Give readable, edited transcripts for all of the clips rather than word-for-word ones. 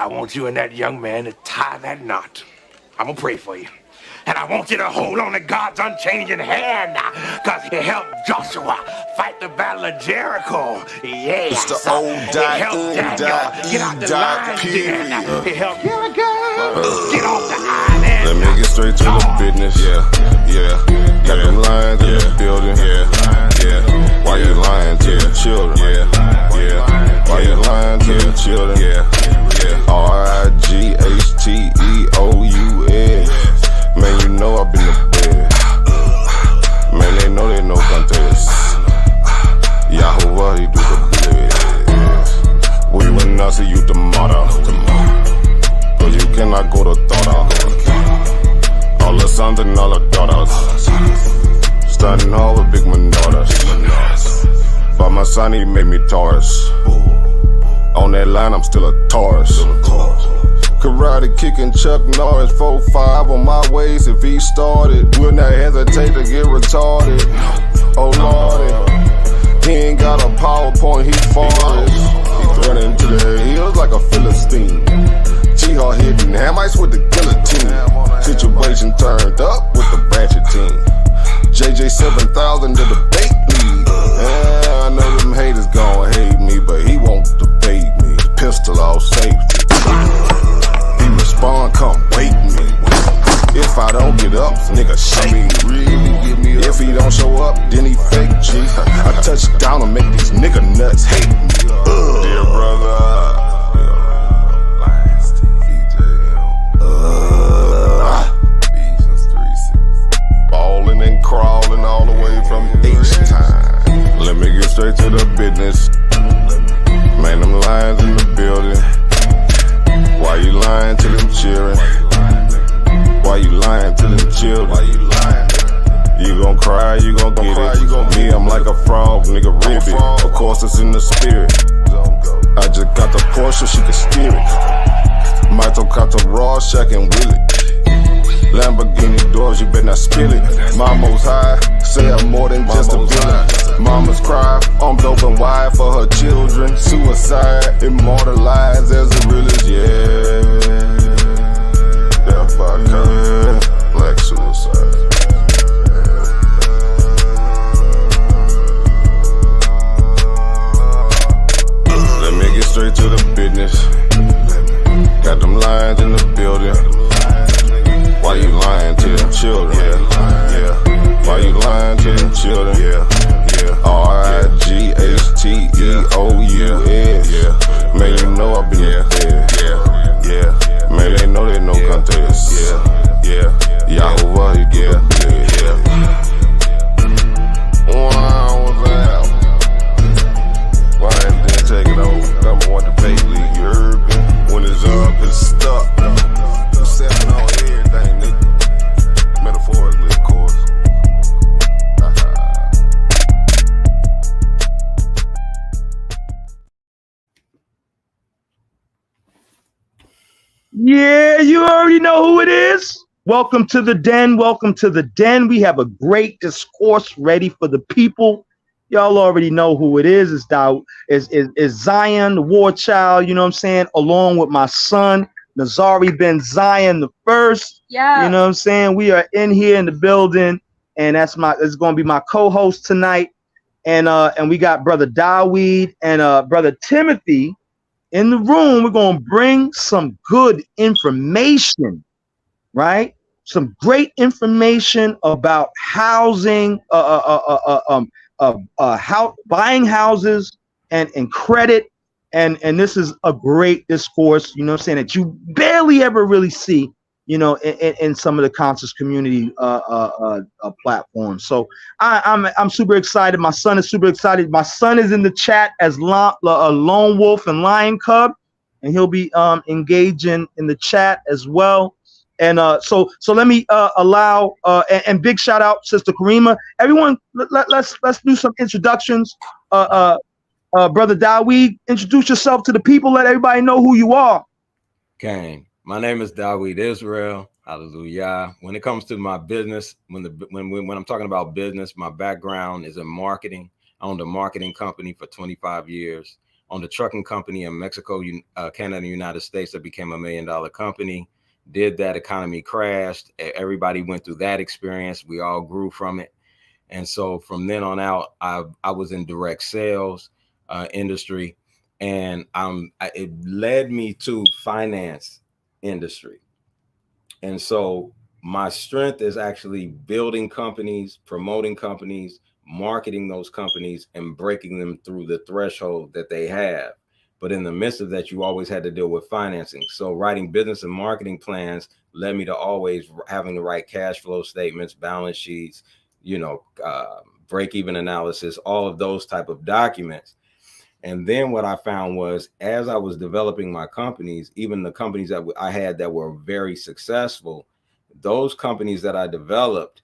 I want you and that young man to tie that knot. I'm gonna pray for you. And I want you to hold on to God's unchanging hand, because he helped Joshua fight the battle of Jericho. Yes. It's the old He helped Daniel get out the lion's den. He helped Gilligan get off the island. Let me get straight to the business. Yeah. Got them lions in the building. Yeah. Why you lying to the children? Yeah. Why you lying to the children? Yeah. RIGHTEOUS. Man, you know I've been to bed. Man, they know contest. Yahuwah, he do the bled. We will not see you tomorrow. Cause you cannot go to thought. All the sons and all the daughters. Standing all with big daughters. But my son, he made me Taurus. On that line, I'm still a Taurus. Karate kicking Chuck Norris, 4-5 on my waist. If he started, would not hesitate to get retarded. Oh lordy, he ain't got a PowerPoint, he farted. He running to the hills like a Philistine. G-Hawk hitting Hamites with the guillotine. Situation turned up with the ratchet team. JJ 7000 to the bait league. I know them haters gon' hate me, but he won't debate me. Pistol off safety. He respond, come wake me. If I don't get up, nigga shake me. Really give me up. If he don't show up, then he fake G. I touch down and make these nigga nuts hate me. Dear brother. Ballin' and crawling all the way from H-Time. Let me get straight to the business. Man, them lions in the building. Why you lying to them children? Why you lying to them children? You gon' cry, you gon' get it. Me, I'm like a frog, nigga, ribbit. Of course, it's in the spirit. I just got the Porsche, she can steer it. Mito got the raw, shack and will it. Lamborghini doors, you better not spill it. Mama's high, say I'm more than just a villain. Mama's cry, I'm dope and wide for her children. Suicide, immortalized as the realest, yeah. Death by cut, black suicide. Let me get straight to the business. Got them lions in the building. Why you lying to them children? Yeah. Why you lying to them children? Yeah. RIGHTEOUS. Man, you know I've been there. Yeah. Man, they know contest. Yeah. Yahuwah, he do the bled. Wow, why ain't they taking over? Number one debate league, you heard me? When it's up, it's stuck. I'm stepping on everything, nigga. Metaphorically, of course. Yeah, you already know who it is. Welcome to the den. Welcome to the den. We have a great discourse ready for the people. Y'all already know who it is. It's Zion, the war child, you know what I'm saying? Along with my son, Nazari Ben Zion the first. Yeah. You know what I'm saying? We are in here in the building, and it's gonna be my co-host tonight. And we got brother Daooeed and brother Timothy in the room. We're gonna bring some good information, right? Some great information about housing, buying houses and credit, and this is a great discourse, you know what I'm saying, that you barely ever really see, you know, in some of the conscious community platforms. So I'm super excited. My son is super excited. My son is in the chat as Lone Wolf and Lion Cub, and he'll be engaging in the chat as well. And so let me allow and big shout out Sister Karima. Everyone, let's do some introductions. Brother Daooeed, introduce yourself to the people. Let everybody know who you are. Okay, my name is Daooeed Israel. Hallelujah. When it comes to my business, when I'm talking about business, my background is in marketing. I owned a marketing company for 25 years. owned a trucking company in Mexico, Canada, and United States that became $1 million company. Did that, economy crashed. Everybody went through that experience. We all grew from it. And so from then on out, I was in direct sales industry, and it led me to finance industry. And so my strength is actually building companies, promoting companies, marketing those companies, and breaking them through the threshold that they have. But in the midst of that, you always had to deal with financing. So writing business and marketing plans led me to always having the right cash flow statements, balance sheets, break-even analysis, all of those type of documents. And then what I found was, as I was developing my companies, even the companies that I had that were very successful, those companies that I developed,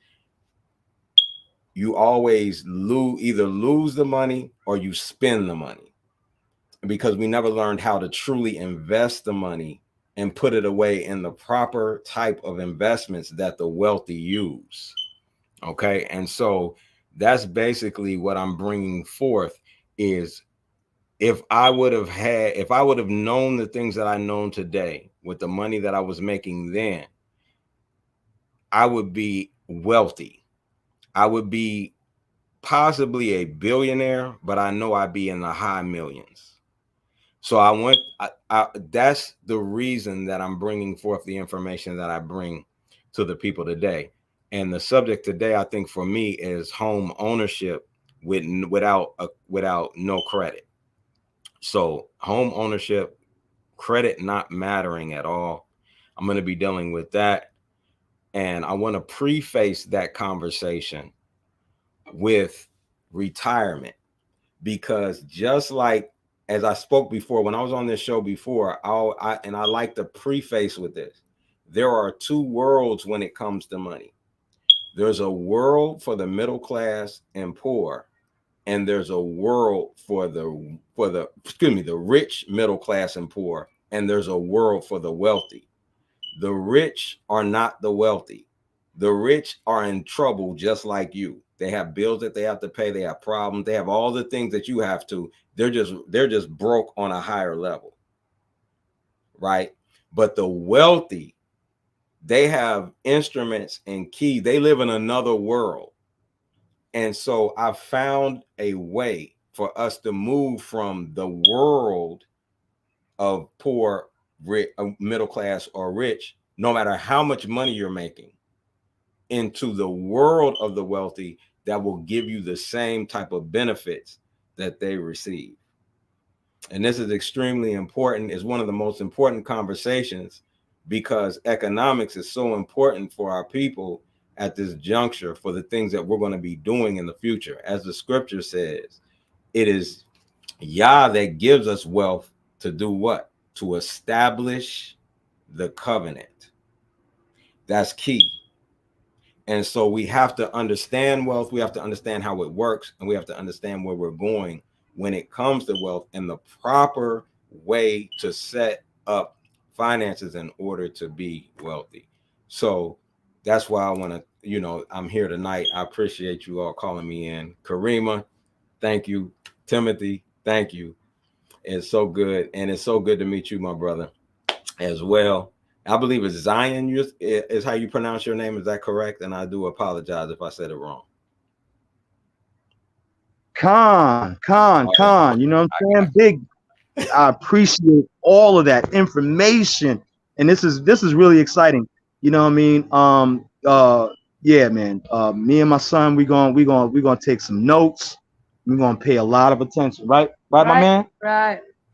you always either lose the money or you spend the money, because we never learned how to truly invest the money and put it away in the proper type of investments that the wealthy use. Okay. And so that's basically what I'm bringing forth is, if I would have known the things that I know today with the money that I was making then, I would be wealthy. I would be possibly a billionaire, but I know I'd be in the high millions. So that's the reason that I'm bringing forth the information that I bring to the people today. And the subject today, I think for me, is home ownership without no credit. So home ownership, credit not mattering at all. I'm going to be dealing with that. And I want to preface that conversation with retirement, because just like as I spoke before, when I was on this show before, I like to preface with this. There are two worlds when it comes to money. There's a world for the middle class and poor, and there's a world for the rich, middle class, and poor, and there's a world for the wealthy. The rich are not the wealthy. The rich are in trouble just like you. They have bills that they have to pay. They have problems. They have all the things that you have to. They're just broke on a higher level, right? But the wealthy, they have instruments and keys. They live in another world. And so I found a way for us to move from the world of poor, rich, middle class, or rich, no matter how much money you're making, into the world of the wealthy that will give you the same type of benefits that they receive. And this is extremely important. It's one of the most important conversations, because economics is so important for our people at this juncture, for the things that we're going to be doing in the future. As the scripture says, it is Yah that gives us wealth to do what? To establish the covenant. That's key. And so we have to understand wealth. We have to understand how it works, and we have to understand where we're going when it comes to wealth, and the proper way to set up finances in order to be wealthy. So that's why I want to, I'm here tonight. I appreciate you all calling me in. Karima, thank you. Timothy, thank you. It's so good. And it's so good to meet you, my brother, as well. I believe it's Zion is how you pronounce your name. Is that correct? And I do apologize if I said it wrong. Khan. You know what I'm saying? Big. I appreciate all of that information, and this is really exciting. You know what I mean? Yeah, man. Me and my son, we gonna take some notes. We're gonna pay a lot of attention, right, my man?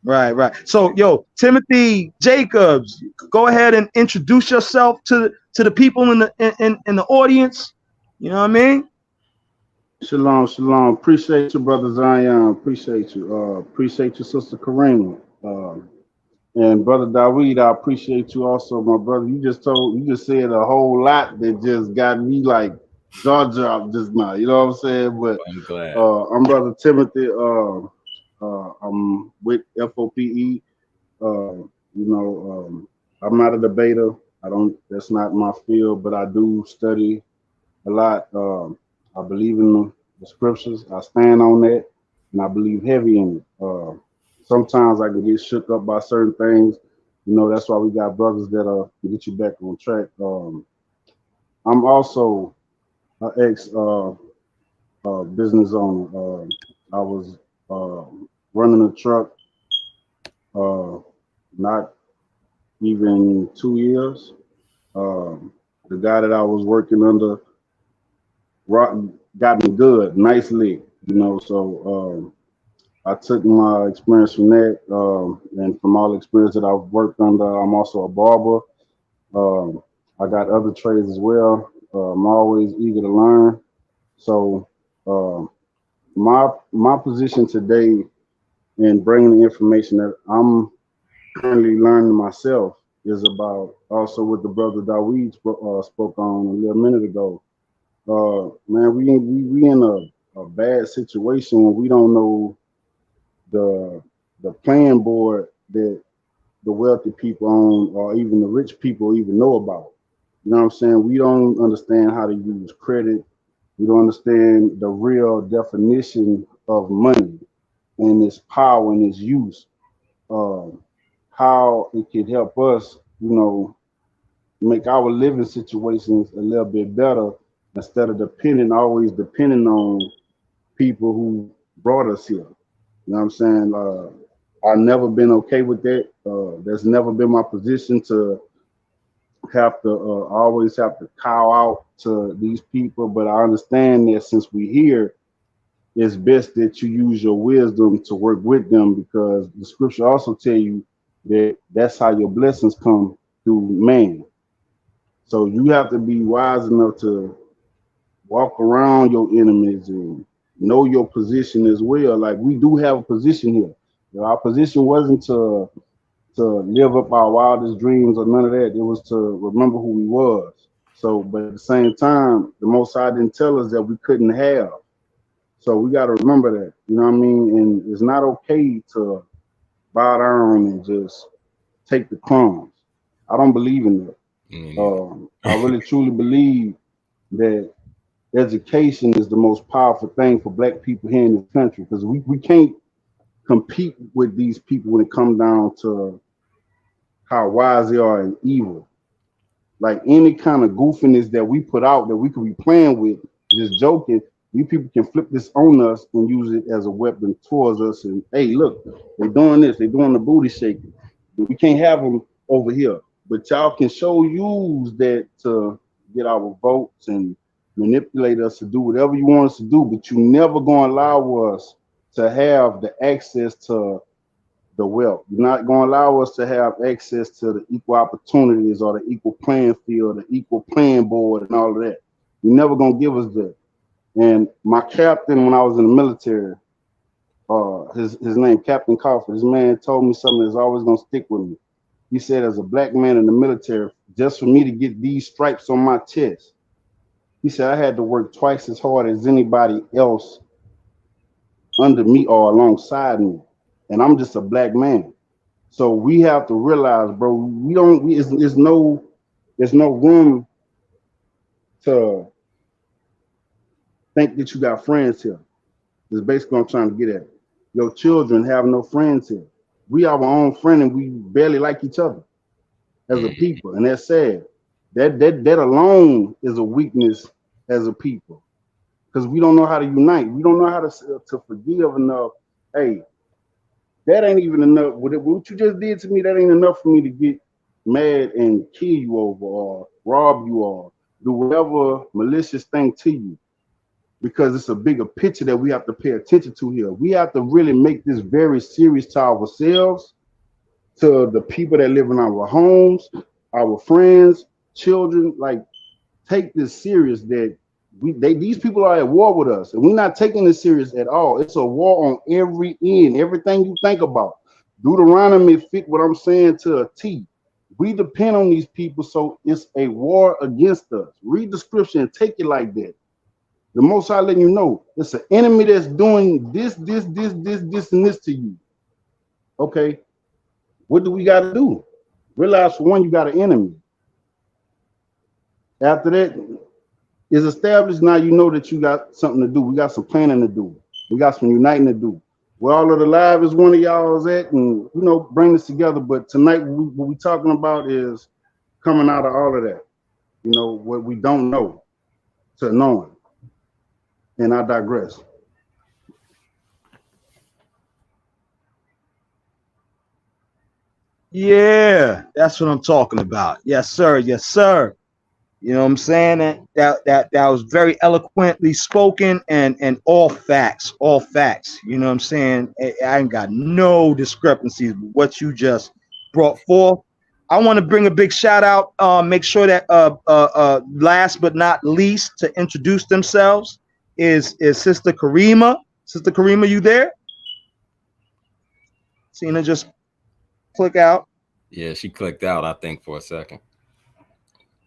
Right. So, yo, Timothy Jacobs, go ahead and introduce yourself to the people in the audience. You know what I mean? Shalom. Appreciate you, brother Zion. Appreciate you. Appreciate your sister Karima. And brother Daooeed, I appreciate you also, my brother. You just said a whole lot that just got me like jaw dropped just now. You know what I'm saying? But I'm glad. I'm brother Timothy. I'm with FOPE. I'm not a debater. That's not my field, but I do study a lot. I believe in the scriptures. I stand on that, and I believe heavy in it. sometimes I can get shook up by certain things. You know, that's why we got brothers that get you back on track. I'm also an ex business owner. I was running a truck uh, not even 2 years. The guy that I was working under got me good, nicely, you know. So I took my experience from that, and from all the experience that I've worked under. I'm also a barber. Um, I got other trades as well. I'm always eager to learn. So uh, my position today in bringing the information that I'm currently learning myself is about also what the brother Daooeed spoke on a little minute ago. Man, we in a bad situation when we don't know the plan board that the wealthy people own or even the rich people even know about. You know what I'm saying? We don't understand how to use credit. We don't understand the real definition of money and its power and its use. Um, how it could help us, you know, make our living situations a little bit better instead of always depending on people who brought us here. You know what I'm saying? I've never been okay with that. That's never been my position to have to always have to cow out to these people. But I understand that since we're here, it's best that you use your wisdom to work with them because the scripture also tell you that that's how your blessings come through man. So you have to be wise enough to walk around your enemies and know your position as well. Like we do have a position here. You know, our position wasn't to live up our wildest dreams or none of that. It was to remember who we was. So, but at the same time, the Most High didn't tell us that we couldn't have. So we got to remember that. You know what I mean? And it's not okay to bow down and just take the crumbs. I don't believe in that. I really truly believe that education is the most powerful thing for black people here in this country because we can't compete with these people when it comes down to how wise they are and evil. Like any kind of goofiness that we put out that we could be playing with, just joking, these people can flip this on us and use it as a weapon towards us. And hey, look, they're doing this, they're doing the booty shaking. We can't have them over here. But y'all can use that to get our votes and manipulate us to do whatever you want us to do. But you never gonna allow us to have the access to the wealth. You're not going to allow us to have access to the equal opportunities or the equal playing field, the equal playing board, and all of that. You're never going to give us that. And my captain, when I was in the military, his name Captain Coffin. This man told me something that's always going to stick with me. He said, as a black man in the military, just for me to get these stripes on my chest, he said I had to work twice as hard as anybody else under me or alongside me. And I'm just a black man. So we have to realize, bro, there's no room to think that you got friends here. That's basically what I'm trying to get at. Your children have no friends here. We are our own friend and we barely like each other as a people. And that's sad. That alone is a weakness as a people. Because we don't know how to unite. We don't know how to forgive enough. Hey, that ain't even enough. What you just did to me, that ain't enough for me to get mad and kill you over or rob you or do whatever malicious thing to you. Because it's a bigger picture that we have to pay attention to here. We have to really make this very serious to ourselves, to the people that live in our homes, our friends, children. Like, take this serious that these people are at war with us, and we're not taking this serious at all. It's a war on every end. Everything you think about, Deuteronomy fit what I'm saying to a T. We depend on these people, so it's a war against us. Read the scripture and take it like that. The Most High letting you know it's an enemy that's doing this, and this to you. Okay, what do we got to do? Realize, for one, you got an enemy. After that is established, now you know that you got something to do. We got some planning to do. We got some uniting to do. where all of the live is one of y'all is at, and bring this together. But tonight, what we talking about is coming out of all of that. What we don't know to knowing. And I digress. Yeah, that's what I'm talking about. Yes, sir. Yes, sir. You know what I'm saying? That was very eloquently spoken and all facts, all facts. You know what I'm saying? I ain't got no discrepancies with what you just brought forth. I want to bring a big shout out. Make sure that last but not least to introduce themselves is Sister Karima. Sister Karima, you there? Seen her just click out. Yeah, she clicked out, I think, for a second.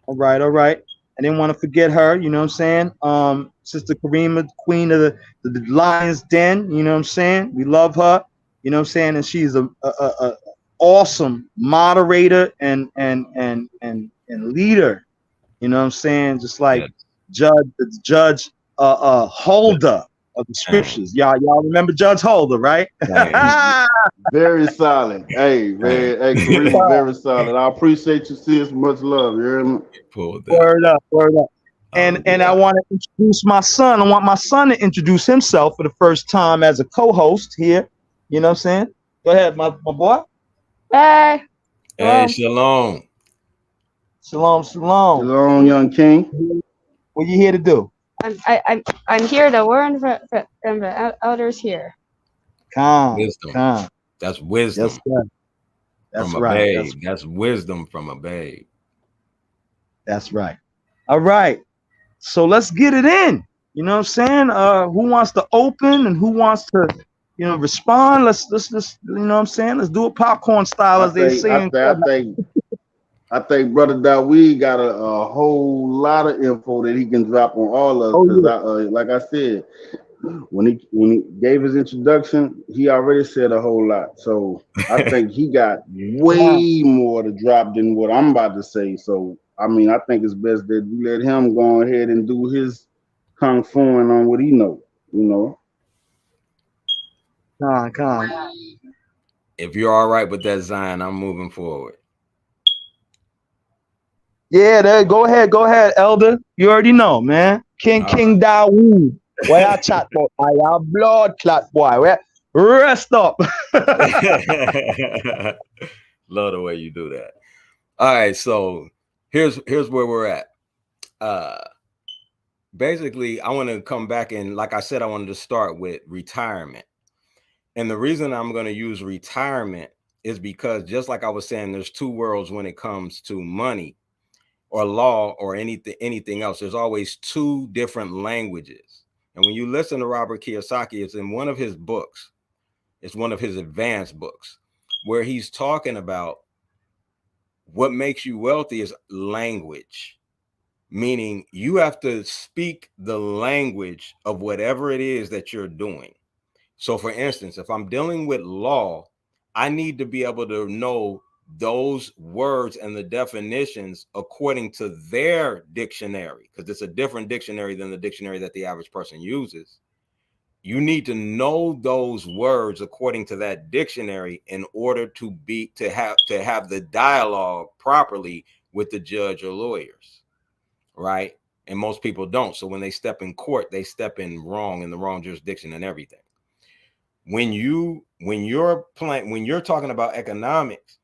All right, all right. I didn't want to forget her, you know what I'm saying? Sister Karima, queen of the Lion's Den, you know what I'm saying? We love her, you know what I'm saying? And she's a awesome moderator and leader, you know what I'm saying? Just like Judge Holder of the scriptures. Y'all remember Judge Holder, right? Very solid. Hey, man. Hey, Karima, very solid. I appreciate you, sis. Much love. You hear me? Word up, word up. And I want to introduce my son. I want my son to introduce himself for the first time as a co-host here. You know what I'm saying? Go ahead, my boy. Hey. Hey, shalom. Shalom, shalom. Shalom, young king. What you here to do? I'm here to learn from the elders here. Wisdom. That's wisdom. Yes, sir. That's from a right. babe. That's wisdom from a babe. That's right. All right. So let's get it in. You know what I'm saying? Who wants to open and who wants to, respond? Let's you know what I'm saying? Let's do it popcorn style, as they say. I think Brother Daooeed got a whole lot of info that he can drop on all of us. Because like I said, when he gave his introduction, he already said a whole lot. So I think he got way more to drop than what I'm about to say. So I mean, I think it's best that we let him go ahead and do his kung fuing on what he know. If you're all right with that, Zion, I'm moving forward. Yeah, go ahead, Elder. You already know, man. King Daooeed. Where I chat boy? I am blood clot boy. Where rest up. Love the way you do that. All right, so here's where we're at. Basically, I want to come back and, like I said, I wanted to start with retirement. And the reason I'm going to use retirement is because, just like I was saying, there's two worlds when it comes to money or law or anything else. There's always two different languages. And when you listen to Robert Kiyosaki, it's in one of his books. It's one of his advanced books where he's talking about what makes you wealthy is language, meaning you have to speak the language of whatever it is that you're doing. So for instance, if I'm dealing with law, I need to be able to know those words and the definitions according to their dictionary, because it's a different dictionary than the dictionary that the average person uses. You need to know those words according to that dictionary in order to have the dialogue properly with the judge or lawyers, right? And most people don't. So when they step in court, they step in the wrong jurisdiction and everything. When you're talking about economics,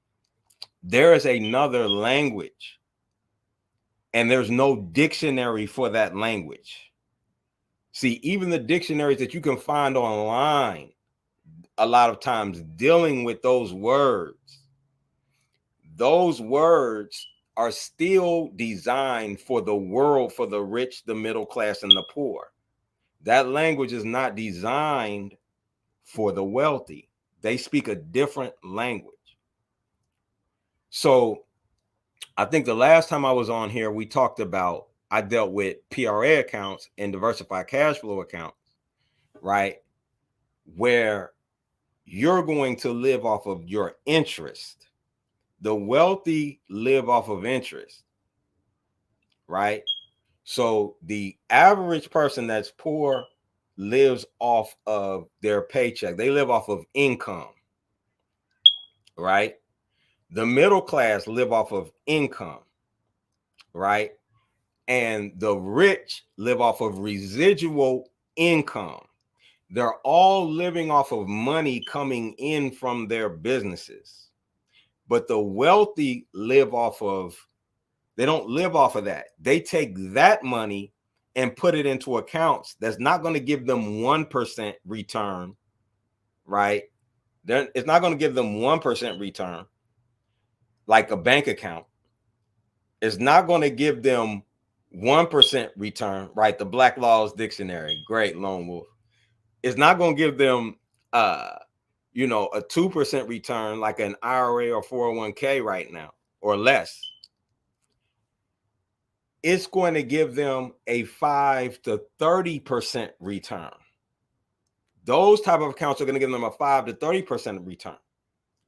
there is another language, and there's no dictionary for that language. See, even the dictionaries that you can find online, a lot of times dealing with those words are still designed for the world, for the rich, the middle class, and the poor. That language is not designed for the wealthy. They speak a different language. So I think the last time I was on here, we talked about, I dealt with PRA accounts and diversified cash flow accounts, right? Where you're going to live off of your interest. The wealthy live off of interest, right? So the average person that's poor lives off of their paycheck. They live off of income, right? The middle class live off of income, right? And the rich live off of residual income. They're all living off of money coming in from their businesses. But the wealthy live off of, they don't live off of that. They take that money and put it into accounts that's not going to give them 1% return, right? It's not going to give them 1% return like a bank account. It's not going to give them 1% return, right? The Black Laws Dictionary, great, Lone Wolf. It's not going to give them, a 2% return like an IRA or 401k right now or less. It's going to give them a 5 to 30% return. Those type of accounts are going to give them a 5 to 30% return.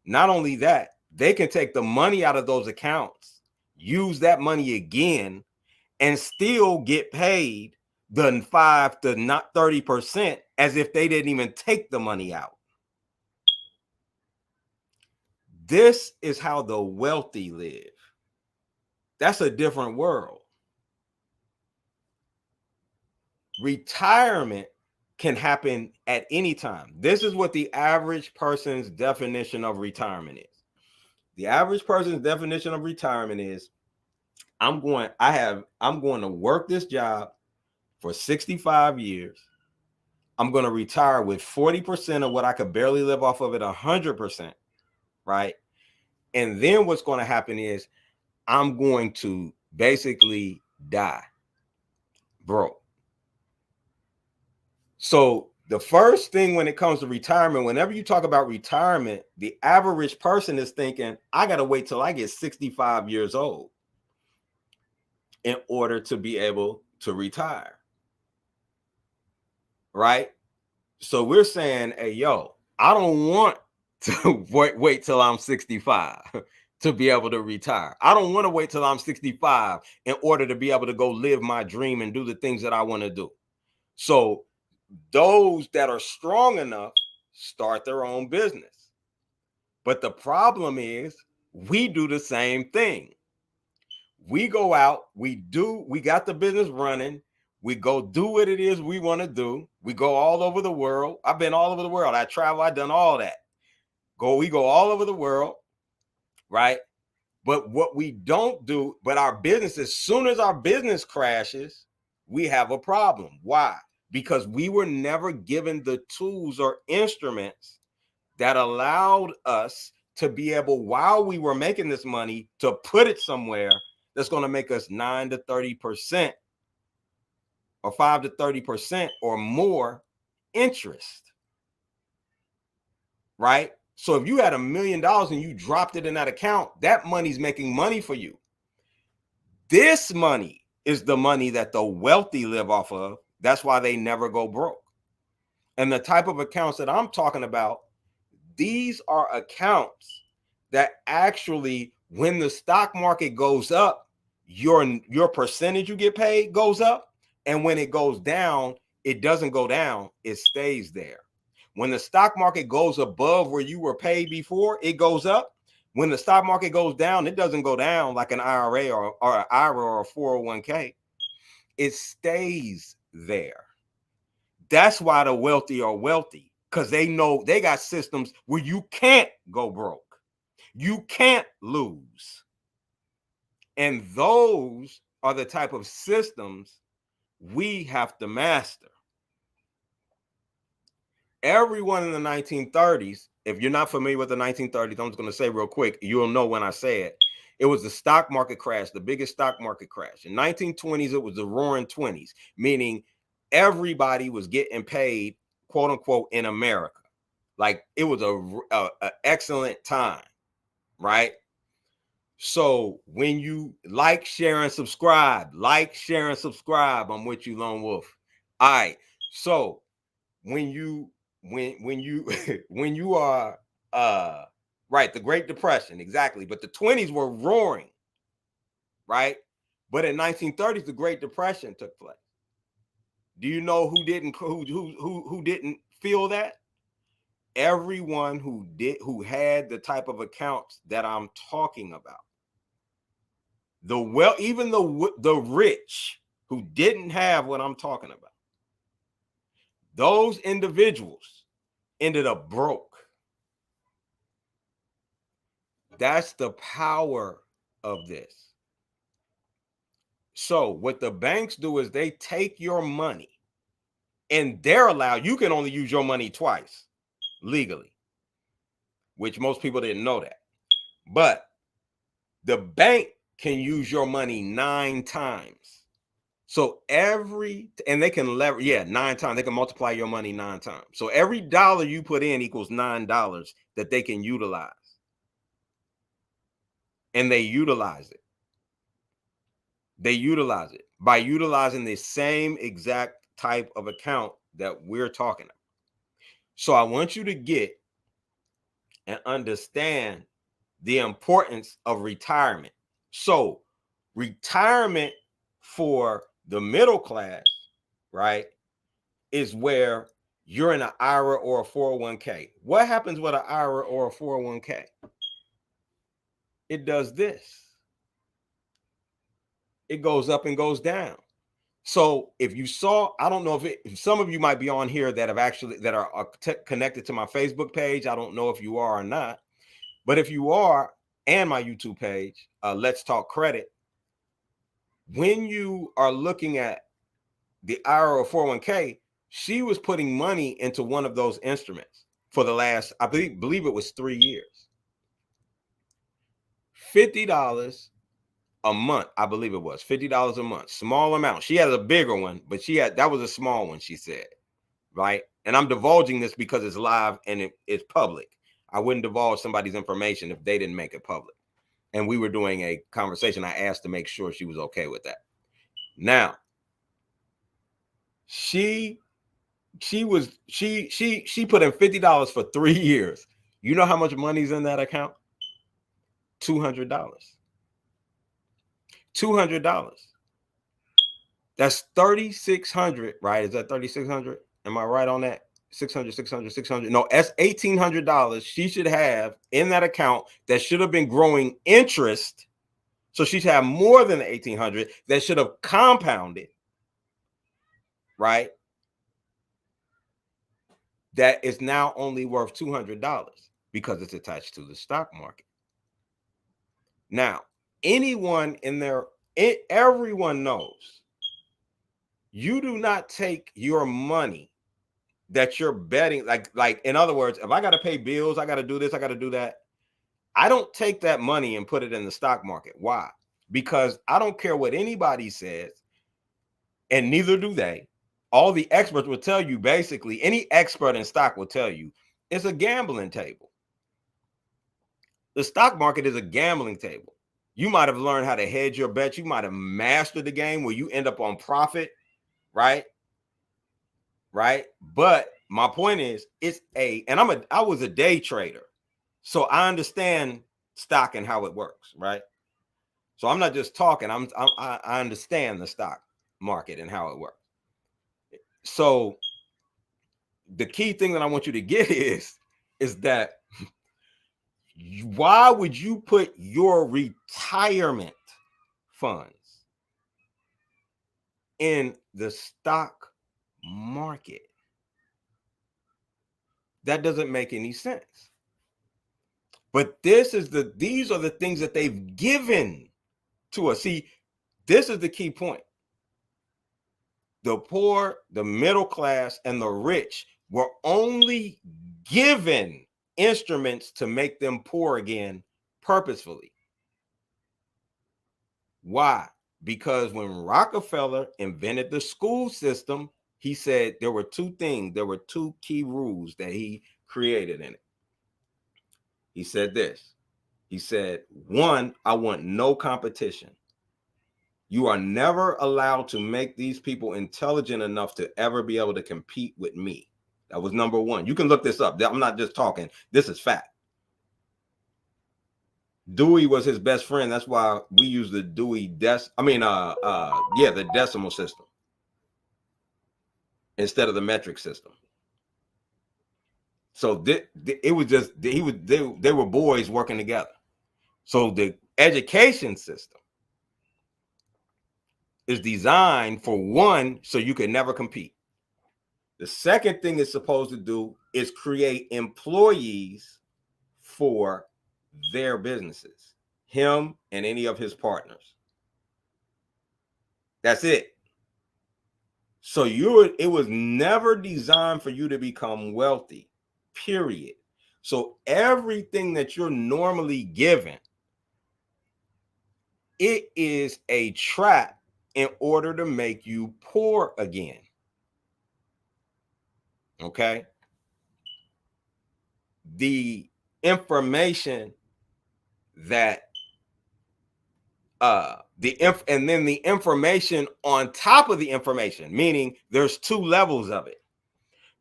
Not only that, they can take the money out of those accounts, use that money again, and still get paid the 5 to not 30% as if they didn't even take the money out. This is how the wealthy live. That's a different world. Retirement can happen at any time. This is what the average person's definition of retirement is. The average person's definition of retirement is, I'm going to work this job for 65 years. I'm going to retire with 40% of what I could barely live off of at 100%, right? And then what's going to happen is I'm going to basically die broke. So the first thing when it comes to retirement, whenever you talk about retirement, the average person is thinking, I got to wait till I get 65 years old in order to be able to retire. Right? So we're saying, hey, yo, I don't want to wait till I'm 65 to be able to retire. I don't want to wait till I'm 65 in order to be able to go live my dream and do the things that I want to do. So those that are strong enough start their own business. But the problem is we do the same thing. We go out, we got the business running. We go do what it is we want to do. We go all over the world. I've been all over the world. I travel. I've done all that. We go all over the world, right? But what we don't do, but our business, as soon as our business crashes, we have a problem. Why? Because we were never given the tools or instruments that allowed us to be able, while we were making this money, to put it somewhere that's going to make us 9 to 30% or 5 to 30% or more interest, right? So if you had $1 million and you dropped it in that account, that money's making money for you. This money is the money that the wealthy live off of. That's why they never go broke. And the type of accounts that I'm talking about, these are accounts that actually, when the stock market goes up, your percentage you get paid goes up. And when it goes down, it doesn't go down, it stays there. When the stock market goes above where you were paid before, it goes up. When the stock market goes down, it doesn't go down like an IRA or an IRA or a 401k. It stays there. That's why the wealthy are wealthy, because they know they got systems where you can't go broke. You can't lose. And those are the type of systems we have to master. Everyone in the 1930s, if you're not familiar with the 1930s, I'm just going to say real quick, you'll know when I say it. It was the stock market crash, the biggest stock market crash. In 1920s, it was the roaring 20s, meaning everybody was getting paid, quote unquote, in America. Like it was a excellent time, right? So when you like, share, and subscribe, I'm with you, Lone Wolf. All right. So when you are right, the Great Depression, exactly. But the 20s were roaring, right? But in 1930s, the Great Depression took place. Do you know who didn't feel that? Everyone who had the type of accounts that I'm talking about. Even the rich who didn't have what I'm talking about. Those individuals ended up broke. That's the power of this. So what the banks do is they take your money, and they're allowed, you can only use your money twice legally, which most people didn't know that. But the bank can use your money 9 times. So and they can 9 times. They can multiply your money 9 times. So every dollar you put in equals $9 that they can utilize. And they utilize it. They utilize it by utilizing the same exact type of account that we're talking about. So I want you to get and understand the importance of retirement. So retirement for the middle class, right, is where you're in an IRA or a 401k. What happens with an IRA or a 401k? It does this. It goes up and goes down. So if you saw, I don't know if some of you might be on here that are connected to my Facebook page. I don't know if you are or not, but if you are, and my YouTube page, Let's Talk Credit, when you are looking at the IRA or 401k, she was putting money into one of those instruments for the last, I believe it was 3 years. $50 a month, I believe it was $50 a month, small amount. She has a bigger one, but that was a small one, she said, right? And I'm divulging this because it's live and it's public. I wouldn't divulge somebody's information if they didn't make it public. And we were doing a conversation. I asked to make sure she was okay with that. Now, she put in $50 for 3 years. You know how much money's in that account? $200. $200. That's $3,600, right? Is that $3,600? Am I right on that? 600. No, that's $1,800 she should have in that account that should have been growing interest. So she should have more than the $1,800 that should have compounded, right? That is now only worth $200 because it's attached to the stock market. Now, everyone knows you do not take your money that you're betting, like in other words, if I got to pay bills, I got to do this, I got to do that. I don't take that money and put it in the stock market. Why? Because I don't care what anybody says, and neither do they. All the experts will tell you, basically, any expert in stock will tell you it's a gambling table. The stock market is a gambling table. You might have learned how to hedge your bets. You might have mastered the game where you end up on profit, right? Right. But my point is, I was a day trader. So I understand stock and how it works, right? So I'm not just talking, I understand the stock market and how it works. So the key thing that I want you to get is that why would you put your retirement funds in the stock market? That doesn't make any sense. But these are the things that they've given to us. See, this is the key point. The poor, the middle class, and the rich were only given instruments to make them poor again purposefully. Why? Because when Rockefeller invented the school system, he said there were 2 things. There were 2 key rules that he created in it. He said this. He said, 1, I want no competition. You are never allowed to make these people intelligent enough to ever be able to compete with me. That was number 1. You can look this up. I'm not just talking. This is fact. Dewey was his best friend. That's why we use the Dewey the decimal system. instead of the metric system. So it was just they were boys working together. So the education system is designed for one, so you can never compete. The second thing it's supposed to do is create employees for their businesses, him and any of his partners. That's it. So it was never designed for you to become wealthy, period. So everything that you're normally given, it is a trap in order to make you poor again. Okay? The information that and then the information on top of the information, meaning there's two levels of it.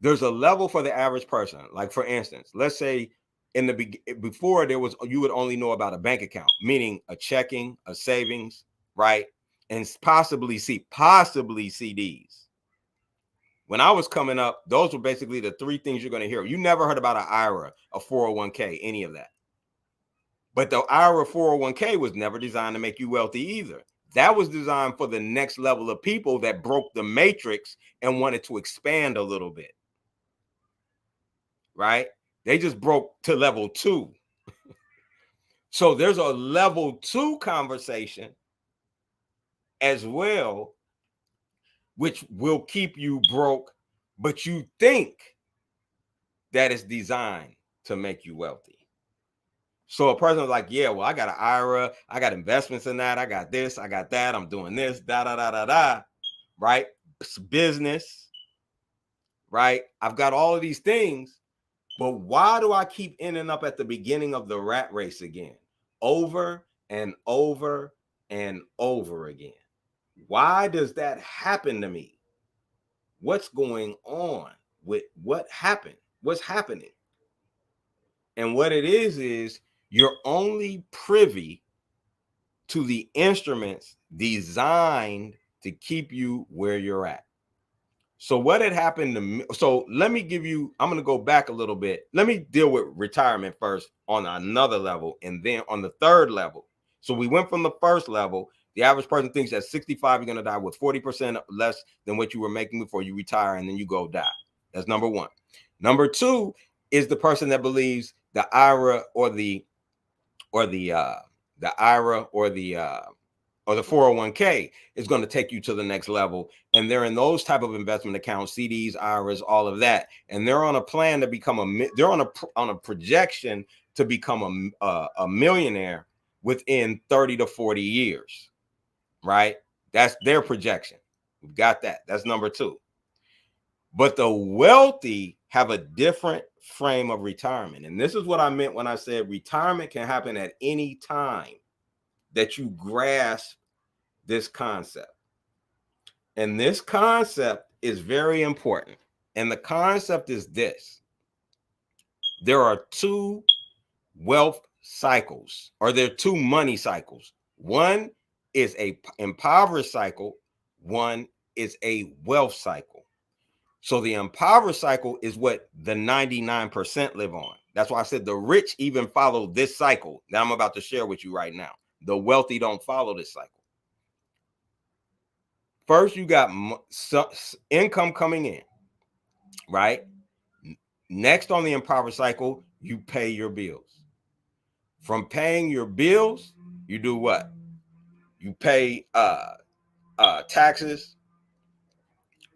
There's a level for the average person. Like, for instance, let's say before there was, you would only know about a bank account, meaning a checking, a savings, right? And possibly CDs. When I was coming up, those were basically the three things you're going to hear. You never heard about an IRA, a 401k, any of that. But the IRA 401k was never designed to make you wealthy either. That was designed for the next level of people that broke the matrix and wanted to expand a little bit. Right? They just broke to level 2. So there's a level 2 conversation as well, which will keep you broke, but you think that it's designed to make you wealthy. So a person is like, yeah, well, I got an IRA, I got investments in that, I got this, I got that, I'm doing this, right? It's business, right? I've got all of these things, but why do I keep ending up at the beginning of the rat race again? Over and over and over again. Why does that happen to me? What's going on with what happened? What's happening? And what it is you're only privy to the instruments designed to keep you where you're at. So what had happened to me? So let me give you, I'm going to go back a little bit. Let me deal with retirement first on another level, and then on the third level. So we went from the first level. The average person thinks at 65, you're going to die with 40% less than what you were making before you retire, and then you go die. That's number one. Number two is the person that believes the IRA or the IRA or the 401k is going to take you to the next level. And they're in those type of investment accounts, CDs, IRAs, all of that. And they're on a plan to become they're on a projection to become a millionaire within 30 to 40 years, right? That's their projection. We've got that. That's number two. But the wealthy have a different frame of retirement. And this is what I meant when I said retirement can happen at any time that you grasp this concept. And this concept is very important. And the concept is this: there are two wealth cycles, or there are two money cycles. One is a impoverished cycle. One is a wealth cycle. So the impoverished cycle is what the 99% live on. That's why I said the rich even follow this cycle that I'm about to share with you right now. The wealthy don't follow this cycle. First, you got income coming in, right? Next, on the impoverished cycle, you pay your bills. From paying your bills, you do what? You pay taxes,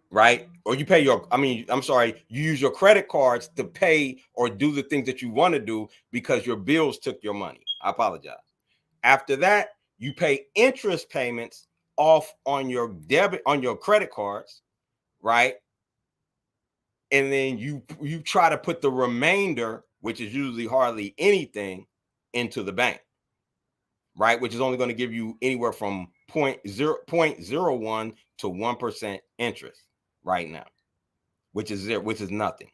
right? Or you pay you use your credit cards to pay or do the things that you want to do because your bills took your money. I apologize. After that, you pay interest payments off on your credit cards, right? And then you try to put the remainder, which is usually hardly anything, into the bank, right? Which is only going to give you anywhere from 0.01 to 1% interest right now, which is nothing,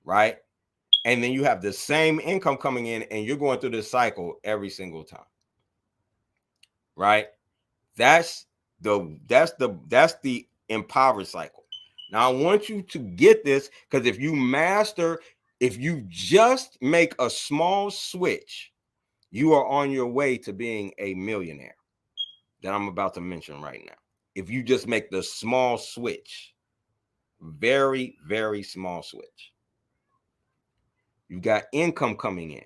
right? And then you have the same income coming in, and you're going through this cycle every single time, right? That's the impoverished cycle. Now, I want you to get this, because if you just make a small switch, you are on your way to being a millionaire that I'm about to mention right now. If you just make the small switch, very, very small switch, you got income coming in.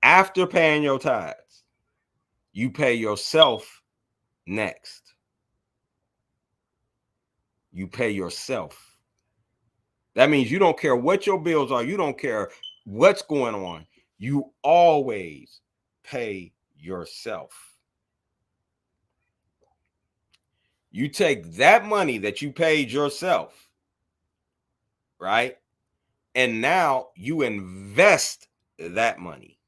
After paying your tithes, you pay yourself next. You pay yourself. That means you don't care what your bills are. You don't care what's going on. You always pay yourself. You take that money that you paid yourself, right? And now you invest that money.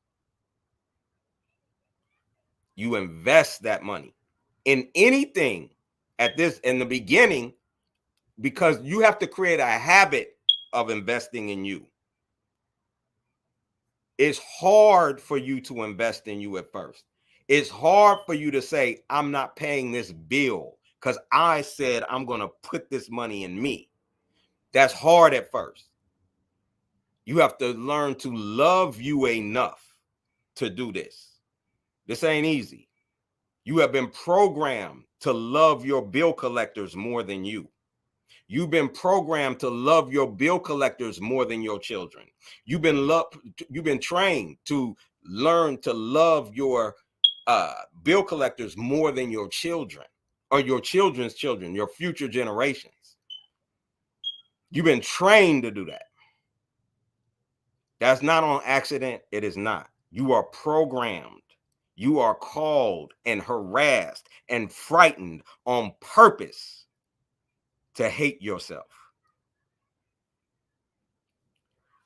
You invest that money in anything in the beginning, because you have to create a habit of investing in you. It's hard for you to invest in you at first. It's hard for you to say, I'm not paying this bill because I said I'm going to put this money in me. That's hard at first. You have to learn to love you enough to do this. This ain't easy. You have been programmed to love your bill collectors more than you. You've been programmed to love your bill collectors more than your children. You've been trained to learn to love your bill collectors more than your children or your children's children, your future generations. You've been trained to do that. That's not on accident. It is not. You are programmed. You are called and harassed and frightened on purpose to hate yourself.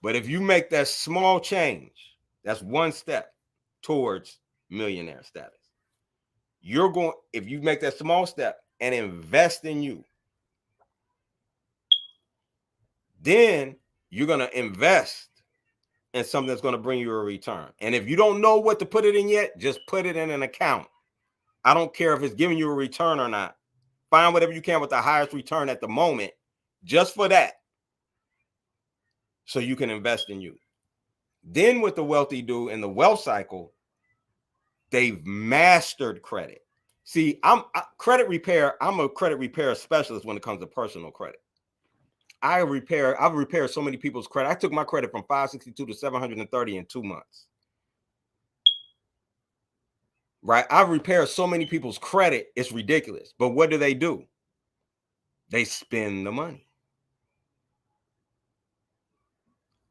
But if you make that small change, that's one step towards millionaire status. If you make that small step and invest in you, then you're going to invest in something that's going to bring you a return. And if you don't know what to put it in yet, just put it in an account. I don't care if it's giving you a return or not. Find whatever you can with the highest return at the moment, just for that, so you can invest in you. Then what the wealthy do in the wealth cycle, they've mastered credit. See, I'm a credit repair specialist when it comes to personal credit. I've repaired so many people's credit. I took my credit from 562 to 730 in 2 months. Right? I've repaired so many people's credit, it's ridiculous. But what do? They spend the money.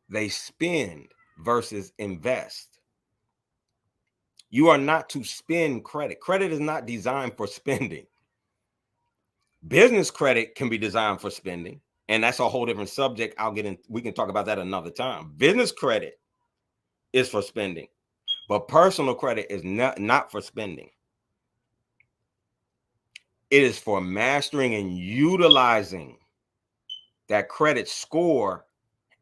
They spend versus invest. You are not to spend credit. Credit is not designed for spending. Business credit can be designed for spending, and that's a whole different subject. We can talk about that another time. Business credit is for spending, but personal credit is not for spending. It is for mastering and utilizing that credit score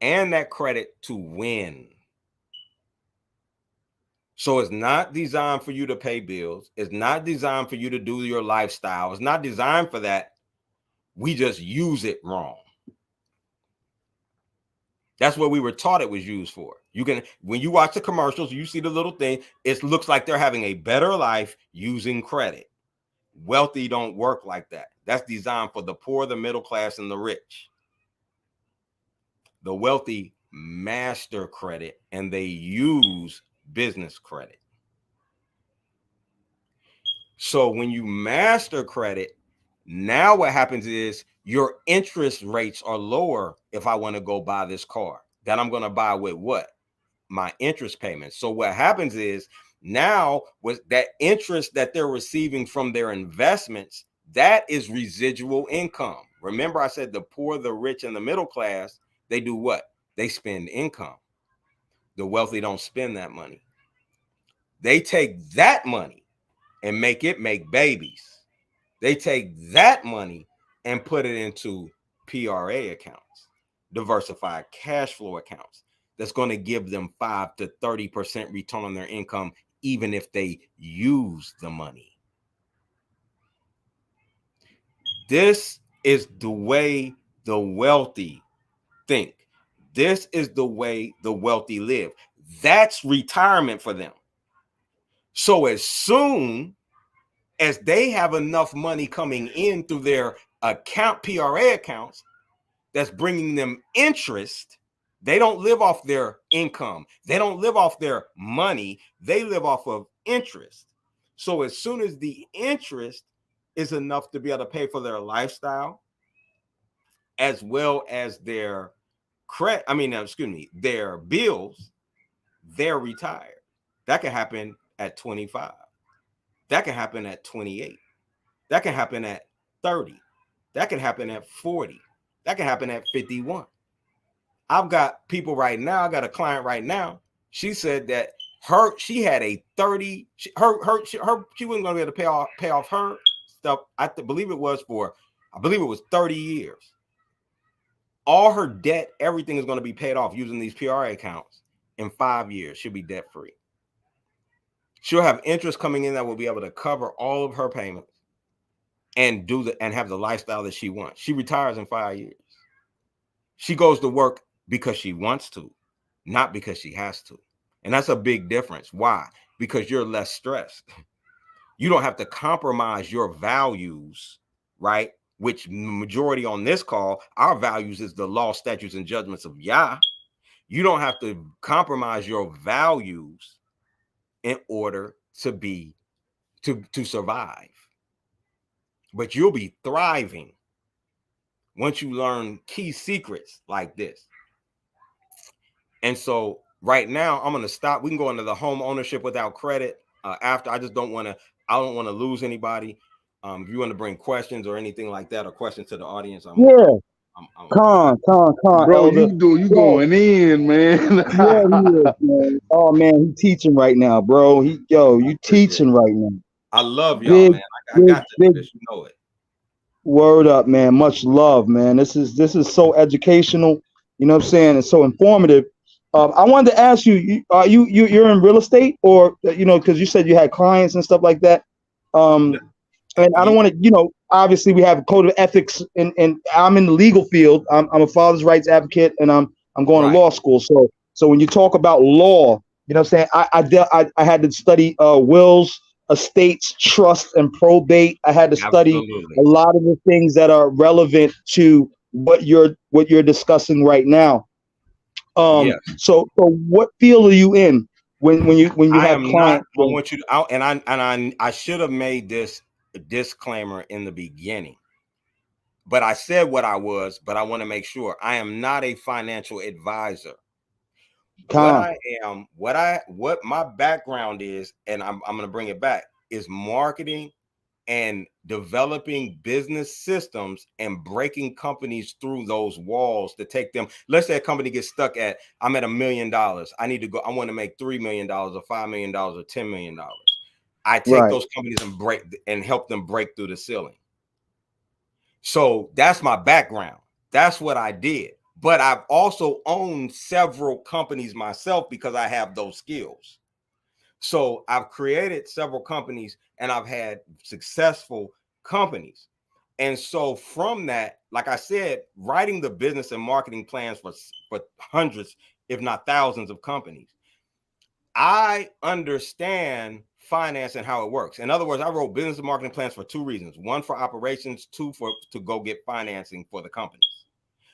and that credit to win. So it's not designed for you to pay bills. It's not designed for you to do your lifestyle. It's not designed for that. We just use it wrong. That's what we were taught it was used for. When you watch the commercials, you see the little thing. It looks like they're having a better life using credit. Wealthy don't work like that. That's designed for the poor, the middle class, and the rich. The wealthy master credit, and they use business credit. So when you master credit, now what happens is your interest rates are lower. If I want to go buy this car, that I'm going to buy with what? My interest payments. So what happens is now with that interest that they're receiving from their investments, that is residual income. Remember, I said the poor, the rich, and the middle class, they do what? They spend income. The wealthy don't spend that money. They take that money and make babies. They take that money and put it into PRA accounts, diversified cash flow accounts. That's going to give them 5 to 30% return on their income, even if they use the money. This is the way the wealthy think. This is the way the wealthy live. That's retirement for them. So as soon as they have enough money coming in through their PRA accounts, that's bringing them interest, they don't live off their income. They don't live off their money. They live off of interest. So as soon as the interest is enough to be able to pay for their lifestyle, as well as their their bills, they're retired. That can happen at 25. That can happen at 28. That can happen at 30. That can happen at 40. That can happen at 51. I've got people right now. I got a client right now. She said that she had a 30. She wasn't going to be able to pay off her stuff. I believe it was 30 years. All her debt, everything is going to be paid off using these PRA accounts in 5 years. She'll be debt free. She'll have interest coming in that will be able to cover all of her payments and have the lifestyle that she wants. She retires in 5 years. She goes to work because she wants to, not because she has to. And that's a big difference. Why? Because you're less stressed. You don't have to compromise your values, right? Which majority on this call, our values is the law, statutes, and judgments of Yah. You don't have to compromise your values in order to survive. But you'll be thriving once you learn key secrets like this. And so right now I'm going to stop. We can go into the home ownership without credit after. I don't want to lose anybody. If you want to bring questions or anything like that, or questions to the audience, I'm Con, Bro, elder. you going in, man. Yeah, he is, man. Oh man, he teaching right now, bro. You teaching right now. I love y'all, man. I got this. You know it. Word up, man. Much love, man. This is so educational. You know what I'm saying? It's so informative. I wanted to ask you, you're in real estate, or because you said you had clients and stuff like that. And I don't want to, obviously we have a code of ethics, and I'm in the legal field. I'm a father's rights advocate, and I'm going to law school. So when you talk about law, you know what I'm saying? I had to study wills, estates, trust, and probate. I had to study a lot of the things that are relevant to what you're discussing right now. So what field are you in when you have clients? I want you to out, and I should have made this disclaimer in the beginning, but I said what I was, but I want to make sure I am not a financial advisor. What my background is, and I'm going to bring it back, is marketing and developing business systems and breaking companies through those walls to take them. Let's say a company gets stuck at, I'm at $1 million. I want to make $3 million or $5 million or $10 million. I take those companies and help them break through the ceiling. So that's my background. That's what I did. But I've also owned several companies myself because I have those skills. So I've created several companies and I've had successful companies. And so from that, like I said, writing the business and marketing plans for hundreds, if not thousands of companies, I understand finance and how it works. In other words, I wrote business and marketing plans for two reasons. One, for operations, two, to go get financing for the companies.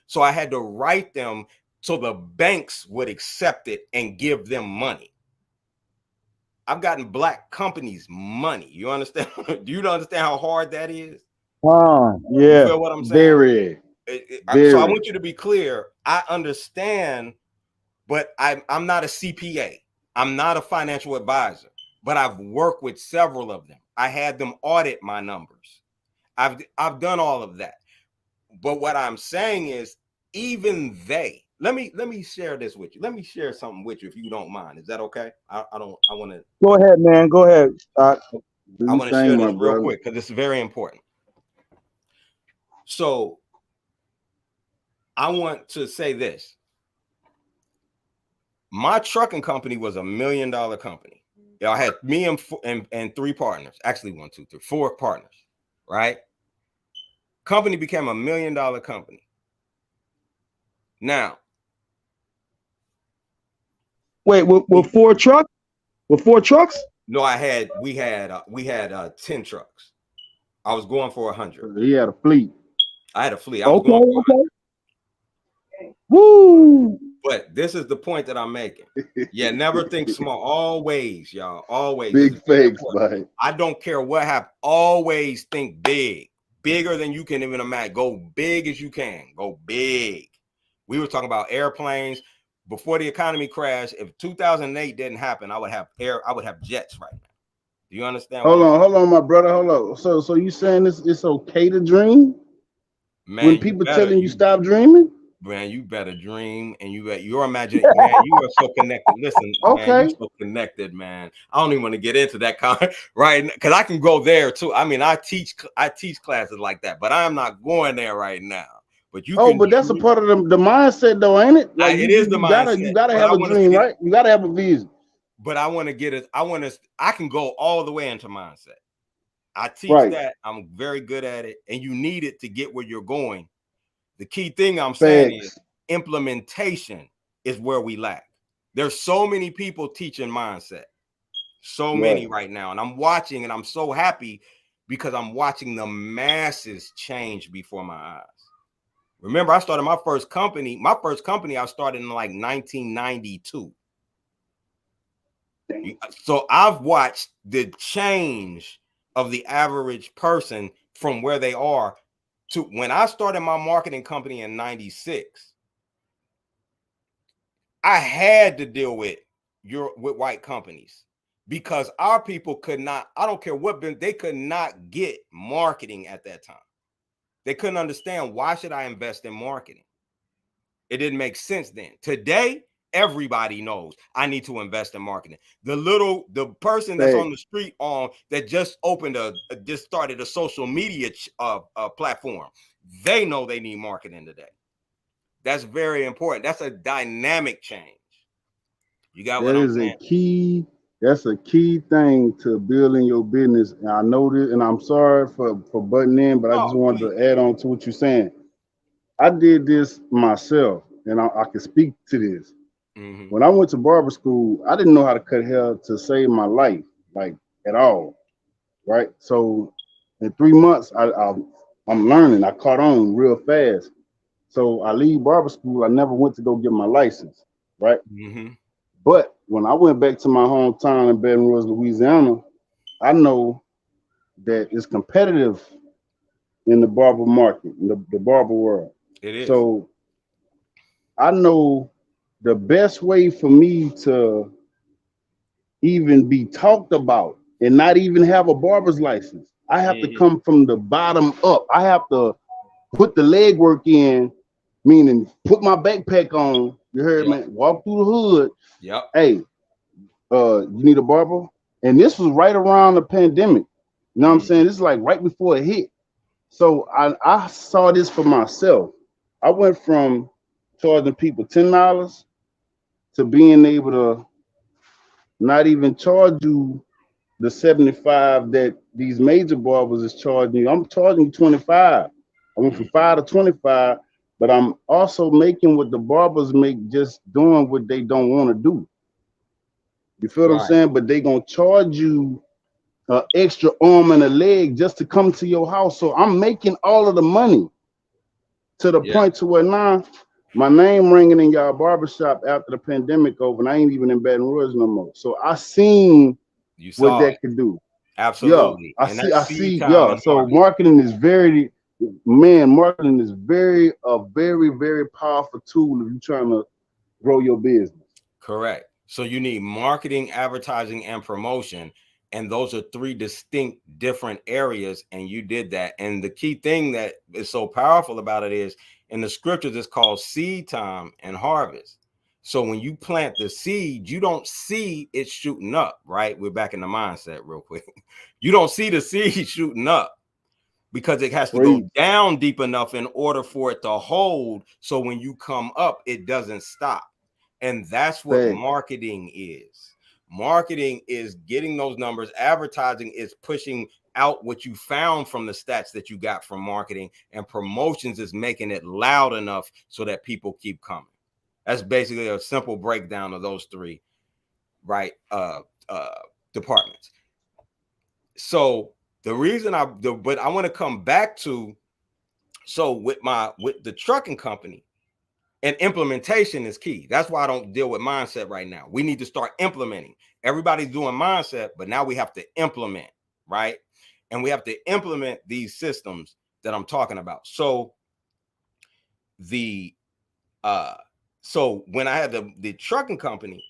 So I had to write them so the banks would accept it and give them money. I've gotten black companies money. You understand? Do you understand how hard that is? Yeah. You feel what I'm saying? Very. So I want you to be clear. I understand, but I'm not a CPA. I'm not a financial advisor, but I've worked with several of them. I had them audit my numbers. I've done all of that. But what I'm saying is, even they, let me share this with you. Let me share something with you, if you don't mind. Is that okay? I want to go ahead, man. Go ahead. I want to share this real quick because it's very important. So I want to say this. My trucking company was $1 million company. I had me and three partners, actually 4 partners, right? Company became $1 million company. Now, wait, with 4 trucks? With 4 trucks? No, we had 10 trucks. I was going for 100. He had a fleet. I had a fleet. I was going for 100. Woo! But this is the point that I'm making. Yeah, never think small. Always, y'all. Always. Big fakes, man. I don't care what happens. Always think big. Bigger than you can even imagine. Go big as you can. Go big. We were talking about airplanes. Before the economy crashed, if 2008 didn't happen, I would have jets right now. Do you understand? Hold on, my brother. Hold on. So you saying it's okay to dream? Man, when people telling you stop dreaming? Man, you better dream, and you're imagining. Man, you are so connected. Listen, okay, man, you're so connected, man. I don't even want to get into that right, because I can go there too. I mean, I teach classes like that, but I'm not going there right now. But you can. But that's a part of the mindset, though, ain't it? Like it is the mindset. You gotta have a dream, right? You gotta have a vision. But I want to get it. I can go all the way into mindset. I teach that. I'm very good at it, and you need it to get where you're going. The key thing I'm saying is implementation is where we lack. There's so many people teaching mindset, so many right now. And I'm watching, and I'm so happy because I'm watching the masses change before my eyes. Remember, I started my first company. I started in like 1992. So I've watched the change of the average person from where they are to when I started my marketing company in 96. I had to deal with white companies because our people could not, I don't care what, they could not get marketing at that time. They couldn't understand, why should I invest in marketing? It didn't make sense then. Today, everybody knows I need to invest in marketing. The person that's on the street that just just started a social media platform, they know they need marketing today. That's very important. That's a dynamic change. You got what I'm saying? That's a key thing to building your business. And I know this, and I'm sorry for butting in, but I just wanted to add on to what you're saying. I did this myself, and I can speak to this. Mm-hmm. When I went to barber school, I didn't know how to cut hair to save my life, like at all, right? So in 3 months, I'm learning. I caught on real fast. So I leave barber school. I never went to go get my license, right? Mm-hmm. But when I went back to my hometown in Baton Rouge, Louisiana, I know that it's competitive in the barber market, in the barber world. It is. So I know the best way for me to even be talked about and not even have a barber's license, I have to come from the bottom up. I have to put the legwork in, meaning put my backpack on. You heard me? Walk through the hood. Yep. Hey, you need a barber? And this was right around the pandemic. You know what I'm saying? This is like right before it hit. So I saw this for myself. I went from charging people $10 to being able to not even charge you the $75 that these major barbers is charging you. I'm charging you $25. I went from $5 to $25, but I'm also making what the barbers make just doing what they don't want to do. You feel what I'm saying? But they gonna charge you an extra arm and a leg just to come to your house. So I'm making all of the money to the point to where now my name ringing in y'all barbershop after the pandemic over, and I ain't even in Baton Rouge no more. So I seen what that could do. Absolutely. Yeah, I see. Yeah. So marketing is very, a very, very powerful tool if you're trying to grow your business. Correct. So you need marketing, advertising, and promotion. And those are 3 distinct different areas. And you did that. And the key thing that is so powerful about it is in the scriptures, it's called seed time and harvest. So when you plant the seed, you don't see it shooting up, right? We're back in the mindset real quick. You don't see the seed shooting up because it has to go down deep enough in order for it to hold. So when you come up, it doesn't stop. And that's what marketing is. Marketing is getting those numbers. Advertising is pushing out what you found from the stats that you got from marketing, and promotions is making it loud enough so that people keep coming. That's basically a simple breakdown of those three, right? Departments. So the reason but I want to come back to, so with the trucking company, and implementation is key. That's why I don't deal with mindset right now. We need to start implementing. Everybody's doing mindset, but now we have to implement, right? And we have to implement these systems that I'm talking about. So so when I had the trucking company,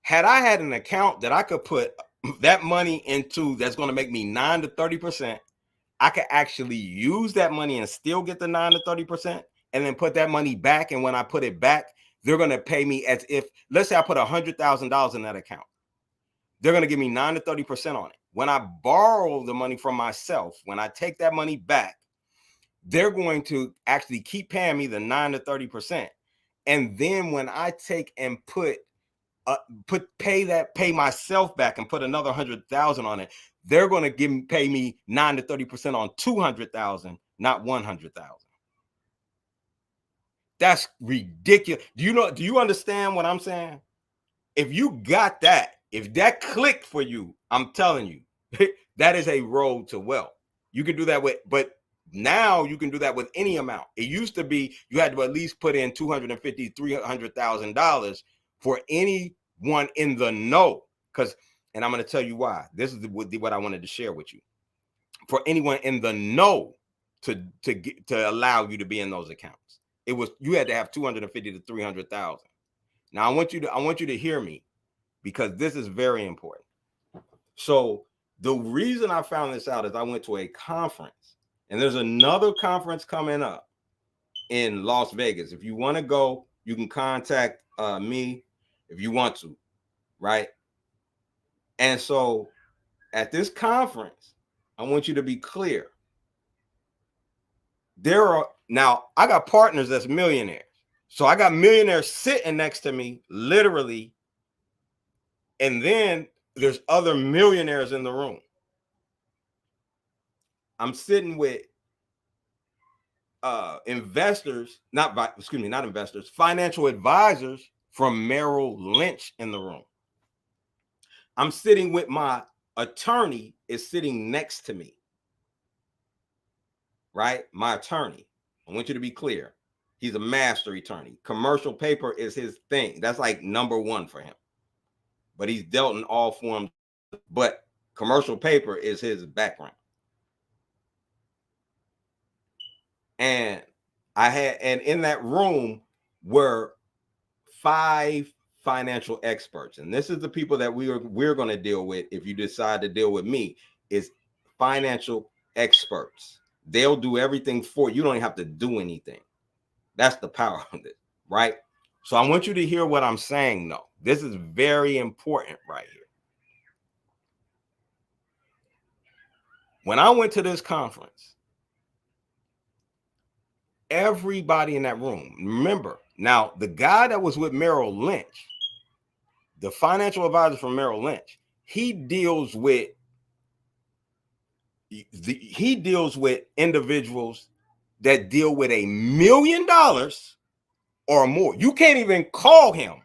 had I had an account that I could put that money into that's going to make me 9 to 30%, I could actually use that money and still get the 9 to 30%, and then put that money back. And when I put it back, they're going to pay me as if, let's say I put $100,000 in that account. They're going to give me 9 to 30% on it. When I borrow the money from myself, when I take that money back, they're going to actually keep paying me the 9 to 30%. And then when I take and pay myself back and put another 100,000 on it, they're going to pay me 9 to 30% on 200,000, not 100,000. That's ridiculous. Do you understand what I'm saying? If you got that, if that clicked for you, I'm telling you, that is a road to wealth. You can do that but now you can do that with any amount. It used to be you had to at least put in $250,000, $300,000 for anyone in the know. And I'm going to tell you why. This is what I wanted to share with you. For anyone in the know to allow you to be in those accounts, you had to have $250,000 to $300,000. Now I want you to hear me, because this is very important. So the reason I found this out is I went to a conference, and there's another conference coming up in Las Vegas. If you want to go, you can contact me if you want to, right? And so at this conference, I want you to be clear. Now I got partners that's millionaires. So I got millionaires sitting next to me, literally. And then there's other millionaires in the room. I'm sitting with financial advisors from Merrill Lynch in the room. I'm sitting with my attorney is sitting next to me, right? My attorney. I want you to be clear. He's a master attorney. Commercial paper is his thing. That's like number one for him. But he's dealt in all forms, but commercial paper is his background. And in that room were 5 financial experts. And this is the people that we're going to deal with. If you decide to deal with me, is financial experts. They'll do everything for you. You don't even have to do anything. That's the power of it, right? So I want you to hear what I'm saying, though. This is very important right here. When I went to this conference, everybody in that room, remember, now the guy that was with Merrill Lynch, the financial advisor from Merrill Lynch, he deals with individuals that deal with $1 million or more. You can't even call him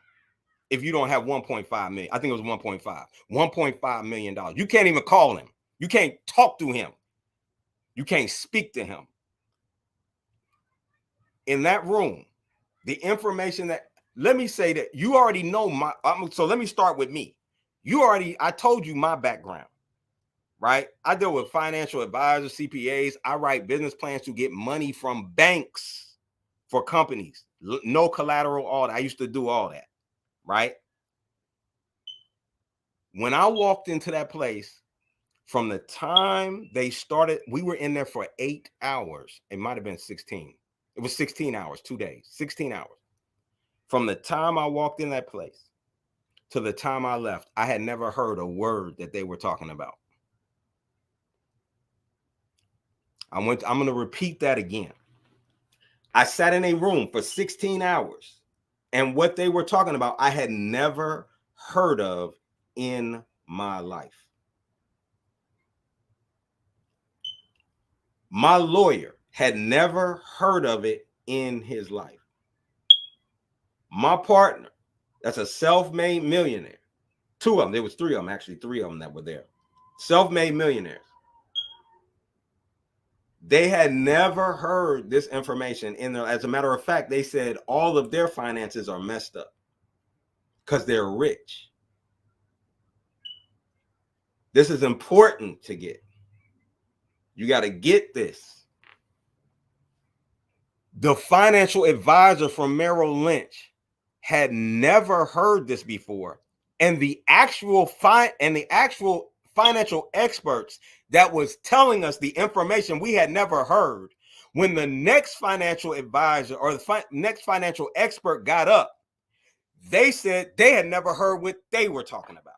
if you don't have 1.5 million. I think it was 1.5 million. You can't even call him. You can't talk to him. You can't speak to him. In that room, the information let me say that you already know so let me start with me. I told you my background, right? I deal with financial advisors, CPAs. I write business plans to get money from banks for companies. No collateral, all that. I used to do all that, right? When I walked into that place, from the time they started, we were in there for 8 hours. It might have been 16. It was 16 hours, 2 days, 16 hours. From the time I walked in that place to the time I left, I had never heard a word that they were talking about. I'm going to repeat that again. I sat in a room for 16 hours, and what they were talking about, I had never heard of in my life. My lawyer had never heard of it in his life. My partner, that's a self-made millionaire. Two of them, there was three of them, actually three of them that were there. Self-made millionaires. They had never heard this information in there. As a matter of fact, they said all of their finances are messed up because they're rich. This is important to get. You got to get this. The financial advisor from Merrill Lynch had never heard this before. And the actual financial experts that was telling us the information we had never heard, when the next financial advisor or the next financial expert got up, they said they had never heard what they were talking about.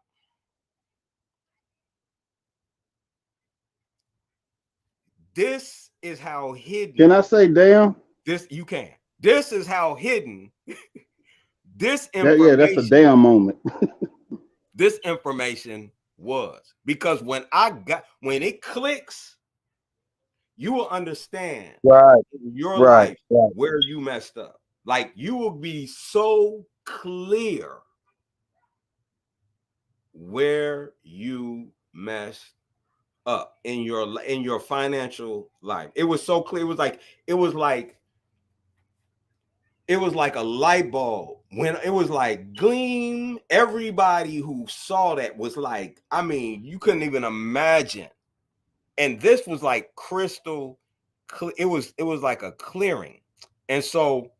This is how hidden. Can I say damn? This you can. This is how hidden this information. Yeah, that's a damn moment. This information was, because when it clicks, you will understand your life where you messed up. Like, you will be so clear where you messed up in your financial life. It was so clear. It was like a light bulb. When it was like gleam, everybody who saw that was like, I mean, you couldn't even imagine. And this was like crystal clear. It was like a clearing. And so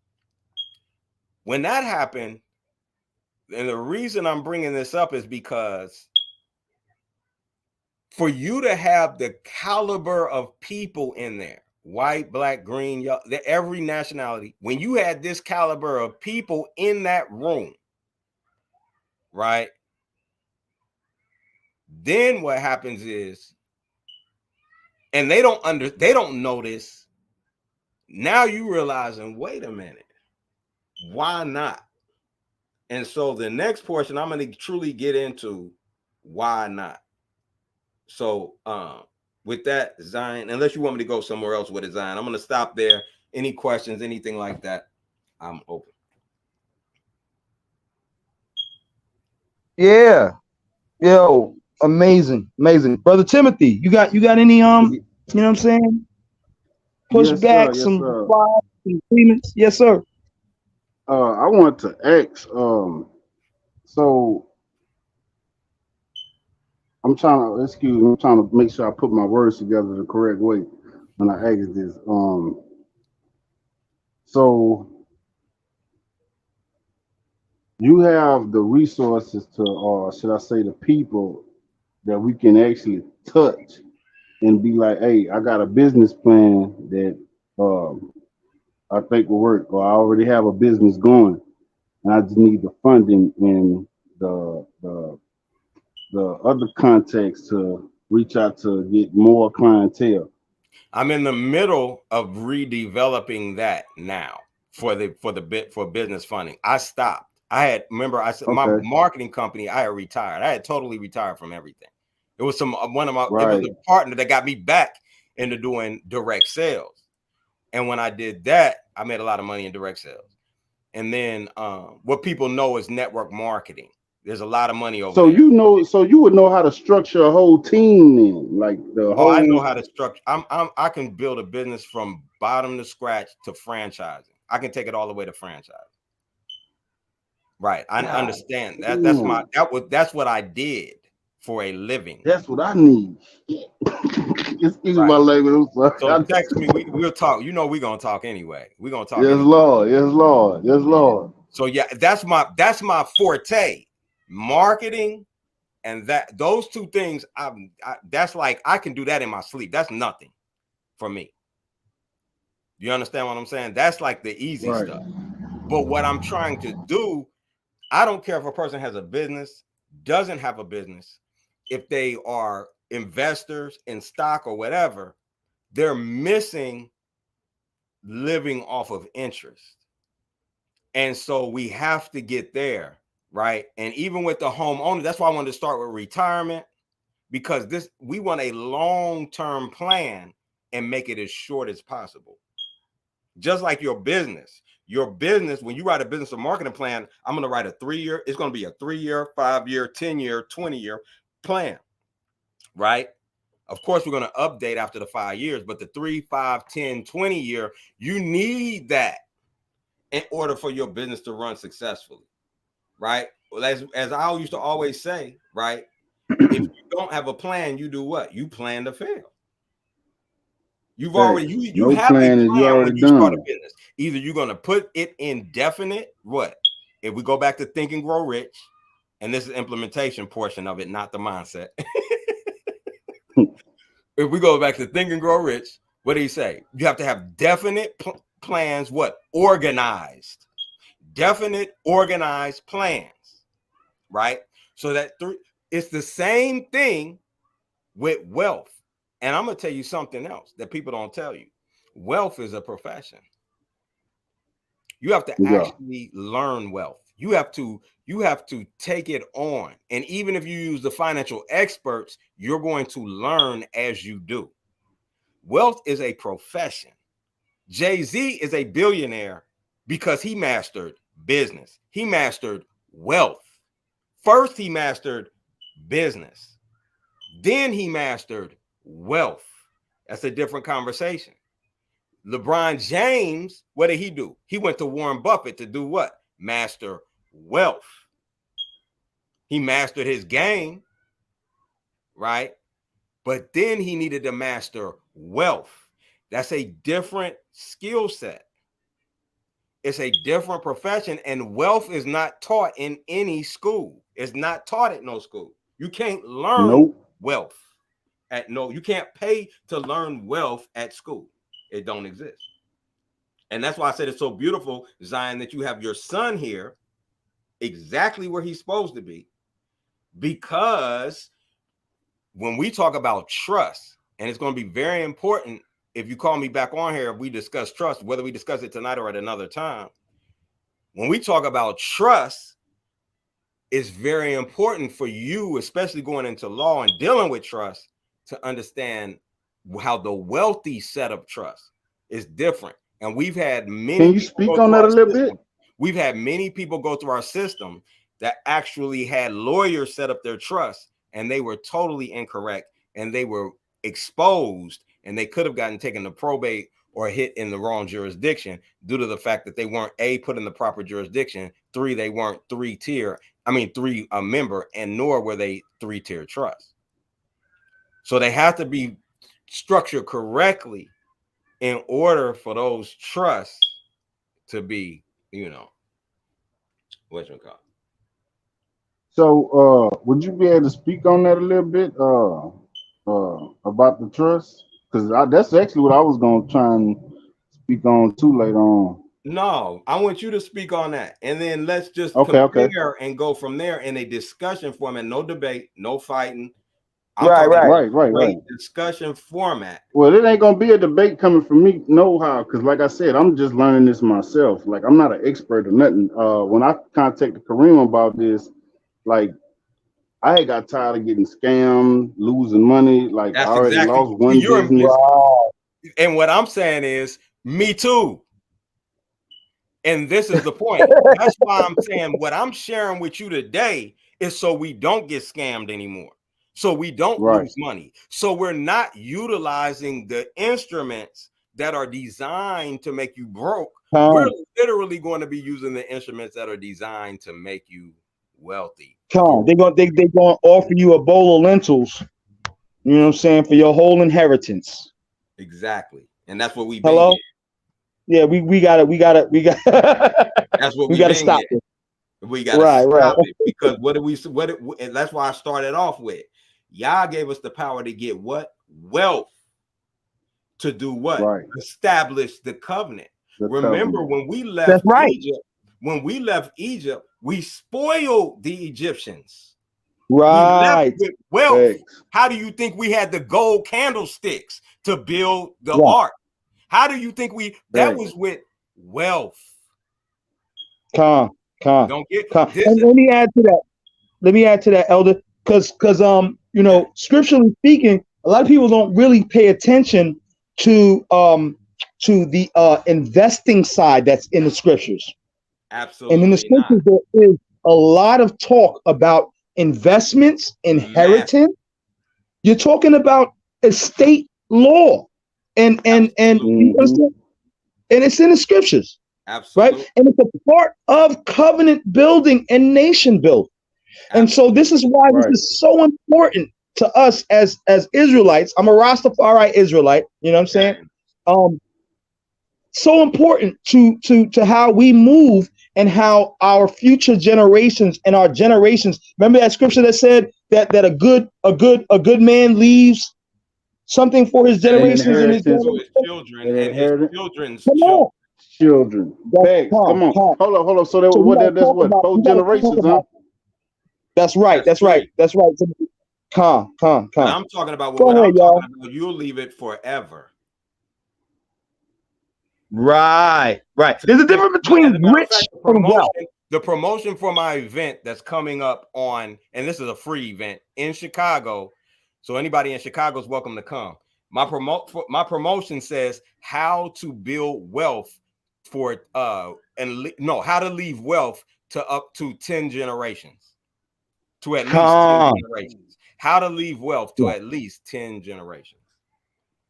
when that happened, and the reason I'm bringing this up is because for you to have the caliber of people in there, white, black, green, yellow, every nationality, when you had this caliber of people in that room, right? Then what happens is, and they don't notice. Now you realizing, wait a minute, why not? And so the next portion, I'm going to truly get into why not. So with that, Zion, unless you want me to go somewhere else with it, Zion, I'm going to stop there. Any questions, anything like that, I'm open. Yeah. Yo, amazing. Brother Timothy, you got any you know what I'm saying? Pushback, yes, some agreements. Yes, sir. I want to ask, so I'm trying to make sure I put my words together the correct way when I ask this. So you have the resources to, or should I say the people that we can actually touch and be like, hey, I got a business plan that I think will work, or I already have a business going, and I just need the funding and the other contacts to reach out to get more clientele. I'm in the middle of redeveloping that now for business funding. I stopped. I said my marketing company, I had retired. I had totally retired from everything. It was it was a partner that got me back into doing direct sales. And when I did that, I made a lot of money in direct sales. And then what people know is network marketing. There's a lot of money over there. So you would know how to structure a whole team then, like the whole. I know how to structure. I can build a business from bottom to scratch to franchising. I can take it all the way to franchise. Right. I understand that. That's what I did for a living. That's what I need. Excuse my language. So text me. We'll talk. You know, we're gonna talk anyway. We're gonna talk. Yes, anyway. Lord. Yes, Lord. Yes, Lord. So yeah, that's my forte. Marketing and those two things. That's like I can do that in my sleep. That's nothing for me. You understand what I'm saying? That's like the easy stuff. But what I'm trying to do, I don't care if a person has a business, doesn't have a business, if they are investors in stock or whatever, they're missing living off of interest. And so we have to get there, right? And even with the homeowner, that's why I wanted to start with retirement, because we want a long-term plan and make it as short as possible. Just like your business, when you write a business or marketing plan, I'm going to write a 3-year, it's going to be a 3-year, 5-year, 10-year, 20-year plan, right? Of course, we're going to update after the 5 years, but the 3, 5, 10, 20 year, you need that in order for your business to run successfully, right? Well, as I used to always say, right? If you don't have a plan, you do what? You plan to fail. You've already you have a plan when you start a business. Either you're going to put it in definite what? If we go back to Think and Grow Rich, and this is implementation portion of it, not the mindset. If we go back to Think and Grow Rich, what do you say? You have to have definite plans, what? Organized. Definite, organized plans, right? So that it's the same thing with wealth. And I'm going to tell you something else that people don't tell you. Wealth is a profession. You have to actually learn wealth. You have to take it on. And even if you use the financial experts, you're going to learn as you do. Wealth is a profession. Jay-Z is a billionaire because he mastered business. He mastered wealth. First, he mastered business. Then he mastered wealth. That's a different conversation. LeBron James, what did he do? He went to Warren Buffett to do what? Master wealth. He mastered his game, right? But then he needed to master wealth. That's a different skill set. It's a different profession, and wealth is not taught in any school. It's not taught at no school. You can't learn wealth you can't pay to learn wealth at school. It don't exist. And that's why I said it's so beautiful, Zion, that you have your son here exactly where he's supposed to be. Because when we talk about trust, and it's going to be very important if you call me back on here, if we discuss trust, whether we discuss it tonight or at another time, when we talk about trust, it's very important for you, especially going into law and dealing with trust, to understand how the wealthy set up trust is different. And we've had many. Can you speak on that a little bit? We've had many people go through our system that actually had lawyers set up their trust, and they were totally incorrect, and they were exposed, and they could have gotten taken to probate or hit in the wrong jurisdiction due to the fact that they weren't put in the proper jurisdiction. 3, they weren't 3 a member, and nor were they 3-tier trust. So they have to be structured correctly in order for those trusts to be, what you call it. So would you be able to speak on that a little bit about the trust? Because that's actually what I was going to try and speak on too later on. No, I want you to speak on that, and then let's just compare and go from there in a discussion format. No debate, no fighting. Right. Discussion format. Well, it ain't gonna be a debate coming from me, because like I said, I'm just learning this myself. Like, I'm not an expert or nothing. When I contacted Kareem about this, like, I had got tired of getting scammed, losing money. Like, I already lost one business. And what I'm saying is, me too. And this is the point. That's why I'm saying what I'm sharing with you today is so we don't get scammed anymore. So we don't lose money. So we're not utilizing the instruments that are designed to make you broke. We're literally going to be using the instruments that are designed to make you wealthy. They're going to offer you a bowl of lentils, you know what I'm saying, for your whole inheritance. Exactly. And that's what we Hello? Yeah, we got that's what we got to stop it. We got to stop it, because and that's why I started off with. Yah gave us the power to get what? Wealth. To do what? Establish the covenant. Remember, when we left Egypt, we spoiled the Egyptians. Right. We left with wealth. How do you think we had the gold candlesticks to build the ark? How do you think that was with wealth? Don't get and let me add to that, Elder, because scripturally speaking, a lot of people don't really pay attention to the investing side that's in the scriptures. And in the Absolutely not. scriptures, there is a lot of talk about investments, Massive. inheritance. You're talking about estate law, and you Absolutely. understand? And it's in the scriptures, right? Absolutely. And it's a part of covenant building and nation building. And so this is why this Right. is so important to us as Israelites. I'm a Rastafari Israelite, you know what I'm saying? So important to how we move and how our future generations and our generations. Remember that scripture that said that a good man leaves something for his generations and his inheritance. To his generations. children And and his inheritance. children's Come children. on, Children. that's Facts. Come on. calm. Hold up. So that So we gotta that's talk what? about. 4 We gotta talk generations, huh? about. That's right. That's That's right. three. That's right. So, calm. But I'm talking about Go what ahead, I'm y'all. talking about. You'll leave it forever. Right. There's a difference As a between matter of rich fact, and wealth. the promotion for my event that's coming up on, and this is a free event in Chicago. So anybody in Chicago is welcome to come. My promotion says how to build wealth for how to leave wealth to up to 10 generations. To at least 10 generations. How to leave wealth to at least 10 generations.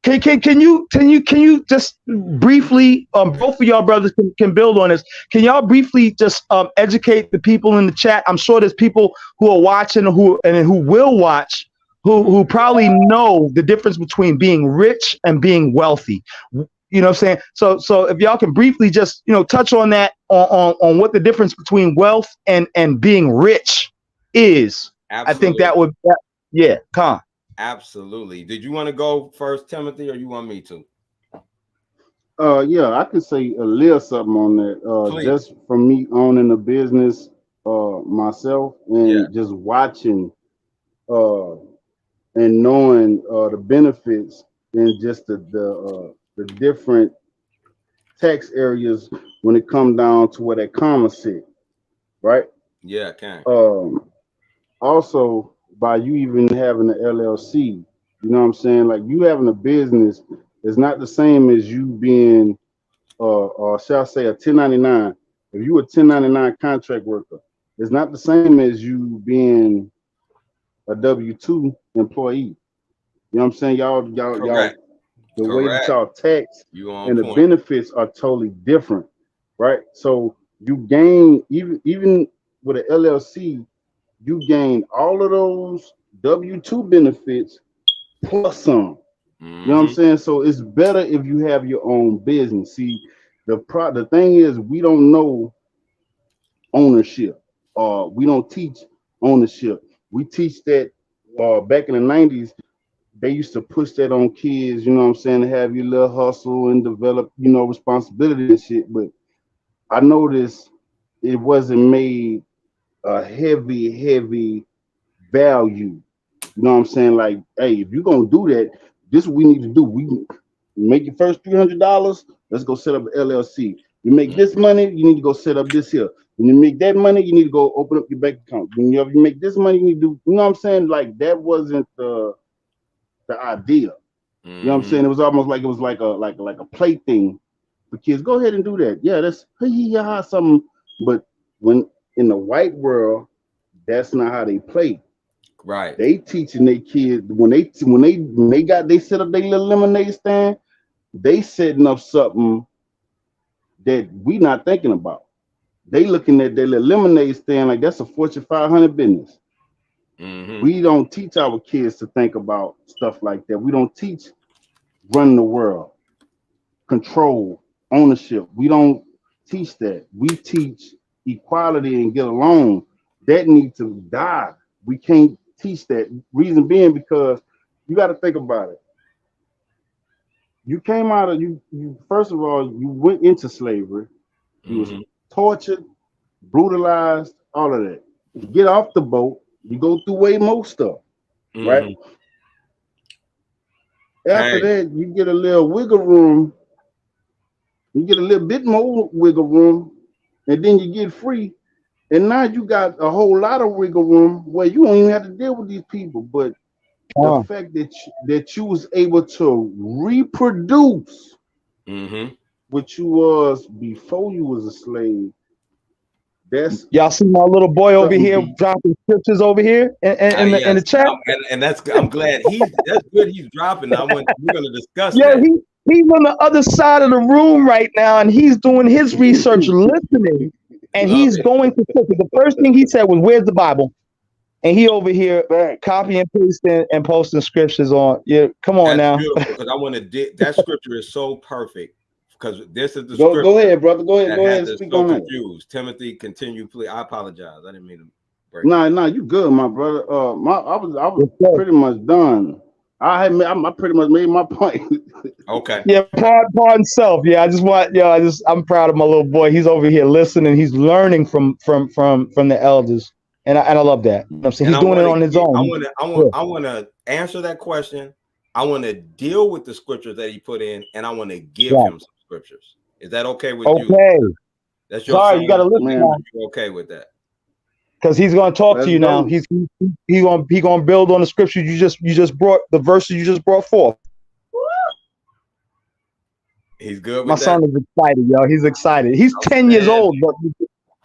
Can you just briefly, both of y'all brothers can build on this. Can y'all briefly just educate the people in the chat? I'm sure there's people who are watching who will watch who probably know the difference between being rich and being wealthy. You know what I'm saying? So if y'all can briefly just touch on that on what the difference between wealth and being rich is. Absolutely. I think that would come. Absolutely. Did you want to go first, Timothy, or you want me to? Yeah, I could say a little something on that. Just from me owning a business myself and just watching and knowing the benefits and just the different tax areas when it comes down to where that comma sit, right? Yeah, can. Also, by you even having an LLC, you know what I'm saying? Like you having a business is not the same as you being, shall I say, a 1099. If you a 1099 contract worker, it's not the same as you being a W-2 employee. You know what I'm saying? Y'all, the way that y'all tax and the benefits are totally different, right? So you gain even with an LLC, you gain all of those W-2 benefits plus some. You know what I'm saying? So it's better if you have your own business. See, the thing is we don't know ownership. We don't teach ownership. We teach that back in the 90s, they used to push that on kids, you know what I'm saying, to have your little hustle and develop, responsibility and shit. But I noticed it wasn't made a heavy value. You know what I'm saying? Like, hey, if you're gonna do that, this is what we need to do. We make your first $300. Let's go set up an LLC. You make this money, you need to go set up this here. When you make that money, you need to go open up your bank account. When you make this money, you need to do. You know what I'm saying? Like that wasn't the idea. You know what I'm saying? It was almost like it was like a plaything for kids. Go ahead and do that. Yeah, that's something. But when in the white world, that's not how they play. Right. They teaching their kids when they set up their little lemonade stand, they setting up something that we not thinking about. They looking at their little lemonade stand like that's a Fortune 500 business. We don't teach our kids to think about stuff like that. We don't teach running the world, control, ownership. We don't teach that. We teach equality and get along. That needs to die. We can't teach that. Reason being because you got to think about it. You came out of you first of all, you went into slavery. You was tortured, brutalized, all of that. You get off the boat, you go through way more stuff, right? After that, you get a little wiggle room. You get a little bit more wiggle room, and then you get free. And now you got a whole lot of wiggle room where you don't even have to deal with these people. But the fact that you was able to reproduce what you was before you was a slave. That's Y'all see my little boy over something here dropping scriptures over here in Yes, the chat? and I'm glad that's good. He's dropping. We're going to discuss Yo, that. he's on the other side of the room right now, and he's doing his research, listening, and Love he's it. going to scripture. The first thing he said was, "Where's the Bible?" And he over here copying and pasting and posting scriptures on. Yeah, come on That's now. beautiful because I want to. That scripture is so perfect because this is the go scripture ahead, brother. Go that ahead has and us speak so on that. confused. Timothy, continue, please. I apologize. I didn't mean to break. Nah, you good, my brother. I was Yes, sir. pretty much done. I pretty much made my point. Okay. Yeah, pardon self. Yeah, I'm proud of my little boy. He's over here listening. He's learning from the elders, and I love that. You know what I'm saying? And He's doing it on his own. I want to answer that question. I want to deal with the scriptures that he put in, and I want to give him some scriptures. Is that okay with you? Okay. That's your Sorry, you got to listen, man. man. You okay with that? Because he's going to talk Let's to you go. now. He's going to build on the scripture you just brought, the verses you just brought forth. He's good with My that? son is excited, yo. He's excited. He's 10 years old, but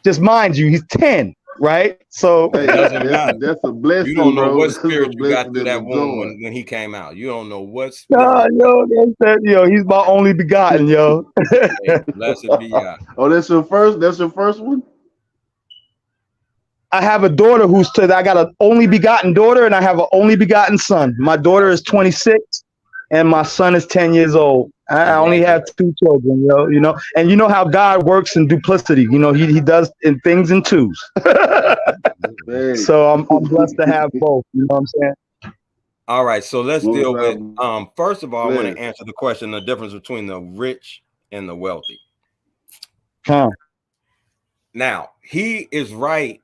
just mind you, he's 10, right? So Hey, that's a blessing, you don't know bro. what That's spirit a you got through blessing that and a womb joy. when he came out. You don't know what spirit. yo, he's my only begotten, yo. Hey, blessed be God. Oh, that's your first. That's your first one. I have a daughter I got an only begotten daughter, and I have an only begotten son. My daughter is 26, and my son is 10 years old. I only have 2 children, yo. You know, and you know how God works in duplicity. You know, he does in things in twos. So I'm blessed to have both. You know what I'm saying? All right, so let's deal with. First of all, I want blessed. to answer the question: the difference between the rich and the wealthy. Now, he is right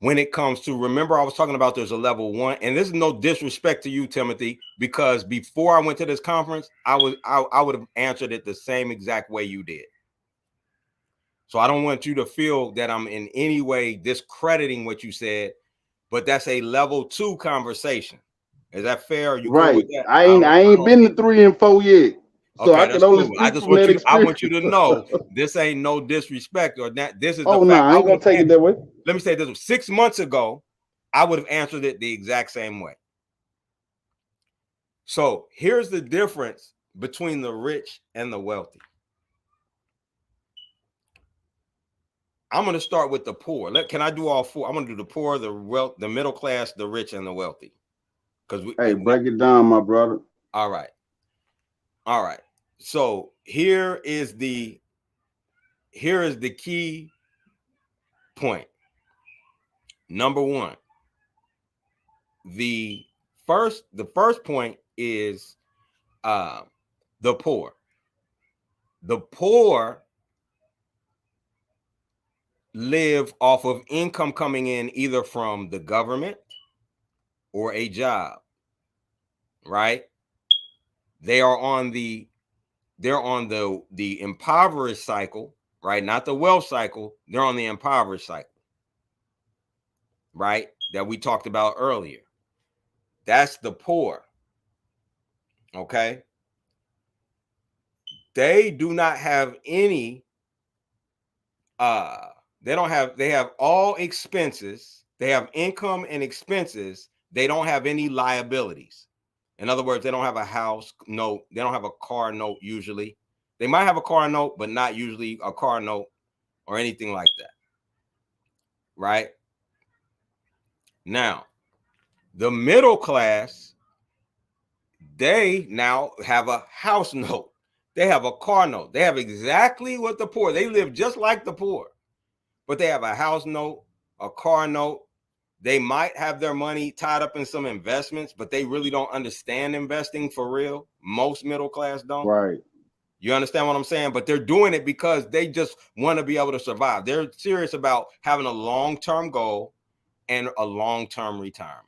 when it comes to, remember I was talking about there's a level 1, and this is no disrespect to you, Timothy, because before I went to this conference, I would have answered it the same exact way you did. So I don't want you to feel that I'm in any way discrediting what you said, but that's a level 2 conversation. Is that fair? Are you right. good with that? I ain't been to 3 and 4 yet. So Okay, I can only cool. speak from that experience. I want you to know this ain't no disrespect or that. This is the fact. I ain't gonna take it that way. Let me say this: 6 months ago, I would have answered it the exact same way. So here's the difference between the rich and the wealthy. I'm going to start with the poor. Can I do all 4? I'm going to do the poor, the wealth, the middle class, the rich, and the wealthy. Hey, break it down, my brother. All right. So here is the key point. Number 1. The first point is the poor. The poor live off of income coming in either from the government or a job, right? They're on the impoverished cycle, right? Not the wealth cycle. They're on the impoverished cycle, right? That we talked about earlier. That's the poor. Okay. They do not have any, they have all expenses. They have income and expenses. They don't have any liabilities. In other words, they don't have a house note. They don't have a car note usually. They might have a car note, but not usually a car note or anything like that. Right? Now, the middle class, they now have a house note. They have a car note. They have exactly what the poor, they live just like the poor, but they have a house note, a car note. They might have their money tied up in some investments, but they really don't understand investing for real. Most middle class don't. Right. You understand what I'm saying? But they're doing it because they just want to be able to survive. They're serious about having a long-term goal and a long-term retirement.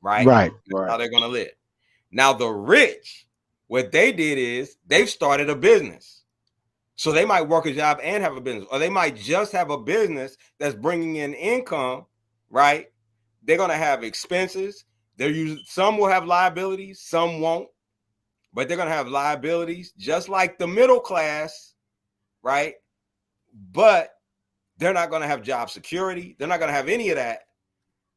Right? Right. That's how they're going to live. Now, the rich, what they did is they've started a business. So they might work a job and have a business, or they might just have a business that's bringing in income, right? They're going to have expenses. Some will have liabilities, some won't, but they're going to have liabilities just like the middle class, right? But they're not going to have job security. They're not going to have any of that,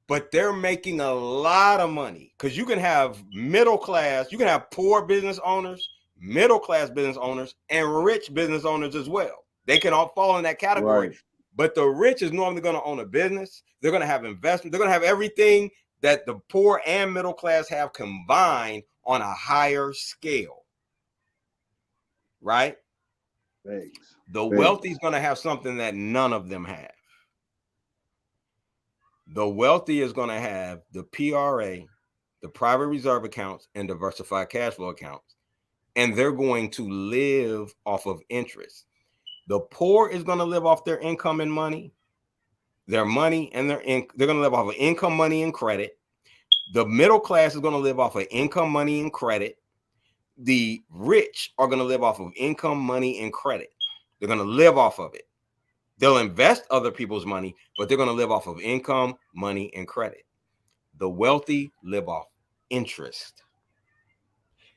but they're making a lot of money because you can have middle class, you can have poor business owners, middle class business owners, and rich business owners as well. They can all fall in that category. Right. But the rich is normally going to own a business. They're going to have investment. They're going to have everything that the poor and middle class have combined on a higher scale. Right? Thanks. The wealthy is going to have something that none of them have. The wealthy is going to have the PRA, the private reserve accounts, and diversified cash flow accounts. And they're going to live off of interest. The poor is going to live off their income and money, their money and they're going to live off of income, money, and credit. The middle class is going to live off of income, money, and credit. The rich are going to live off of income, money, and credit. They're going to live off of it. They'll invest other people's money, but they're going to live off of income, money, and credit. The wealthy live off interest.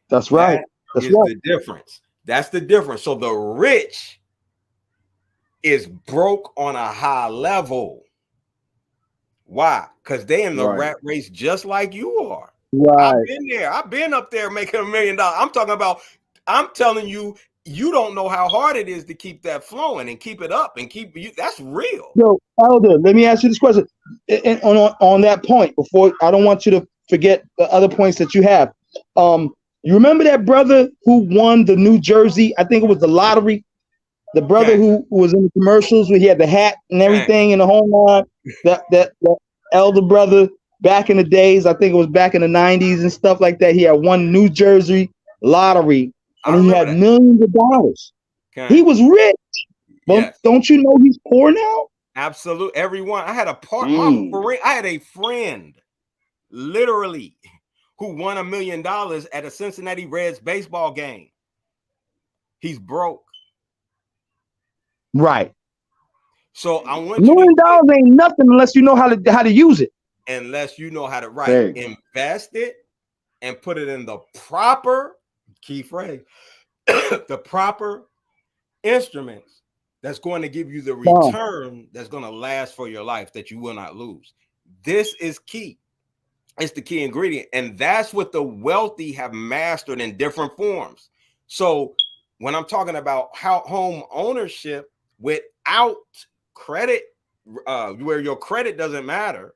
That's right. That's the difference. That's the difference. So the rich is broke on a high level. Why? Because they in the rat race just like you are. Right. I've been there. I've been up there making $1 million. I'm telling you, you don't know how hard it is to keep that flowing and keep it up and keep you. That's real. Yo, Elder, let me ask you this question. And on that point, before I don't want you to forget the other points that you have. You remember that brother who won the New Jersey? I think it was the lottery. The brother who was in the commercials where he had the hat and everything in the home line. That elder brother back in the days. I think it was back in the 90s and stuff like that. He had won New Jersey lottery. And he had millions of dollars. Okay. He was rich. But don't you know he's poor now? Absolutely. Everyone. I had a friend, literally, who won $1 million at a Cincinnati Reds baseball game. He's broke. Right. So I want $1 million ain't nothing unless you know how to use it. Unless you know how to invest it and put it in the proper key phrase, the proper instruments that's going to give you the return that's going to last for your life that you will not lose. This is key. It's the key ingredient. And that's what the wealthy have mastered in different forms. So when I'm talking about how home ownership without credit, where your credit doesn't matter,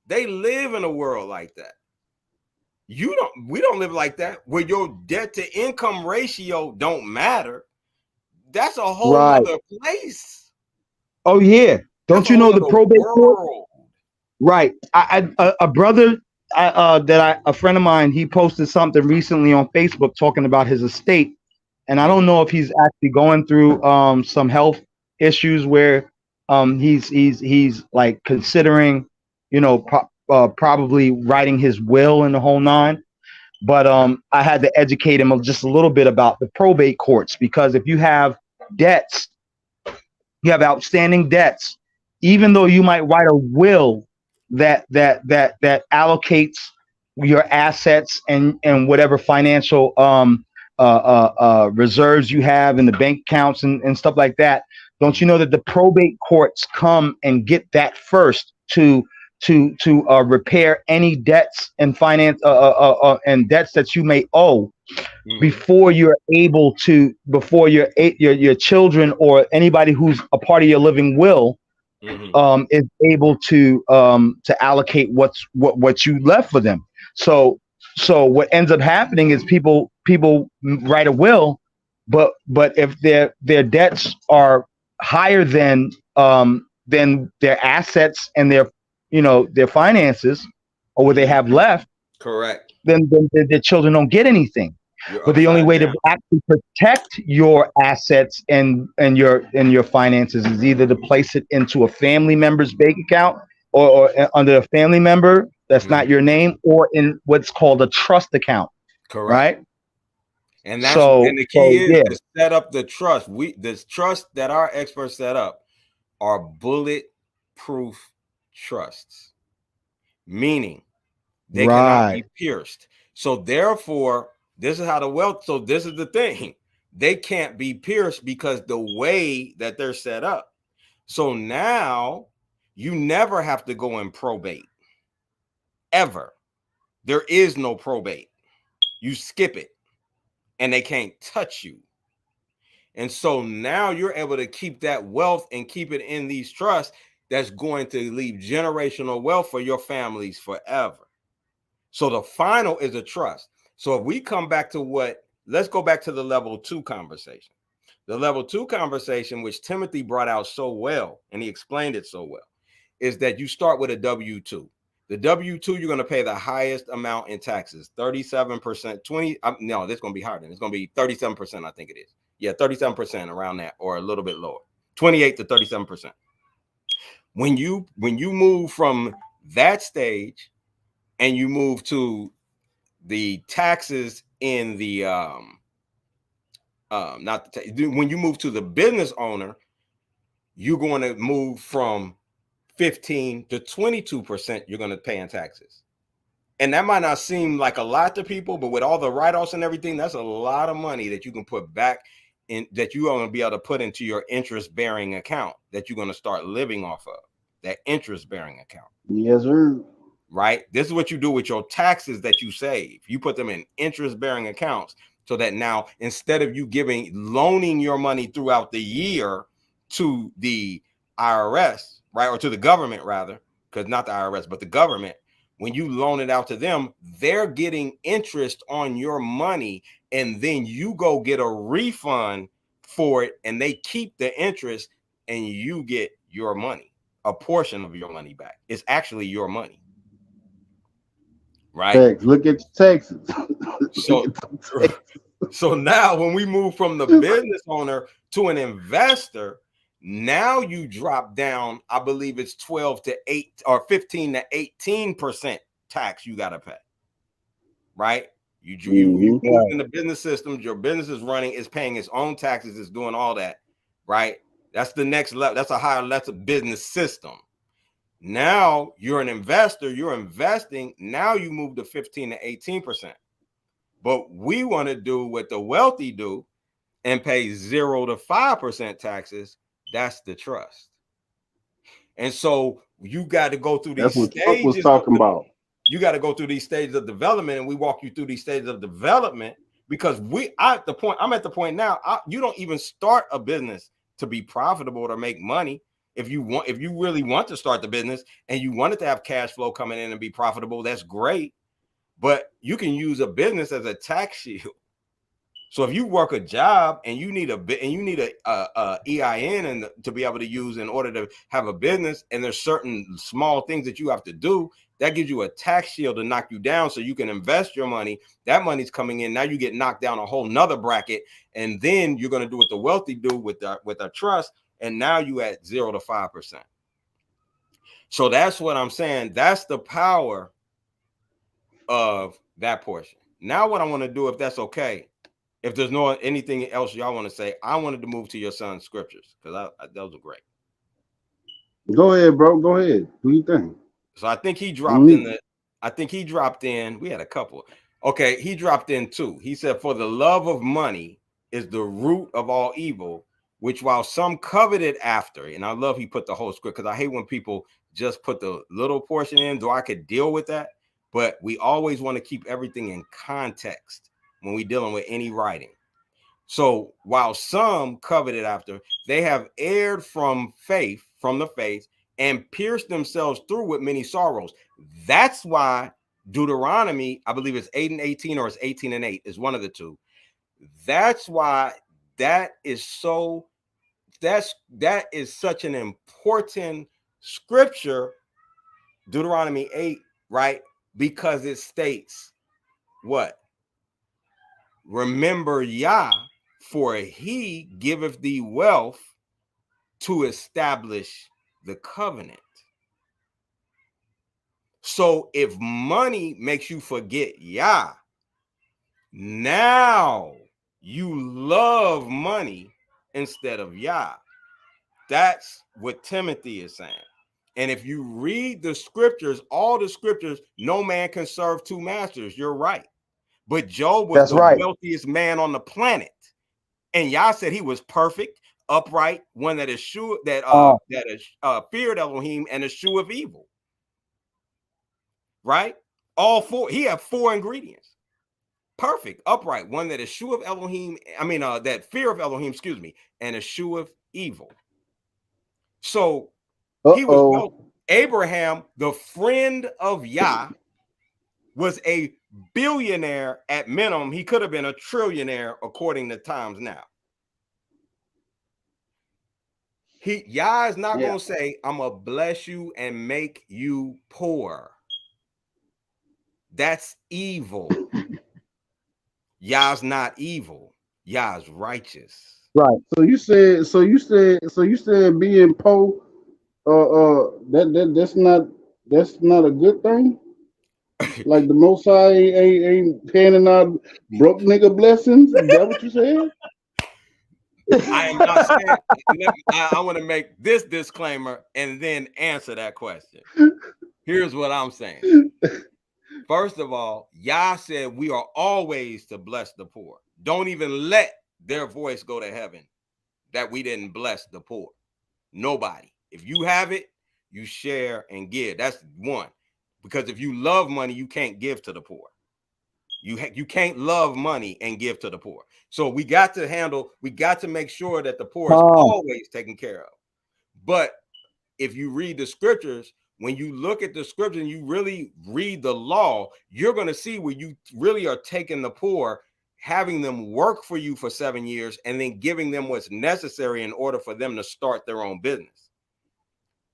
they live in a world like that. We don't live like that, where your debt to income ratio don't matter. That's a whole other place. Oh yeah. Don't you know the probate court? Right. A brother a friend of mine, he posted something recently on Facebook talking about his estate. And I don't know if he's actually going through some health issues where he's like considering, probably writing his will in the whole nine. But I had to educate him just a little bit about the probate courts, because if you have debts, you have outstanding debts, even though you might write a will that allocates your assets and whatever financial reserves you have in the bank accounts and stuff like that. Don't you know that the probate courts come and get that first to repair any debts and finance and debts that you may owe before you're able to, before your children or anybody who's a part of your living will is able to allocate what you left for them. So what ends up happening is people write a will, but if their debts are higher than their assets and their finances or what they have left, correct, then their children don't get anything. But the only way to actually protect your assets and your finances is either to place it into a family member's bank account or under a family member that's not your name, or in what's called a trust account. Correct. Right. And that's and the key is to set up the trust. This trust that our experts set up are bulletproof trusts, meaning They cannot be pierced. So therefore, this is how the wealth. So this is the thing. They can't be pierced because the way that they're set up. So now you never have to go in probate. Ever. There is no probate. You skip it and they can't touch you. And so now you're able to keep that wealth and keep it in these trusts that's going to leave generational wealth for your families forever. So the final is a trust. So if we come back to let's go back to the level 2 conversation. The level 2 conversation, which Timothy brought out so well, and he explained it so well, is that you start with a W-2. The W-2, you're going to pay the highest amount in taxes, 37%, no, this is going to be higher than it's going to be 37%, I think it is. Yeah, 37% around that, or a little bit lower, 28 to 37%. When you move from that stage and you move to the taxes in the when you move to the business owner, you're going to move from 15 to 22% you're going to pay in taxes. And that might not seem like a lot to people, but with all the write-offs and everything, that's a lot of money that you can put back in, that you're going to be able to put into your interest-bearing account that you're going to start living off of, that interest-bearing account. Yes, sir. Right? This is what you do with your taxes that you save. You put them in interest-bearing accounts so that now, instead of you loaning your money throughout the year to the IRS, right, or to the government rather, because not the IRS, but the government, when you loan it out to them, they're getting interest on your money, and then you go get a refund for it, and they keep the interest, and you get your money, a portion of your money back. It's actually your money, right? Look at Texas. So now when we move from the business owner to an investor, now you drop down, I believe it's 12 to 8 or 15 to 18% tax you got to pay, right? You move in the business systems, your business is running, is paying its own taxes, is doing all that, right? That's the next level. That's a higher level business system. Now you're an investor, you're investing. Now you move to 15 to 18%. But we want to do what the wealthy do and pay 0 to 5% taxes. That's the trust. And so you got to go through these stages. That's what Trump was talking about. You got to go through these stages of development, and we walk you through these stages of development because I'm at the point now, you don't even start a business to be profitable or make money. If you really want to start the business and you want it to have cash flow coming in and be profitable, that's great. But you can use a business as a tax shield. So if you work a job and you need a EIN and to be able to use in order to have a business, and there's certain small things that you have to do, that gives you a tax shield to knock you down so you can invest your money. That money's coming in. Now you get knocked down a whole nother bracket, and then you're going to do what the wealthy do with a trust, and now you at 0 to 5%. So that's what I'm saying. That's the power of that portion. Now what I want to do, if that's okay, if there's no anything else y'all want to say, I wanted to move to your son's scriptures because those are great. Go ahead, bro. Go ahead. What do you think? So I think he dropped in. We had a couple. Okay, he dropped in 2. He said, "For the love of money is the root of all evil, which while some coveted after," and I love he put the whole script because I hate when people just put the little portion in. Though I could deal with that, but we always want to keep everything in context when we're dealing with any writing. So while some coveted after, they have erred from the faith, and pierced themselves through with many sorrows. That's why Deuteronomy, I believe it's 8 and 18, or it's 18 and 8, is one of the two. That's why that is such an important scripture, Deuteronomy 8, right? Because it states what? Remember Yah, for he giveth thee wealth to establish the covenant. So if money makes you forget Yah, now you love money instead of Yah. That's what Timothy is saying. And if you read the scriptures, all the scriptures, no man can serve two masters. You're right. But Job was the wealthiest man on the planet. And Yah said he was perfect, upright, one that is sure that feared Elohim and eschewed of evil. Right? All four. He had four ingredients. Perfect, upright, one that eschewed of Elohim. That fear of Elohim, excuse me, and eschewed of evil. So he was wealthy. Abraham, the friend of Yah, was a billionaire at minimum. He could have been a trillionaire according to times now. Yah is not going to say, I'm going to bless you and make you poor. That's evil. Yah's not evil. Yah's righteous. Right. So you said being poor, that's not a good thing. Like the Most High ain't handing out broke nigga blessings. Is that what you said? I am not saying. I want to make this disclaimer and then answer that question. Here's what I'm saying. First of all, Yah said we are always to bless the poor. Don't even let their voice go to heaven that we didn't bless the poor. Nobody. If you have it, you share and give. That's one. Because if you love money, you can't give to the poor. You can't love money and give to the poor. So we got to make sure that the poor is always taken care of. But if you read the scriptures, when you look at the scripture and you really read the law, you're going to see where you really are taking the poor, having them work for you for 7 years, and then giving them what's necessary in order for them to start their own business.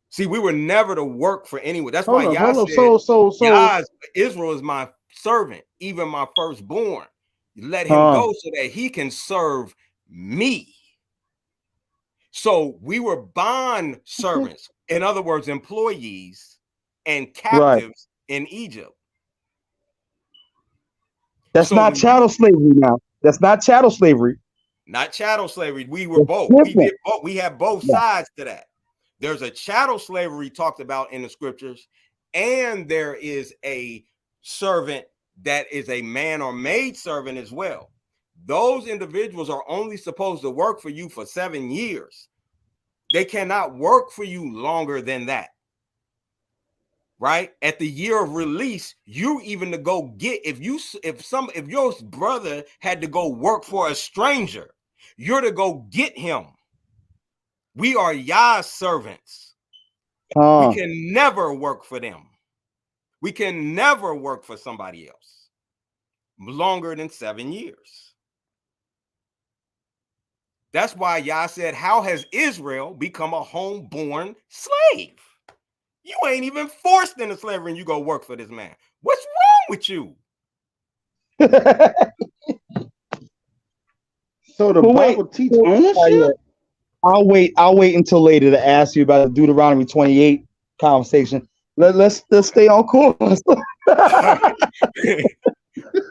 See, we were never to work for anyone. That's why Yah said, Israel is my servant, even my firstborn. Let him go so that he can serve me. So we were bond servants. In other words, employees and captives in Egypt. That's not chattel slavery now. That's not chattel slavery. Not chattel slavery. We were both. We did both. We have both sides to that. There's a chattel slavery talked about in the scriptures, and there is a servant that is a man or maid servant as well. Those individuals are only supposed to work for you for 7 years. They cannot work for you longer than that. Right? At the year of release, you even to go get, if your brother had to go work for a stranger, you're to go get him. We are Yah's servants. We can never work for them. We can never work for somebody else longer than 7 years. That's why Yah said, how has Israel become a homeborn slave? You ain't even forced into slavery and you go work for this man. What's wrong with you? So the Bible teach ownership? I'll wait until later to ask you about the Deuteronomy 28 conversation. Let's stay on course.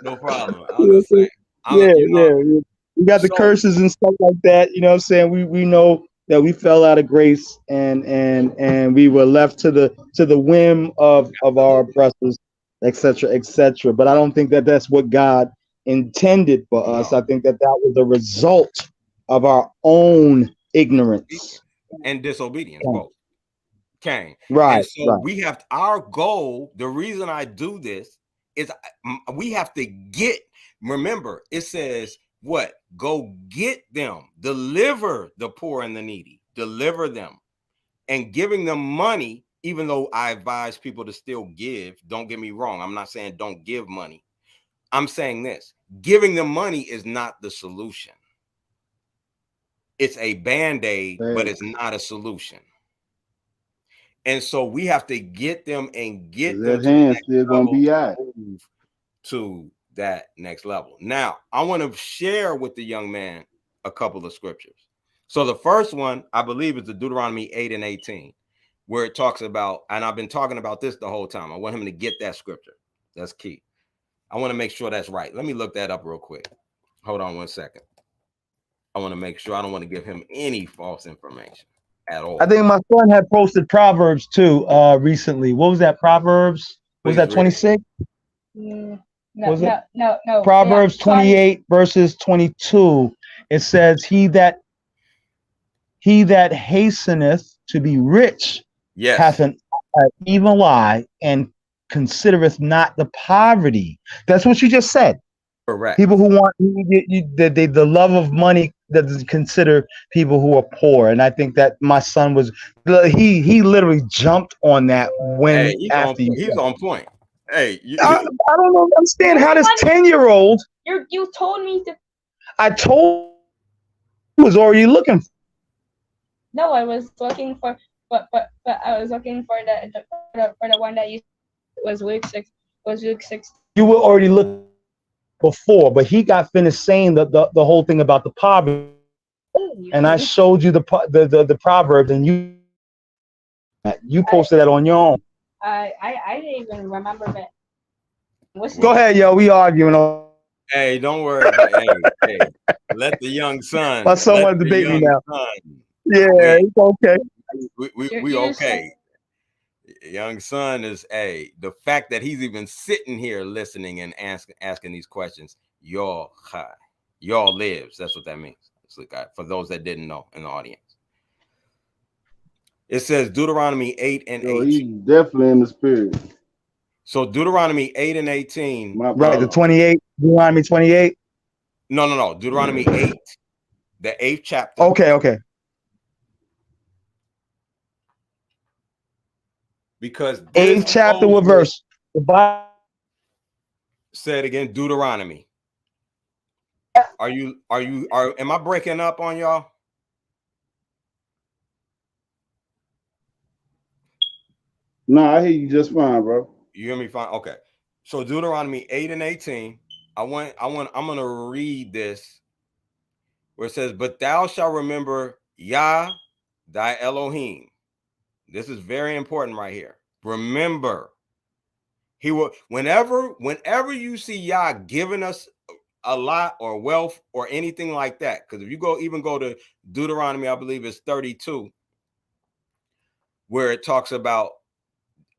No problem. I'm just saying. We got the curses and stuff like that. You know what I'm saying? We know that we fell out of grace and we were left to the whim of our oppressors, etc., etc. But I don't think that that's what God intended for us. I think that was a result of our own ignorance and disobedience, both. Cain. Right. And so we have our goal. The reason I do this is we have to get. Remember, it says what? Go get them, deliver the poor and the needy, deliver them, and giving them money. Even though I advise people to still give, don't get me wrong. I'm not saying don't give money. I'm saying this: giving them money is not the solution. It's a band-aid, but it's not a solution. And so we have to get them and get them to that next level. Now, I want to share with the young man a couple of scriptures. So the first one, I believe, is the Deuteronomy 8 and 18, where it talks about, and I've been talking about this the whole time. I want him to get that scripture. That's key. I want to make sure that's right. Let me look that up real quick. Hold on one second. I want to make sure I don't want to give him any false information. at all. I think my son had posted Proverbs too recently. What was that? Proverbs? Was that 26? No, Was it? no. Proverbs Yeah, 28 verses 22. It says, he that hasteneth to be rich hath an evil eye, and considereth not the poverty. That's what you just said. Correct. People who want the love of money doesn't consider people who are poor. And I think that my son was, he literally jumped on that when Hey, he's on point. Hey, I don't understand how this 10-year-old. You told me to. I told was already looking. No, I was looking for, but I was looking for the one that you was Luke 6. Was Luke 6. You were already looking before, but he got finished saying the whole thing about the poverty, and I showed you the Proverbs, and you posted that on your own. I didn't even remember that. Go ahead, yo. We arguing. Hey, don't worry about it. Hey, let the young son. My son wanted to debate me now. Yeah, it's okay. We okay. Young son is the fact that he's even sitting here listening and asking these questions. Y'all lives. That's what that means. For those that didn't know in the audience. It says Deuteronomy 8 and 18. He's definitely in the spirit. So Deuteronomy 8 and 18. Right, the 28, Deuteronomy 28. No. Deuteronomy 8, the 8th chapter. Okay. Because 8th chapter, what verse? The Bible. Say it again, Deuteronomy. Am I breaking up on y'all? No, I hear you just fine, bro. You hear me fine? Okay. So Deuteronomy 8 and 18. I'm gonna read this where it says, "But thou shalt remember Yah, thy Elohim." This is very important right here. Remember, he will whenever you see Yah giving us a lot or wealth or anything like that, because if you go to Deuteronomy, I believe it's 32, where it talks about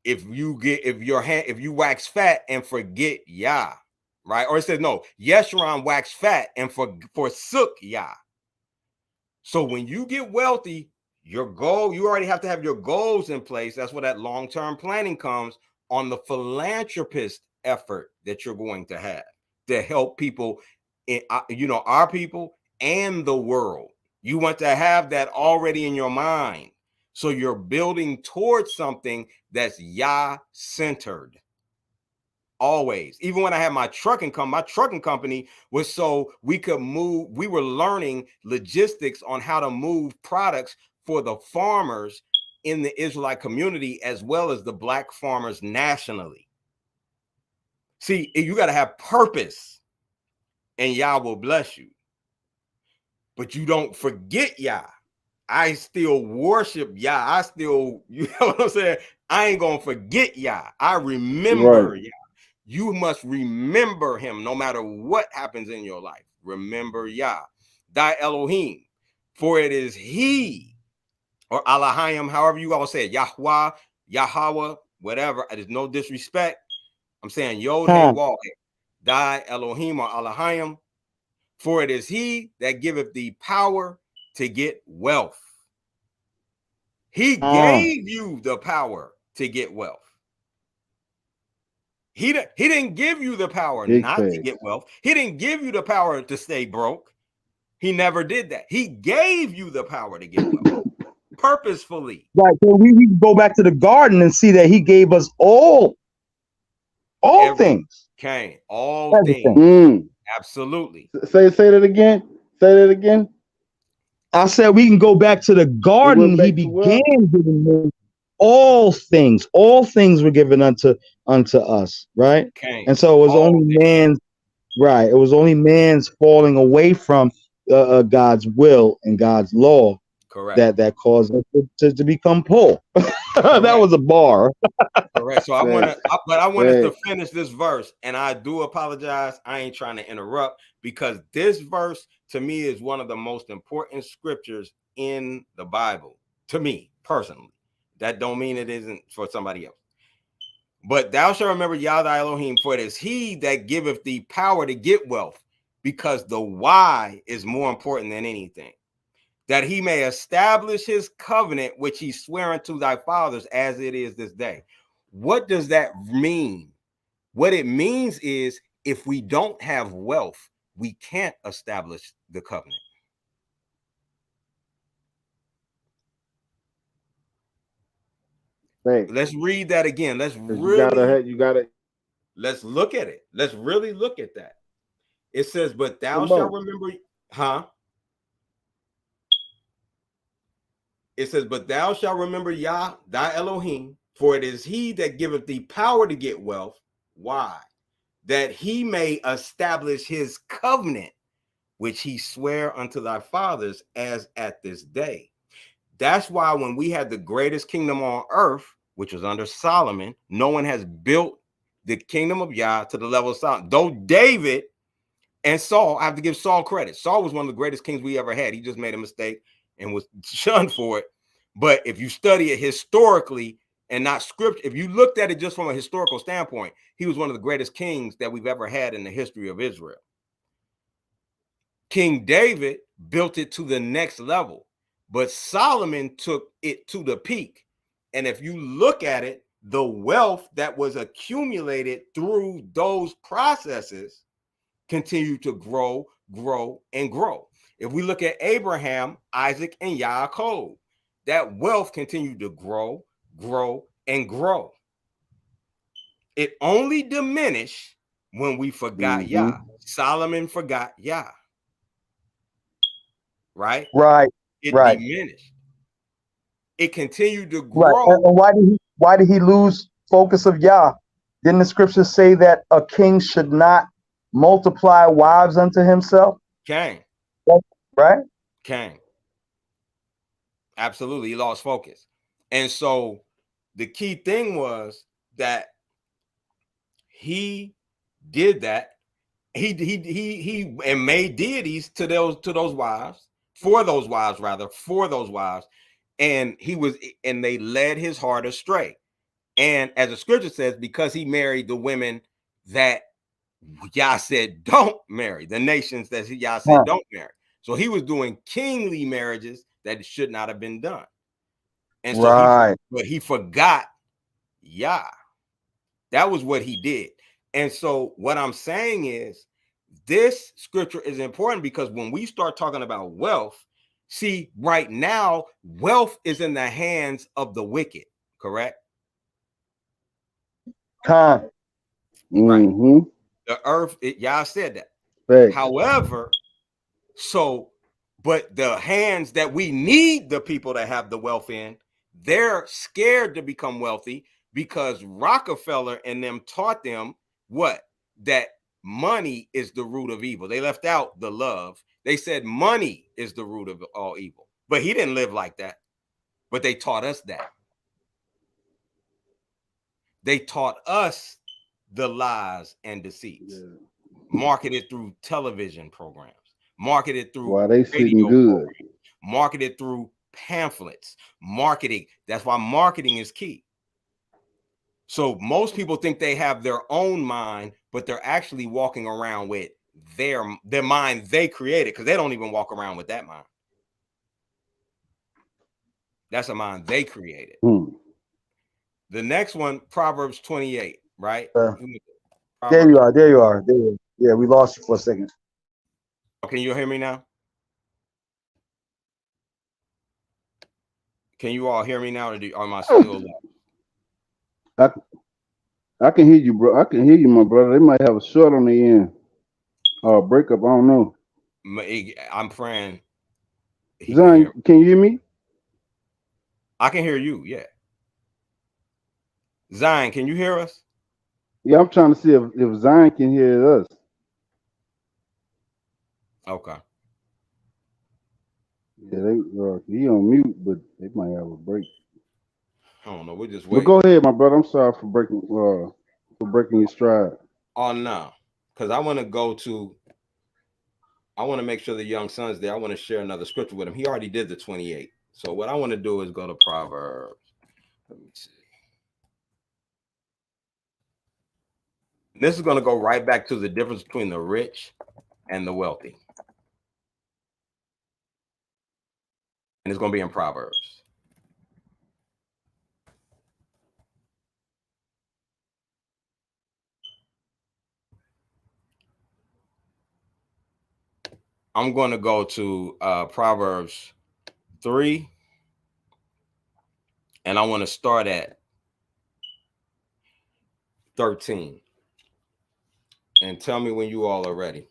if you wax fat and forget Yah, right? Or it says no, Yeshurun waxed fat and forsook Yah. So when you get wealthy, your goal, you already have to have your goals in place. That's where that long-term planning comes on the philanthropist effort that you're going to have to help people in, our people and the world. You want to have that already in your mind. So you're building towards something that's Yah-centered. Always. Even when I had my trucking company was so we could move. We were learning logistics on how to move products for the farmers in the Israelite community, as well as the Black farmers nationally. See, you got to have purpose, and Yah will bless you. But you don't forget Yah. I still worship Yah. I still, you know what I'm saying? I ain't going to forget Yah. I remember Yah. You must remember him no matter what happens in your life. Remember Yah, thy Elohim, for it is he, or Elohim, however you all say it, Yahweh, Yahweh, whatever. There's no disrespect. I'm saying Yod, Hey, Waw, thy Elohim or Elohim, for it is he that giveth thee power to get wealth. He gave you the power to get wealth. He didn't give you the power not to get wealth. He didn't give you the power to stay broke. He never did that. He gave you the power to get wealth purposefully. Right. So we go back to the garden and see that he gave us all things. Okay. All things. Absolutely. Say that again. Say that again. I said we can go back to the garden. He began giving all things. All things were given unto us, right? Okay. And so it was only man's right. It was only man's falling away from God's will and God's law. Correct. That caused us to become poor. That was a bar. Correct. So I want us to finish this verse, and I do apologize. I ain't trying to interrupt, because this verse to me is one of the most important scriptures in the Bible. to me personally. That don't mean it isn't for somebody else. But thou shalt remember Yah thy Elohim, for it is he that giveth thee power to get wealth, because the why is more important than anything. That he may establish his covenant, which he sware unto thy fathers, as it is this day. What does that mean? What it means is, if we don't have wealth, we can't establish the covenant. Thanks. Let's read that again. Let's let's look at it. Let's really look at that. It says, but thou shalt remember, It says, but thou shalt remember Yah, thy Elohim, for it is he that giveth thee power to get wealth. Why? That he may establish his covenant, which he sware unto thy fathers, as at this day. That's why when we had the greatest kingdom on earth, which was under Solomon, no one has built the kingdom of Yah to the level of Solomon. Though David and Saul, I have to give Saul credit. Saul was one of the greatest kings we ever had. He just made a mistake and was shunned for it. But if you study it historically and not script, if you looked at it just from a historical standpoint, he was one of the greatest kings that we've ever had in the history of Israel. King David built it to the next level, but Solomon took it to the peak. And if you look at it, the wealth that was accumulated through those processes continued to grow, grow, and grow. If we look at Abraham, Isaac, and Yaakov, that wealth continued to grow, grow, and grow. It only diminished when we forgot Yah. Solomon forgot Yah. Right? It diminished. It continued to grow. Right. And why did he lose focus of Yah? Didn't the scriptures say that a king should not multiply wives unto himself? King. Right? King. Absolutely. He lost focus. And so the key thing was that he did that. He and made deities to those wives, for those wives, and they led his heart astray. And as the scripture says, because he married the women that Yah said don't marry, the nations that Yah said don't marry. So he was doing kingly marriages that should not have been done. And so he forgot Yah. That was what he did. And so what I'm saying is, this scripture is important, because when we start talking about wealth, see, right now, wealth is in the hands of the wicked, correct? Right. The earth, Yah said that. Right. However, but the hands that we need the people to have the wealth in, they're scared to become wealthy, because Rockefeller and them taught them what? That money is the root of evil. They left out the love. They said money is the root of all evil. But he didn't live like that. But they taught us that. They taught us the lies and deceits. Marketed through television programs. Marketed through radio programs. Marketed through pamphlets. Marketing. That's why marketing is key. So most people think they have their own mind, but they're actually walking around with their mind they created, because they don't even walk around with that mind. That's a mind they created. The next one, Proverbs 28, right? There you are. Yeah, we lost you for a second. Can you hear me now? Can you all hear me now, or am I still low? I can hear you, bro. I can hear you, my brother. They might have a short on the end or a breakup. I don't know. I'm praying. Zion, can you hear me? I can hear you, yeah. Zion, can you hear us? Yeah, I'm trying to see if Zion can hear us. Okay. Yeah, he on mute, but they might have a break. I don't know. We're just waiting. But go ahead, my brother. I'm sorry for breaking your stride. Oh no, because I want to make sure the young son's there. I want to share another scripture with him. He already did the 28, So what I want to do is go to Proverbs. Let me see. This is going to go right back to the difference between the rich and the wealthy. And it's going to be in Proverbs. I'm going to go to Proverbs 3. And I want to start at 13. And tell me when you all are ready.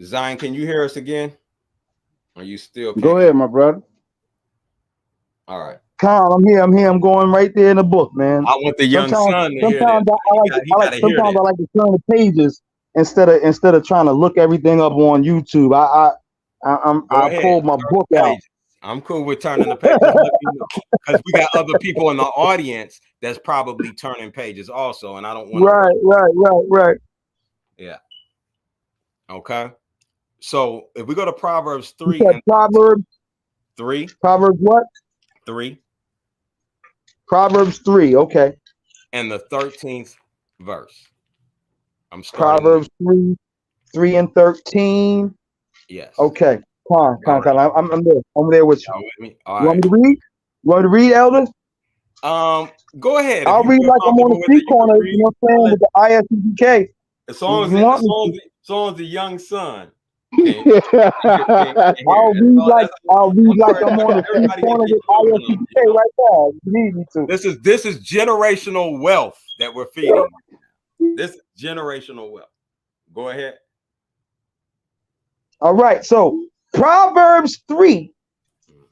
Zion, can you hear us again? Are you still? Go ahead, my brother. All right. Khan, I'm here. I'm going right there in the book, man. I want the young son to hear sometimes this. I like to turn the pages instead of trying to look everything up on YouTube. I pulled my book out. I'm cool with turning the pages because we got other people in the audience that's probably turning pages also, and I don't want to. Right. Yeah. Okay. So if we go to Proverbs 3, and Proverbs 3. Proverbs what? 3. Proverbs 3. Okay. And the 13th verse. I'm starting. Proverbs 3 and 13. Yes. Okay. Come on. I'm there. I'm there with you. Y'all with me? All you right. Want me to read? You want me to read, Elder? Go ahead. I'll read like I'm on the street corner, you know what I'm saying, with the ISBK. As long as the young son. I'll read like I'm on the street corner with ISBK right now. You need me to. This is generational wealth that we're feeding. This is generational wealth. Go ahead. All right. So Proverbs 3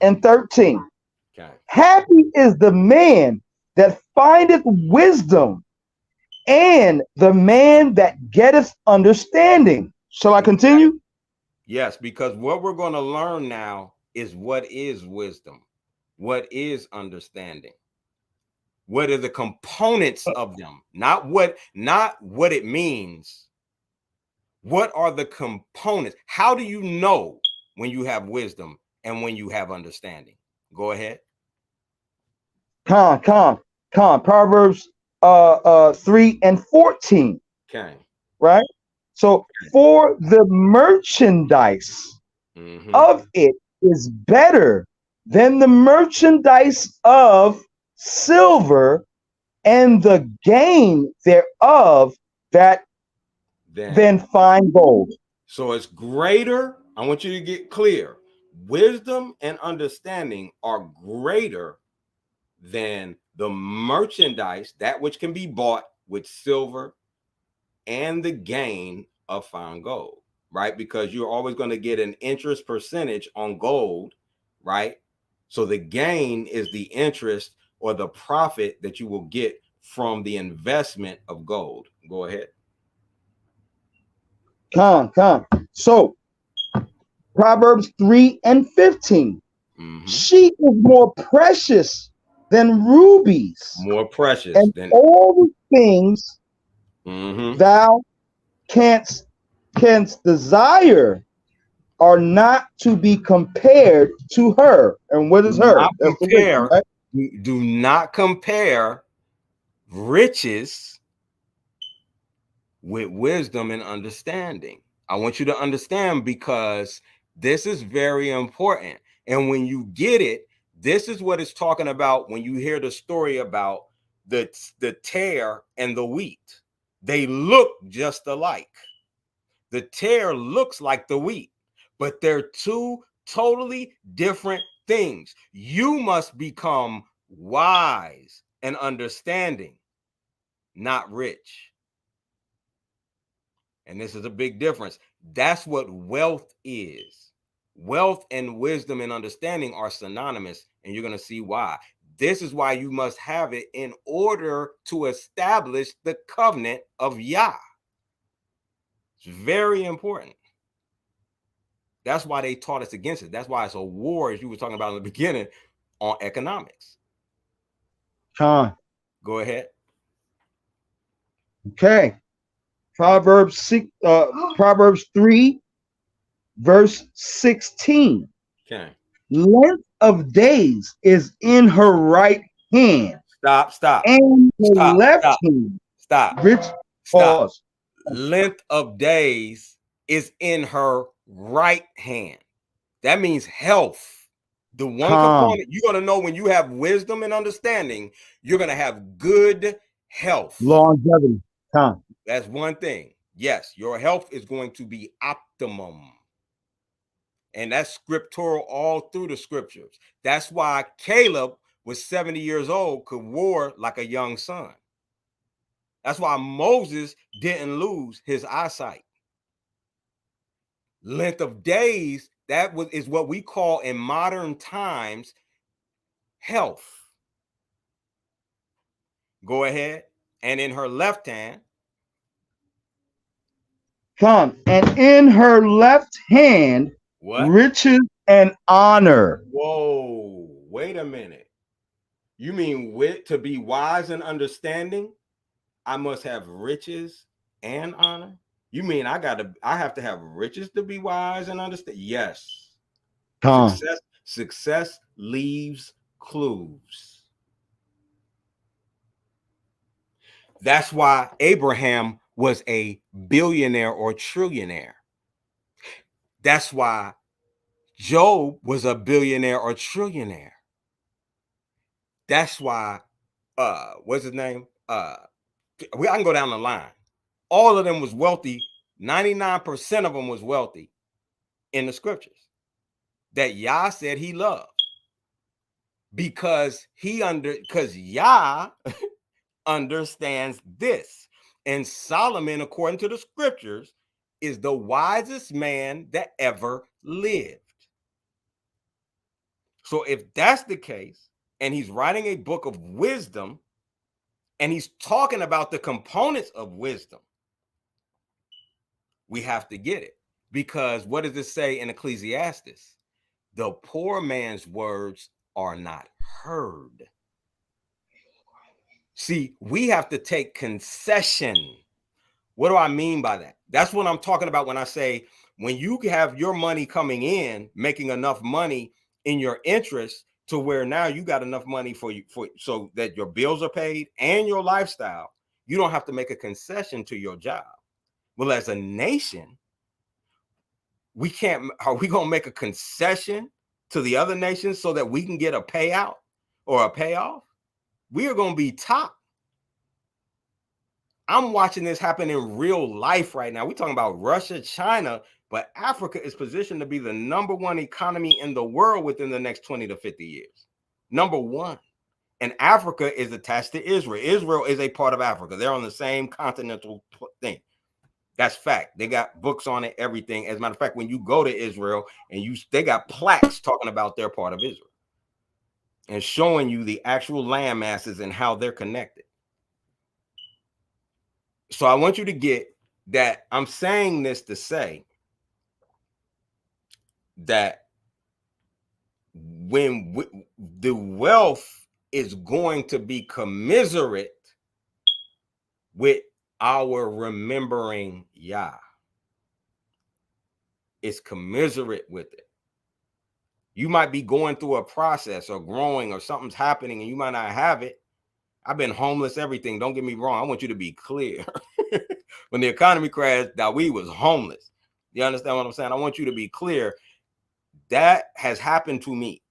and 13. Okay. Happy is the man that findeth wisdom, and the man that getteth understanding. Shall I continue? Yes, because what we're going to learn now is what is wisdom, what is understanding, what are the components of them, not what it means. What are the components? How do you know when you have wisdom and when you have understanding? Go ahead. Proverbs 3 and 14. Okay. Right? So for the merchandise of it is better than the merchandise of silver, and the gain thereof than fine gold. So it's greater. I want you to get clear. Wisdom and understanding are greater than the merchandise, that which can be bought with silver, and the gain of fine gold, right? Because you're always going to get an interest percentage on gold, right? So the gain is the interest or the profit that you will get from the investment of gold. Go ahead. So Proverbs 3 and 15. She is more precious than rubies. More precious and than all the things thou canst desire are not to be compared to her. And what is her? Do not compare riches with wisdom and understanding. I want you to understand, because this is very important. And when you get it, this is what it's talking about when you hear the story about the tare and the wheat. They look just alike. The tare looks like the wheat, but they're two totally different things. You must become wise and understanding, not rich. And this is a big difference. That's what wealth is. Wealth and wisdom and understanding are synonymous, and you're going to see why. This is why you must have it in order to establish the covenant of Yah. It's very important. That's why they taught us against it. That's why it's a war, as you were talking about in the beginning, on economics. Go ahead. Okay. Proverbs 3, verse 16. Okay. length of days is in her right hand, Stop. and her left Stop. hand. Stop. Rich Stop. pause. Length of days is in her right hand. That means health. The one component you're going to know when you have wisdom and understanding, you're going to have good health. Longevity. Calm. That's one thing. Yes, your health is going to be optimum. And that's scriptural all through the scriptures. That's why Caleb was 70 years old, could war like a young son. That's why Moses didn't lose his eyesight. Length of days, is what we call in modern times health. Go ahead. And in her left hand. Come. And in her left hand, What? riches and honor. Whoa, wait a minute. You mean to be wise and understanding, I must have riches and honor? You mean I have to have riches to be wise and understand? Yes. Come. Success leaves clues. That's why Abraham was a billionaire or trillionaire. That's why Job was a billionaire or trillionaire. That's why, what's his name? I can go down the line. All of them was wealthy. 99% of them was wealthy in the scriptures that Yah said he loved, because Yah understands this. And Solomon, according to the scriptures, is the wisest man that ever lived. So if that's the case, and he's writing a book of wisdom, and he's talking about the components of wisdom, we have to get it. Because what does it say in Ecclesiastes? The poor man's words are not heard. See, we have to take concession. What do I mean by that? That's what I'm talking about when I say, when you have your money coming in, making enough money in your interest to where now you got enough money so that your bills are paid and your lifestyle, you don't have to make a concession to your job. Well, as a nation, are we going to make a concession to the other nations so that we can get a payout or a payoff? We are going to be top. I'm watching this happen in real life right now. We're talking about Russia, China, but Africa is positioned to be the #1 economy in the world within the next 20 to 50 years. #1. And Africa is attached to Israel. Israel is a part of Africa. They're on the same continental thing. That's fact. They got books on it, everything. As a matter of fact, when you go to Israel and they got plaques talking about their part of Israel and showing you the actual land masses and how they're connected. So I want you to get that. I'm saying this to say that when the wealth is going to be commiserate with our remembering Yah. It's commiserate with it. You might be going through a process or growing or something's happening and you might not have it. I've been homeless, everything. Don't get me wrong. I want you to be clear. When the economy crashed, Daooeed was homeless. You understand what I'm saying? I want you to be clear. That has happened to me.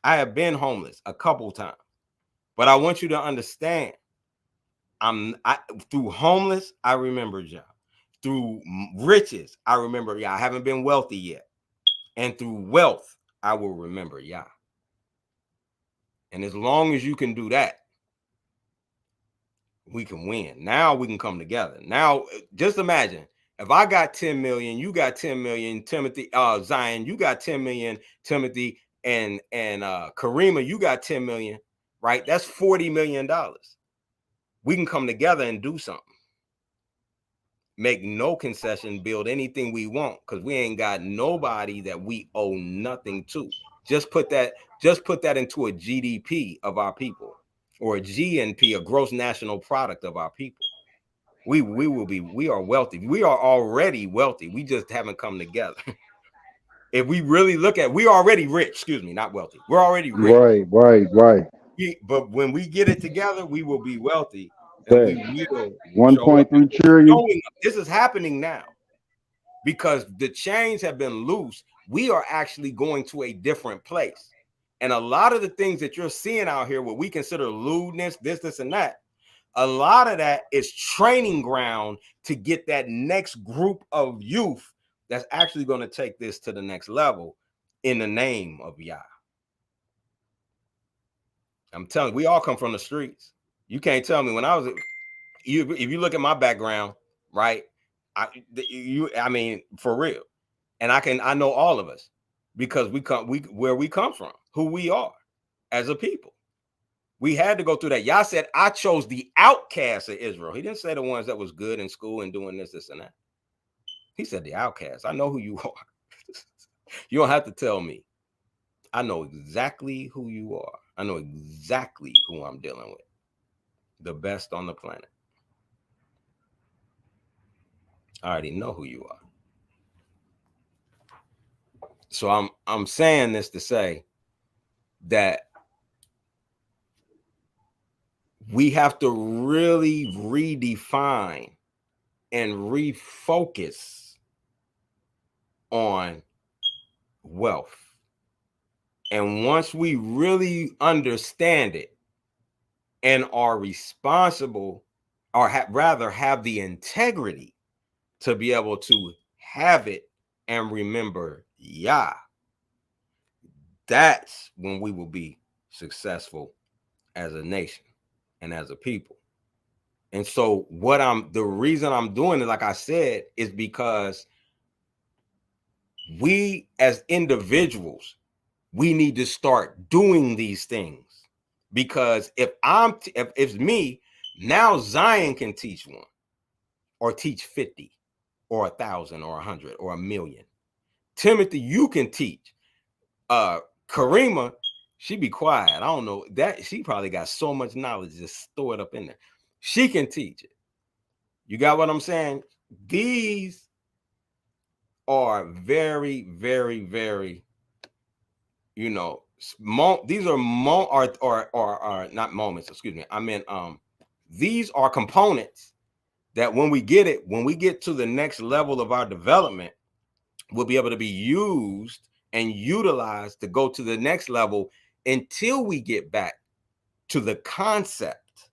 I have been homeless a couple times. But I want you to understand, through homeless, I remember Yah. Through riches, I remember Yah. I haven't been wealthy yet. And through wealth, I will remember Yah. And as long as you can do that, we can win. Now we can come together. Now, just imagine if I got 10 million, you got 10 million, Timothy, Zion, you got 10 million, Timothy, and Karima, you got 10 million, right? That's $40 million. We can come together and do something. Make no concession, build anything we want, because we ain't got nobody that we owe nothing to. Just put that into a GDP of our people, or a GNP, a gross national product of our people. We are wealthy. We are already wealthy. We just haven't come together. if we really look at, we already rich, excuse me, not wealthy. We're already rich. Right. But when we get it together, we will be wealthy, and we Thanks. will show up. 1.3 trillion. This is happening now because the chains have been loose. We are actually going to a different place. And a lot of the things that you're seeing out here, what we consider lewdness, this, and that, a lot of that is training ground to get that next group of youth that's actually going to take this to the next level in the name of Yah. I'm telling you, we all come from the streets. You can't tell me when I was, if you look at my background, right? I mean, for real. And I know all of us because where we come from, who we are as a people. We had to go through that. Yah said, I chose the outcasts of Israel. He didn't say the ones that was good in school and doing this, and that. He said the outcasts. I know who you are. You don't have to tell me. I know exactly who you are. I know exactly who I'm dealing with. The best on the planet. I already know who you are. So I'm saying this to say that we have to really redefine and refocus on wealth. And once we really understand it and are responsible, or rather have the integrity to be able to have it and remember Yah, that's when we will be successful as a nation and as a people. And so the reason I'm doing it, like I said, is because we as individuals, we need to start doing these things. Because if it's me, now Zion can teach one or teach 50 or 1,000 or 100 or 1,000,000. Timothy, you can teach. Karima, she be quiet. I don't know that she probably got so much knowledge, just store it up in there. She can teach it. You got what I'm saying? These are very, very, very, these are not moments, excuse me. I mean, these are components that when we get to the next level of our development, will be able to be used and utilized to go to the next level until we get back to the concept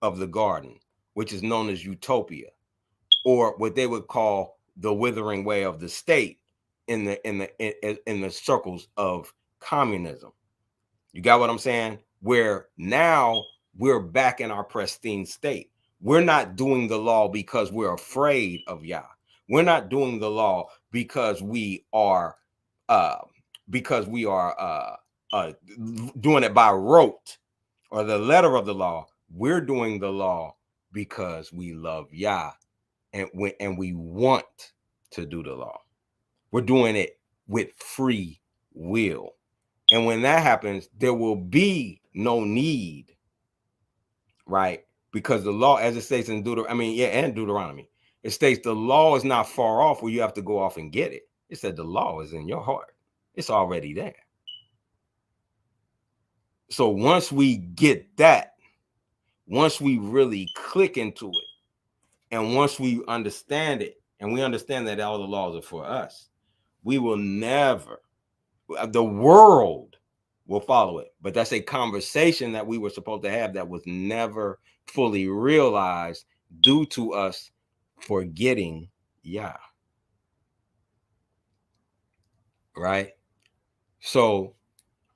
of the garden, which is known as utopia, or what they would call the withering way of the state in the circles of communism. You got what I'm saying? Where now we're back in our pristine state. We're not doing the law because we're afraid of Yah. We're not doing the law because we are doing it by rote or the letter of the law. We're doing the law because we love Yah and we want to do the law. We're doing it with free will. And when that happens, there will be no need, right? Because the law, as it states in Deuteronomy, it states the law is not far off where you have to go off and get it. It said the law is in your heart. It's already there. So once we get that, once we really click into it, and once we understand it, and we understand that all the laws are for us, we will never, the world will follow it. But that's a conversation that we were supposed to have that was never fully realized due to us forgetting Yah. Right? So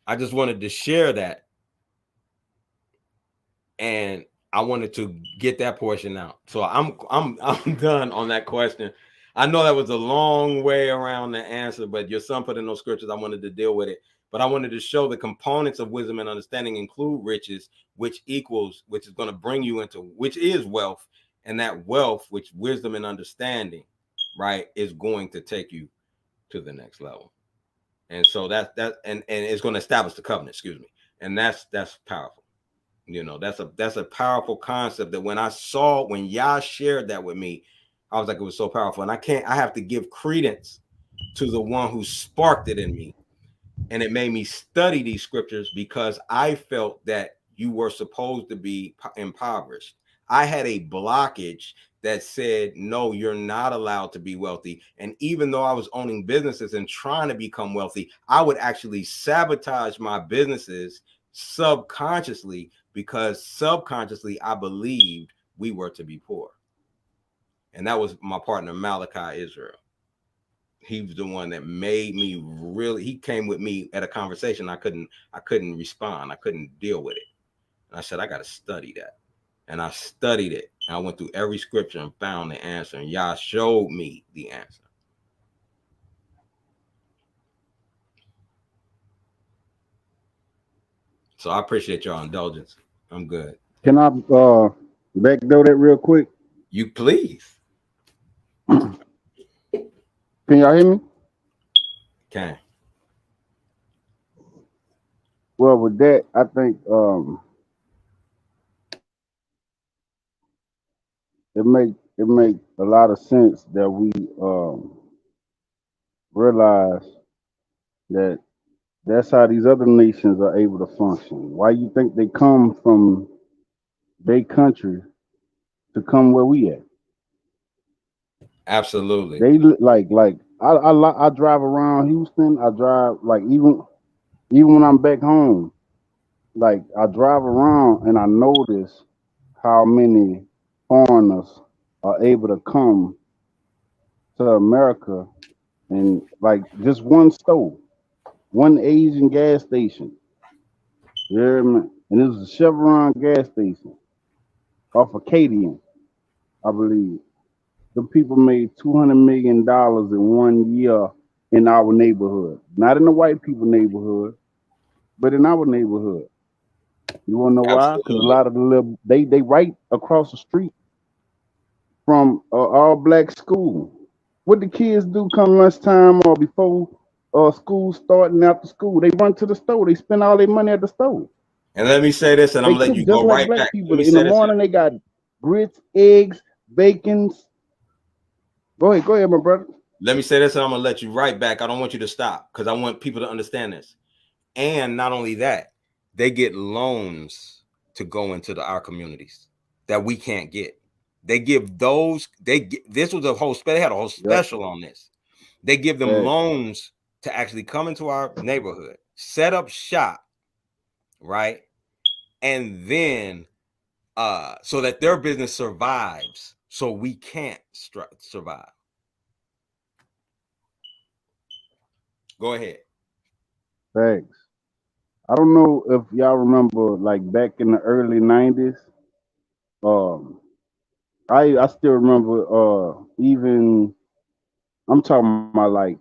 I just wanted to share that. And I wanted to get that portion out. So I'm done on that question. I know that was a long way around the answer, but your son put in those scriptures. I wanted to deal with it. But I wanted to show the components of wisdom and understanding include riches, which is going to bring you into, which is wealth. And that wealth, which wisdom and understanding, right, is going to take you to the next level. And so and it's going to establish the covenant, excuse me. And that's powerful. That's a powerful concept that when Yah shared that with me, I was like, it was so powerful. And I have to give credence to the one who sparked it in me. And it made me study these scriptures because I felt that you were supposed to be impoverished. I had a blockage that said, no, you're not allowed to be wealthy. And even though I was owning businesses and trying to become wealthy, I would actually sabotage my businesses subconsciously because subconsciously I believed we were to be poor. And that was my partner, Malachi Israel. He was the one that made me really, he came with me at a conversation. I couldn't respond. I couldn't deal with it. And I said, I got to study that. And I studied it. And I went through every scripture and found the answer. And Yah showed me the answer. So I appreciate your indulgence. I'm good. Can I backdoor that real quick? You please. Can y'all hear me? Can. Well, with that, I think it make a lot of sense that we realize that that's how these other nations are able to function. Why you think they come from their country to come where we at? Absolutely. They like I drive around Houston. I drive like even when I'm back home, like I drive around and I notice how many foreigners are able to come to America and like just one store, one Asian gas station. You hear me? And it was a Chevron gas station off of Acadian, I believe. The people made $200 million in 1 year in our neighborhood. Not in the white people neighborhood, but in our neighborhood. You wanna know why? Because a Absolutely. lot of the little they right across the street from all black school. What the kids do come lunchtime or before school starting after school? They run to the store. They spend all their money at the store. And let me say this, and I'm They gonna let cook you just go like right black back. Let people. me In the say this. morning, they got grits, eggs, bacons. Go ahead, my brother. Let me say this, and I'm gonna let you right back. I don't want you to stop because I want people to understand this. And not only that, they get loans to go into our communities that we can't get. They give those. This was a whole. They had a whole Yep. special on this. They give them Facts. loans to actually come into our neighborhood, set up shop, right, and then so that their business survives, so we can't survive. Go ahead. Facts. I don't know if y'all remember, like back in the early '90s. Um, I still remember. Even I'm talking about like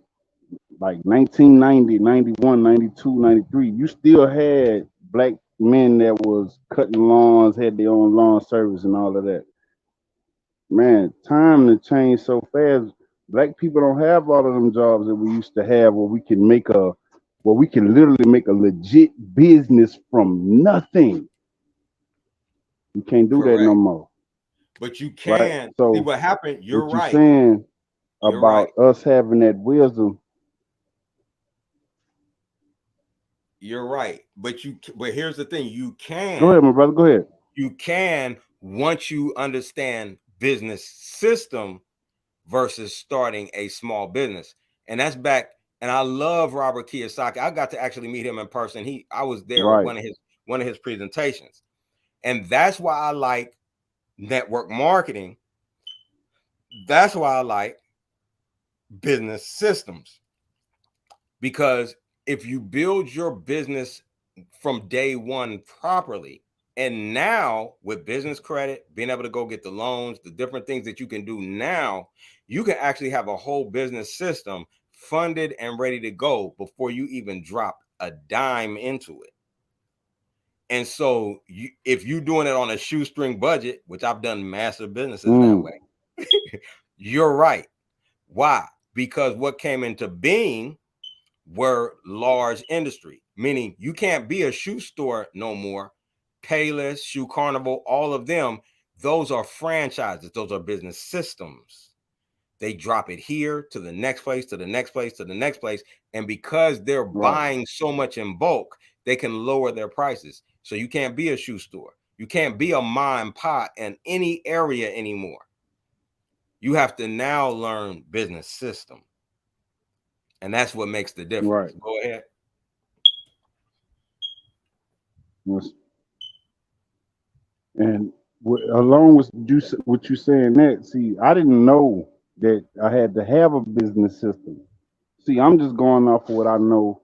1990, 91, 92, 93. You still had black men that was cutting lawns, had their own lawn service and all of that. Man, time to change so fast. Black people don't have all of them jobs that we used to have where we can literally make a legit business from nothing. You can't do that no Correct. more. But you Right? can see So what happened. You're what you right. saying You're right. about us having that wisdom? You're right. But here's the thing. Go ahead, my brother. Go ahead. You can once you understand business system versus starting a small business. And that's back. And I love Robert Kiyosaki. I got to actually meet him in person. I was there at Right. one of his presentations. And that's why I like network marketing. That's why I like business systems. Because if you build your business from day one properly, and now with business credit, being able to go get the loans, the different things that you can do now, you can actually have a whole business system funded and ready to go before you even drop a dime into it. And so if you're doing it on a shoestring budget, which I've done massive businesses that way, you're right. Why? Because what came into being were large industry, meaning you can't be a shoe store no more. Payless, Shoe Carnival, all of them, those are franchises. Those are business systems. They drop it here to the next place, to the next place, to the next place. And because they're Right. buying so much in bulk, they can lower their prices. So you can't be a shoe store. You can't be a mom and pop in any area anymore. You have to now learn business system. And that's what makes the difference. Right. Go ahead. Yes. And along with what you saying that, see, I didn't know that I had to have a business system. See, I'm just going off of what I know,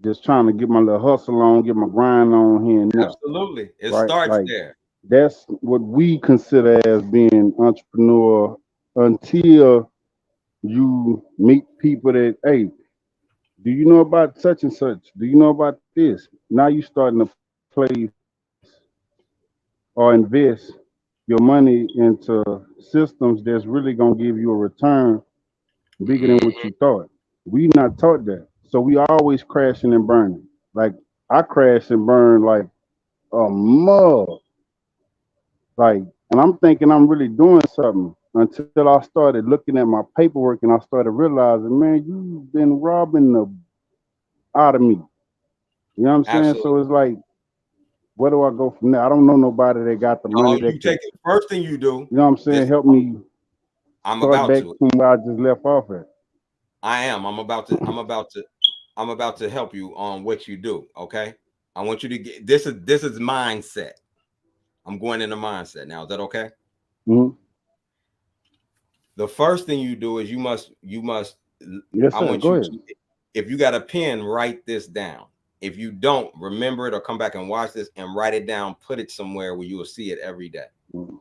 just trying to get my little hustle on, get my grind on here and there, Absolutely. It right? starts Like there. that's what we consider as being entrepreneur until you meet people that, hey, do you know about such and such? Do you know about this? Now you starting to place or invest your money into systems that's really gonna give you a return bigger than what you thought. We not taught that. So we always crashing and burning. Like I crash and burn like a mug. Like, and I'm thinking I'm really doing something until I started looking at my paperwork and I started realizing, man, you've been robbing the out of me. You know what I'm saying? Absolutely. So it's like, where do I go from there? I don't know nobody that got the Oh, money you that could, take it. First thing you do, you know what I'm saying, this help me I'm start about back to. from where I just left off at. I am. I'm about to help you on what you do. Okay. I want you to get this is mindset. I'm going into mindset now. Is that okay? Mm-hmm. The first thing you do is you must Yes, I sir. want Go you ahead. to, if you got a pen, write this down. If you don't, remember it or come back and watch this and write it down, put it somewhere where you will see it every day. Mm-hmm.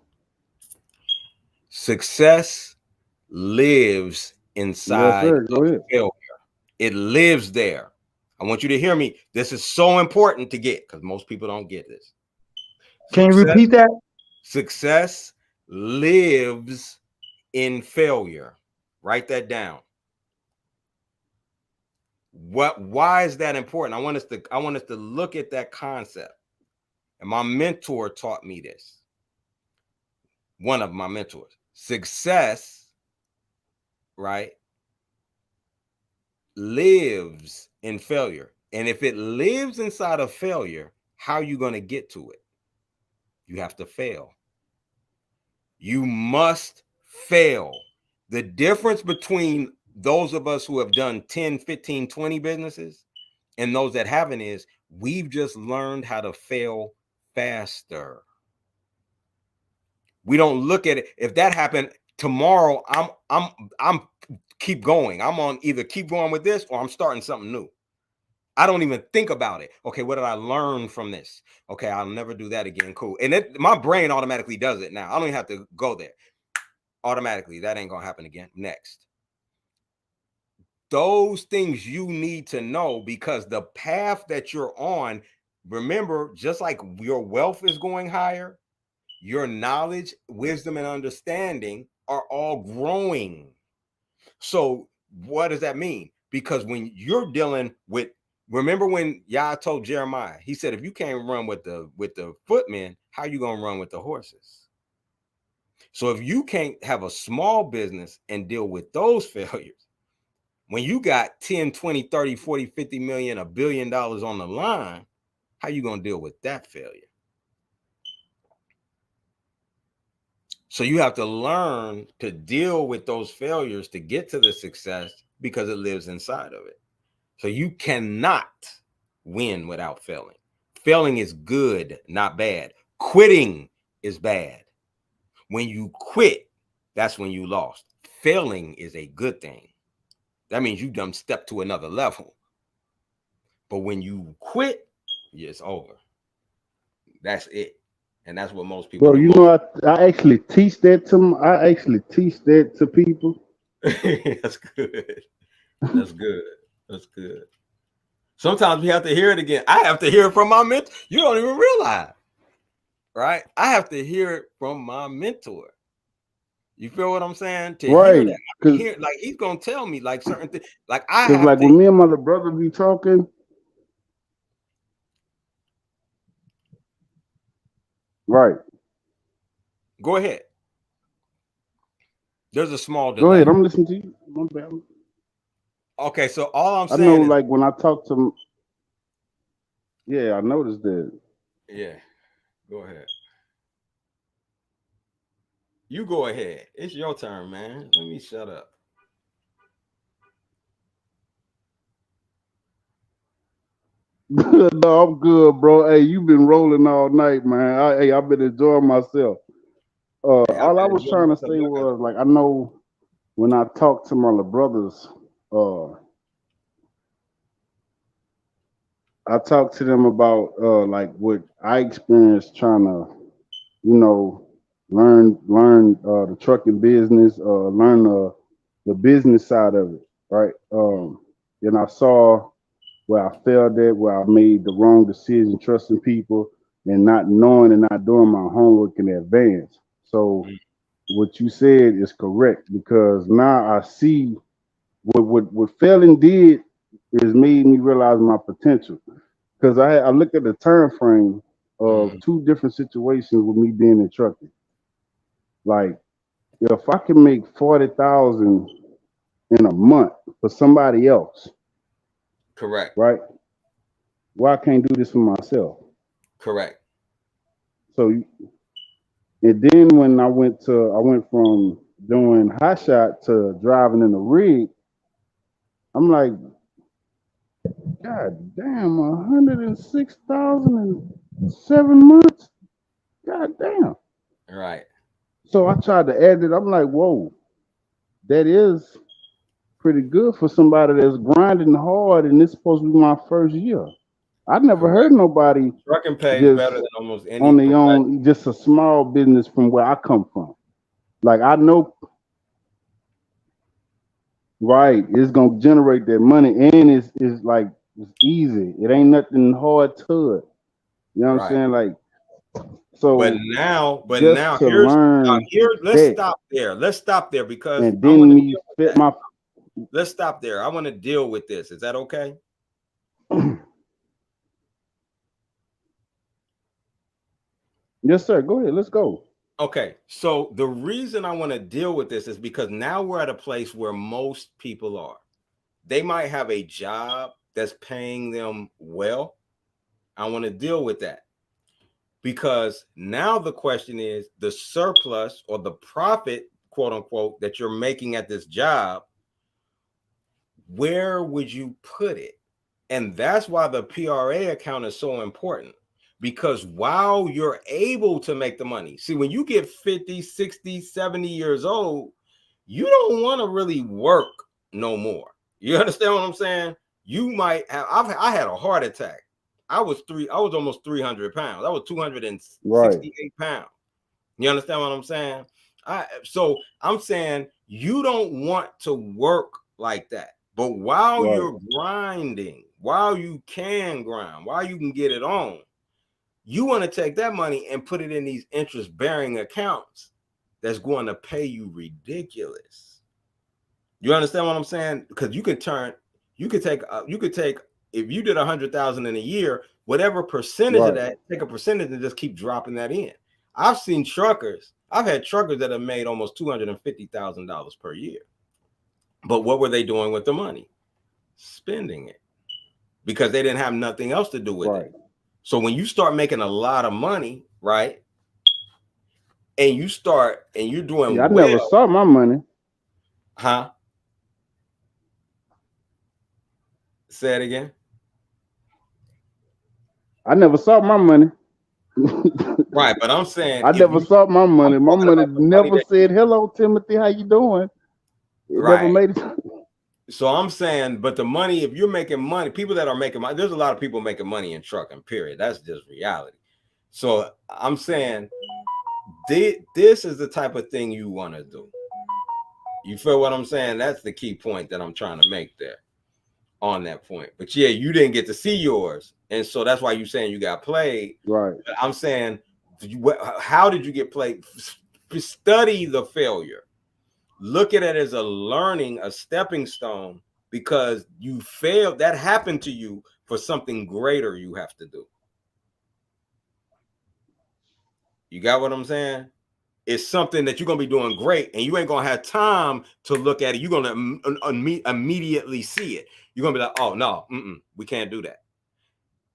Success lives Yes, inside sir. Go of ahead. failure. It lives there. I want you to hear me. This is so important to get because most people don't get this. Can you Success, repeat that? success lives in failure. Write that down. Why is that important? I want us to look at that concept. And my mentor taught me this. One of my mentors. Success, right, lives in failure. And if it lives inside of failure, how are you going to get to it? You have to fail. You must fail. The difference between those of us who have done 10, 15, 20 businesses and those that haven't is we've just learned how to fail faster. We don't look at it. If that happened tomorrow, I'm keep going. I'm on either keep going with this or I'm starting something new. I don't even think about it. Okay, what did I learn from this? Okay, I'll never do that again. Cool. And my brain automatically does it now. I don't even have to go there. Automatically, that ain't gonna happen again. Next. Those things you need to know because the path that you're on, remember, just like your wealth is going higher, your knowledge, wisdom, and understanding are all growing. So what does that mean? Because when you're dealing with, remember when Yah told Jeremiah, he said, if you can't run with the footmen, how are you gonna run with the horses? So if you can't have a small business and deal with those failures, when you got 10, 20, 30, 40, 50 million, $1 billion on the line, how you gonna deal with that failure? So you have to learn to deal with those failures to get to the success because it lives inside of it. So you cannot win without failing. Failing is good, not bad. Quitting is bad. When you quit, that's when you lost. Failing is a good thing. That means you done stepped to another level. But when you quit, it's over. That's it. And that's what most people Bro, do. you know, I actually teach that to I actually teach that to people. That's good. That's good. That's good. Sometimes we have to hear it again. I have to hear it from my mentor. You don't even realize, right? I have to hear it from my mentor. You feel what I'm saying? To hear Right. that, I hear like he's gonna tell me like certain things. Like I Cause have like to. when me and my little brother be talking, right. Go ahead. There's a small delay. Go ahead, I'm listening to you. My bad. Okay, so all I'm I saying know, is, like when I talk to, yeah, I noticed that. yeah, go ahead. You go ahead. It's your turn, man. Let me shut up. No, I'm good, bro. Hey, you've been rolling all night, man. I've been enjoying myself. Hey, I've All I been was enjoying trying to myself. say was, like, I know when I talk to my little brothers, I talk to them about like what I experienced trying to, you know, learn the trucking business, learn the business side of it, right? And I saw where I failed at, where I made the wrong decision, trusting people and not knowing and not doing my homework in advance. So what you said is correct because now I see what failing did is made me realize my potential. Because I looked at the time frame of two different situations with me being in trucking. Like if I can make 40,000 in a month for somebody else, Correct. right? Why I can't do this for myself? Correct. So and then when I went from doing hot shot to driving in the rig, I'm like, God damn, 106,000 in 7 months. God damn. Right. So I tried to add it. I'm like, whoa, that is pretty good for somebody that's grinding hard, and this supposed to be my first year. I never heard Correct. nobody Trucking pays better just than almost any on their profession. own, just a small business from where I come from. Like I know, right? It's gonna generate that money, and it's like it's easy. It ain't nothing hard to it. You know what I'm Right. saying? Like But so, now just to now learn here, let's that, stop there. Let's stop there because and I want then to me deal with fit that. my. Let's stop there. I want to deal with this. Is that okay? Yes, sir. Go ahead. Let's go. Okay. So the reason I want to deal with this is because now we're at a place where most people are. They might have a job that's paying them well. I want to deal with that because now the question is the surplus or the profit, quote unquote, that you're making at this job, where would you put it? And that's why the PRA account is so important because while you're able to make the money, see, when you get 50, 60, 70 years old, you don't want to really work no more. You understand what I'm saying? You might have, I had a heart attack. I was almost 300 pounds. I was Right. 268 pounds. You understand what I'm saying? So I'm saying you don't want to work like that. But while Right. you're grinding, while you can grind, while you can get it on, you want to take that money and put it in these interest-bearing accounts that's going to pay you ridiculous. You understand what I'm saying? Because you could take, if you did 100,000 in a year, whatever percentage of Right. that, take a percentage and just keep dropping that in. I've seen truckers. I've had truckers that have made almost $250,000 per year. But what were they doing with the money? Spending it because they didn't have nothing else to do with Right. it. So when you start making a lot of money, right? And you're See, I doing never well, saw my money. huh? Say it again. I never saw my money. Right, but I'm saying I if never you, saw my I'm money. My talking money about the money never that you, said hello, Timothy. How you doing? It never right. made it. So I'm saying, but the money, if you're making money, people that are making money, there's a lot of people making money in trucking, period. That's just reality. So I'm saying this is the type of thing you want to do. You feel what I'm saying? That's the key point that I'm trying to make there on that point. But yeah, you didn't get to see yours. And so that's why you're saying you got played. Right. But I'm saying, how did you get played? Study the failure. Look at it as a learning, a stepping stone, because you failed. That happened to you for something greater you have to do. You got what I'm saying? is something that you're gonna be doing great, and you ain't gonna have time to look at it. You're gonna immediately see it. You're gonna be like, oh no, we can't do that,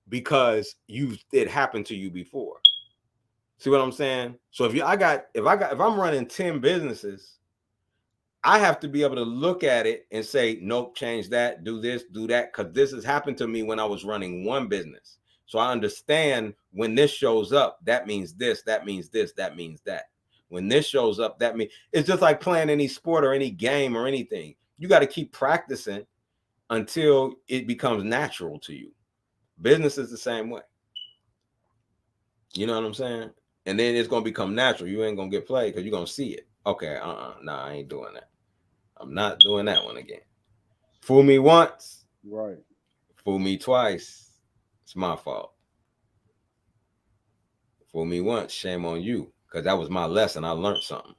because it happened to you before. See what I'm saying? So if I'm running 10 businesses, I have to be able to look at it and say, nope, change that, do this, do that, because this has happened to me when I was running one business. So I understand when this shows up, that means this, that means this, that means that. When this shows up, that means it's just like playing any sport or any game or anything. You got to keep practicing until it becomes natural to you. Business is the same way. You know what I'm saying? And then it's going to become natural. You ain't going to get played because you're going to see it. Okay, nah, I ain't doing that. I'm not doing that one again. Fool me once. Right. Fool me twice. It's my fault. Fool me once, shame on you. Because that was my lesson. I learned something.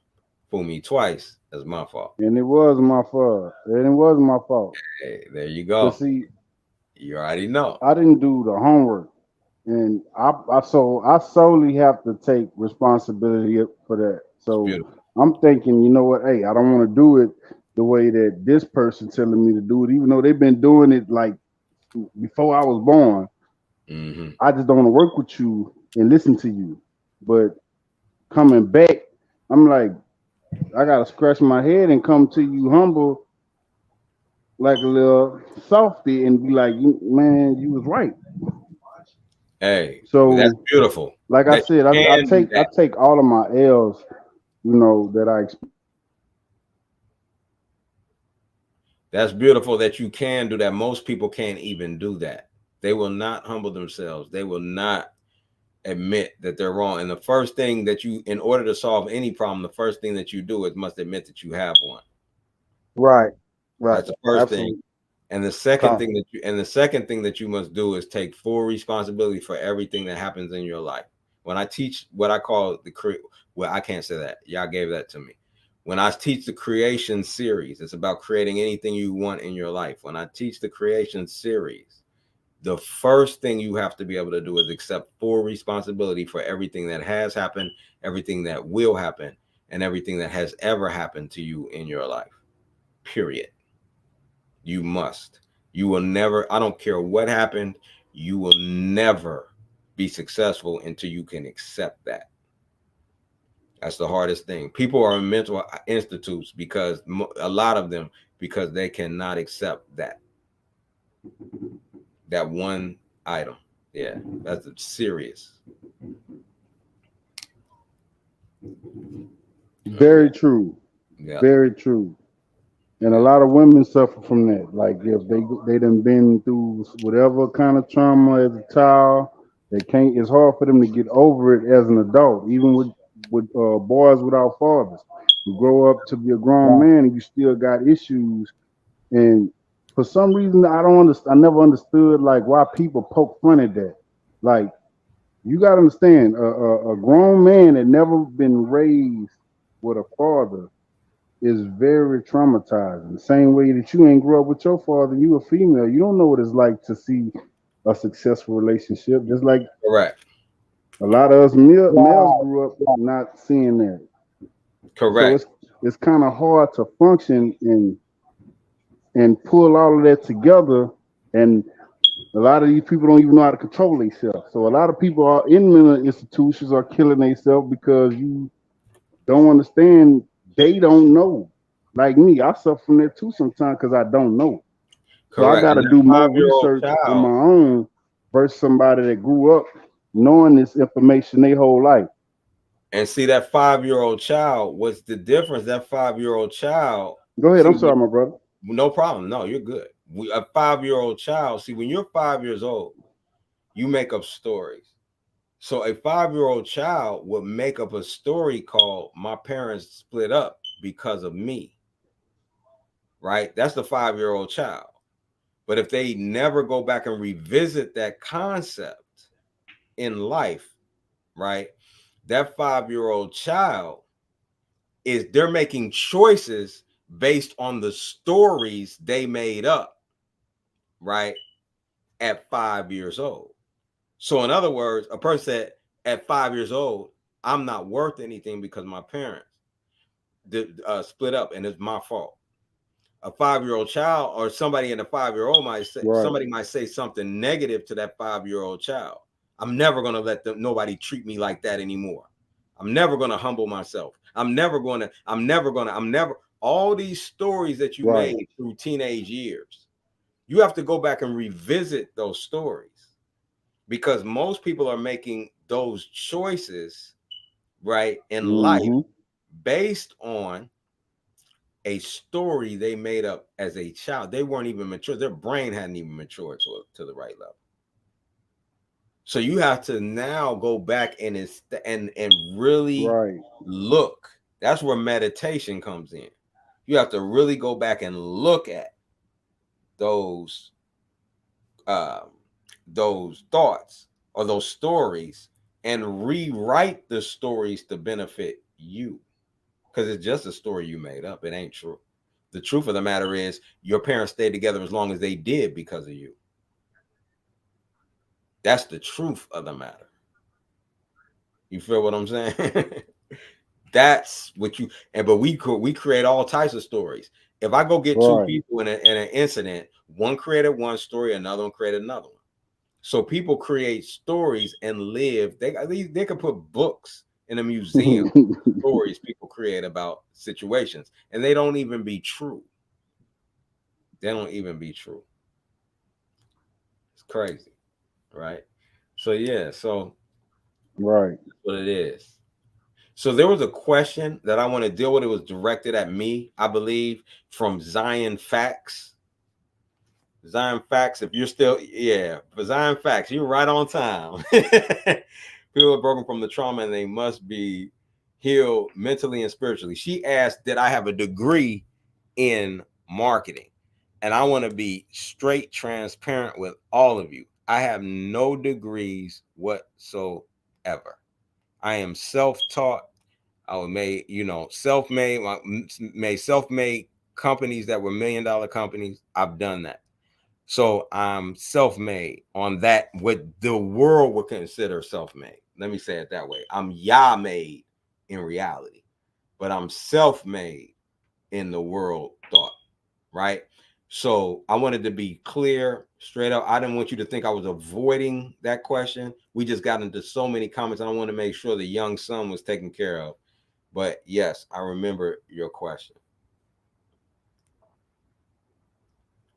Fool me twice, that's my fault. And it was my fault. And it was my fault. Hey, there you go. But see, you already know. I didn't do the homework. And I solely have to take responsibility for that. So I'm thinking, you know what? Hey, I don't want to do it the way that this person telling me to do it, even though they've been doing it like before I was born. Mm-hmm. I just don't want to work with you and listen to you. But coming back, I'm like, I gotta scratch my head and come to you humble, like a little softy, and be like, man, you was right. Hey, so that's beautiful. Like I said, I take all of my L's, you know, that I experience. That's beautiful that you can do that. Most people can't even do that. They will not humble themselves. They will not admit that they're wrong. And the first thing that in order to solve any problem, the first thing that you do is must admit that you have one. Right. That's the first thing. And the second thing that you must do is take full responsibility for everything that happens in your life. When I teach what I call I can't say that. Y'all gave that to me. When I teach the creation series, it's about creating anything you want in your life. When I teach the creation series, the first thing you have to be able to do is accept full responsibility for everything that has happened, everything that will happen, and everything that has ever happened to you in your life. Period. You must. You will never, I don't care what happened, you will never be successful until you can accept that. That's the hardest thing. People are in mental institutes because a lot of them, because they cannot accept that one item. Yeah, that's serious. Very true. Yeah. Very true. And a lot of women suffer from that. Like if they done been through whatever kind of trauma as a child, it's hard for them to get over it as an adult, even with boys without fathers. You grow up to be a grown man and you still got issues. And for some reason, I never understood like why people poke fun at that. Like you got to understand, a grown man that never been raised with a father is very traumatizing. The same way that you ain't grew up with your father, you a female, you don't know what it's like to see a successful relationship. Just like correct. A lot of us males grew up not seeing that. Correct. So it's kind of hard to function and pull all of that together. And a lot of these people don't even know how to control themselves. So a lot of people are in mental institutions are killing themselves because you don't understand. They don't know. Like me, I suffer from that too sometimes because I don't know. Correct. So I got to do more research on my own versus somebody that grew up knowing this information their whole life. And see, that 5-year-old child, what's the difference? That 5-year-old child. Go ahead. I'm sorry, my brother. No problem. No, you're good. A 5-year-old child. See, when you're 5 years old, you make up stories. So a 5-year-old child would make up a story called "My parents split up because of me." Right? That's the 5-year-old child. But if they never go back and revisit that concept in life, right? That 5-year-old child they're making choices based on the stories they made up, right? At 5 years old. So in other words, a person at 5 years old, I'm not worth anything because my parents split up, and it's my fault. A 5-year-old child or somebody in a 5-year-old might say, somebody might say something negative to that 5-year-old child. I'm never going to let nobody treat me like that anymore. I'm never going to humble myself. I'm never, all these stories that you made through teenage years, you have to go back and revisit those stories, because most people are making those choices, right, in life based on a story they made up as a child. They weren't even mature. Their brain hadn't even matured to the right level. So you have to now go back and really look. That's where meditation comes in. You have to really go back and look at those thoughts or those stories and rewrite the stories to benefit you, because it's just a story you made up. It ain't true. The truth of the matter is your parents stayed together as long as they did because of you. That's the truth of the matter. You feel what I'm saying? That's what you, but we create all types of stories. If I go get two people in an incident, one created one story, another one created another one. So people create stories and live. They could put books in a museum, stories people create about situations, and they don't even be true. They don't even be true. It's crazy, right? So yeah, so that's what it is. So there was a question that I want to deal with. It was directed at me, I believe, from Zion Facts. Zion Facts, if you're still, for Zion Facts, you're right on time. People are broken from the trauma and they must be healed mentally and spiritually. She asked, did I have a degree in marketing? And I want to be straight transparent with all of you. I have no degrees whatsoever. I am self-taught. I was made, self-made, made self-made companies that were $1 million companies. I've done that. So I'm self-made on that, what the world would consider self-made. Let me say it that way. I'm Yah-made in reality, but I'm self-made in the world thought, right? So I wanted to be clear, straight up. I didn't want you to think I was avoiding that question. We just got into so many comments, and I want to make sure the young son was taken care of. But yes, I remember your question.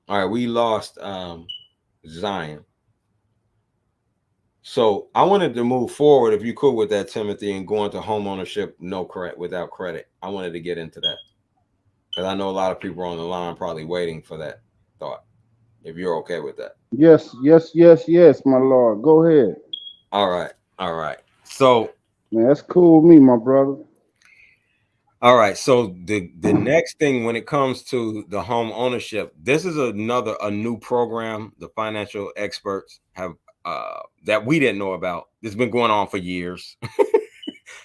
All right, we lost Zion. So I wanted to move forward, if you could, with that, Timothy, and go into homeownership without credit. I wanted to get into that because I know a lot of people are on the line probably waiting for that thought. If you're okay with that. Yes, my Lord. Go ahead. All right. So man, that's cool with me, my brother. All right. So the next thing when it comes to the home ownership, this is a new program the financial experts have that we didn't know about. It's been going on for years.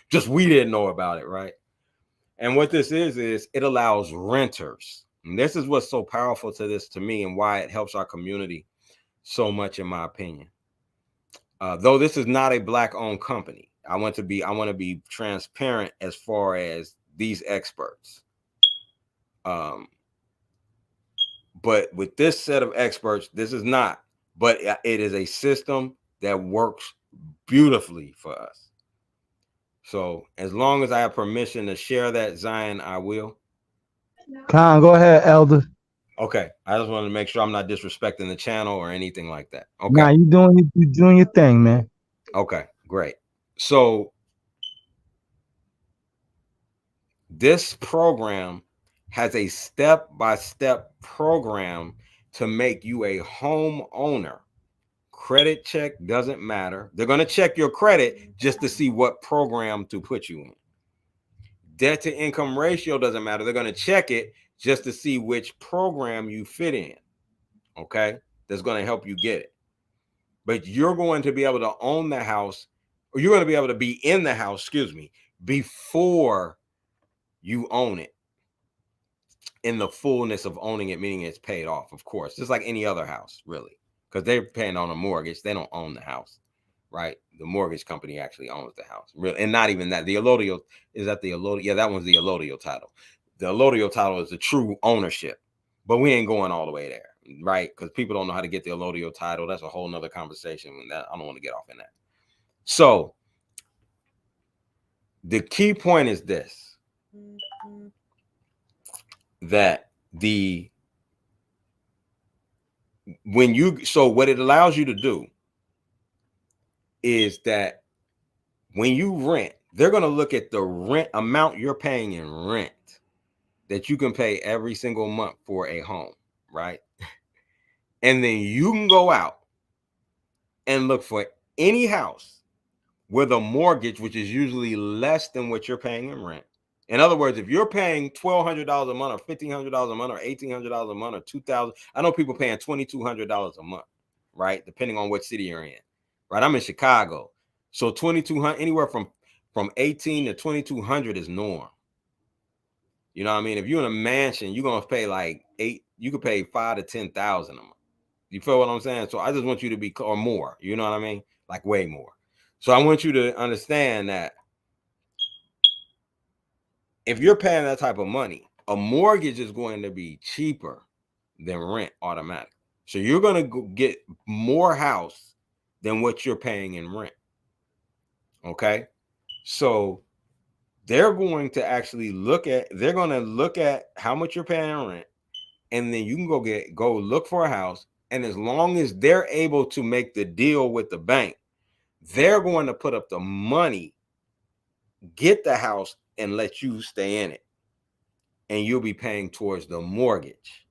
Just we didn't know about it, right? And what this is it allows renters. And this is what's so powerful to me and why it helps our community so much, in my opinion. Though this is not a Black-owned company, I want to be transparent as far as these experts. But with this set of experts, this is not, but it is a system that works beautifully for us. So as long as I have permission to share that, Zion, I will. Khan, go ahead, Elder. Okay. I just wanted to make sure I'm not disrespecting the channel or anything like that. Okay. Nah, you doing your thing, man. Okay, great. So this program has a step-by-step program to make you a homeowner. Credit check doesn't matter. They're going to check your credit just to see what program to put you in. Debt to income ratio doesn't matter. They're going to check it just to see which program you fit in. Okay? That's going to help you get it. But you're going to be able to own the house, or you're going to be able to be in the house, before you own it, in the fullness of owning it, meaning it's paid off, of course, just like any other house, really, because they're paying on a mortgage. They don't own the house. right? The mortgage company actually owns the house. And not even that. The allodial is that the allodial. Yeah, that one's the allodial title. The allodial title is the true ownership, but we ain't going all the way there, right? Because people don't know how to get the allodial title. That's a whole nother conversation. That I don't want to get off in that. So the key point is this, that what it allows you to do is that when you rent, they're going to look at the rent amount you're paying in rent that you can pay every single month for a home, right? And then you can go out and look for any house with a mortgage, which is usually less than what you're paying in rent. In other words, if you're paying $1,200 a month, or $1,500 a month, or $1,800 a month, or $2,000, I know people paying $2,200 a month, right? Depending on what city you're in, right? I'm in Chicago, so 2,200, anywhere from 18 to 2,200 is norm. You know what I mean? If you're in a mansion, you're gonna pay like you could pay 5,000 to 10,000 a month. You feel what I'm saying? So I just want you to be, or more. You know what I mean? Like way more. So I want you to understand that if you're paying that type of money, a mortgage is going to be cheaper than rent automatically. So you're going to get more house than what you're paying in rent. Okay. So they're going to actually look at how much you're paying in rent. And then you can go look for a house. And as long as they're able to make the deal with the bank, they're going to put up the money, get the house, and let you stay in it. And you'll be paying towards the mortgage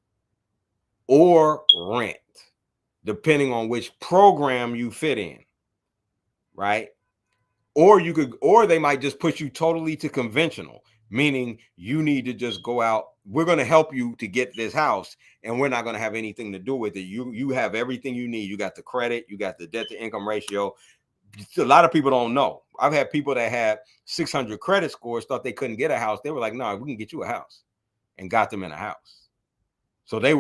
or rent, depending on which program you fit in, right? Or they might just put you totally to conventional, meaning you need to just go out. We're going to help you to get this house, and we're not going to have anything to do with it. You have everything you need. You got the credit, you got the debt to income ratio. A lot of people don't know. I've had people that had 600 credit scores, thought they couldn't get a house. They were like, no, we can get you a house, and got them in a house. So they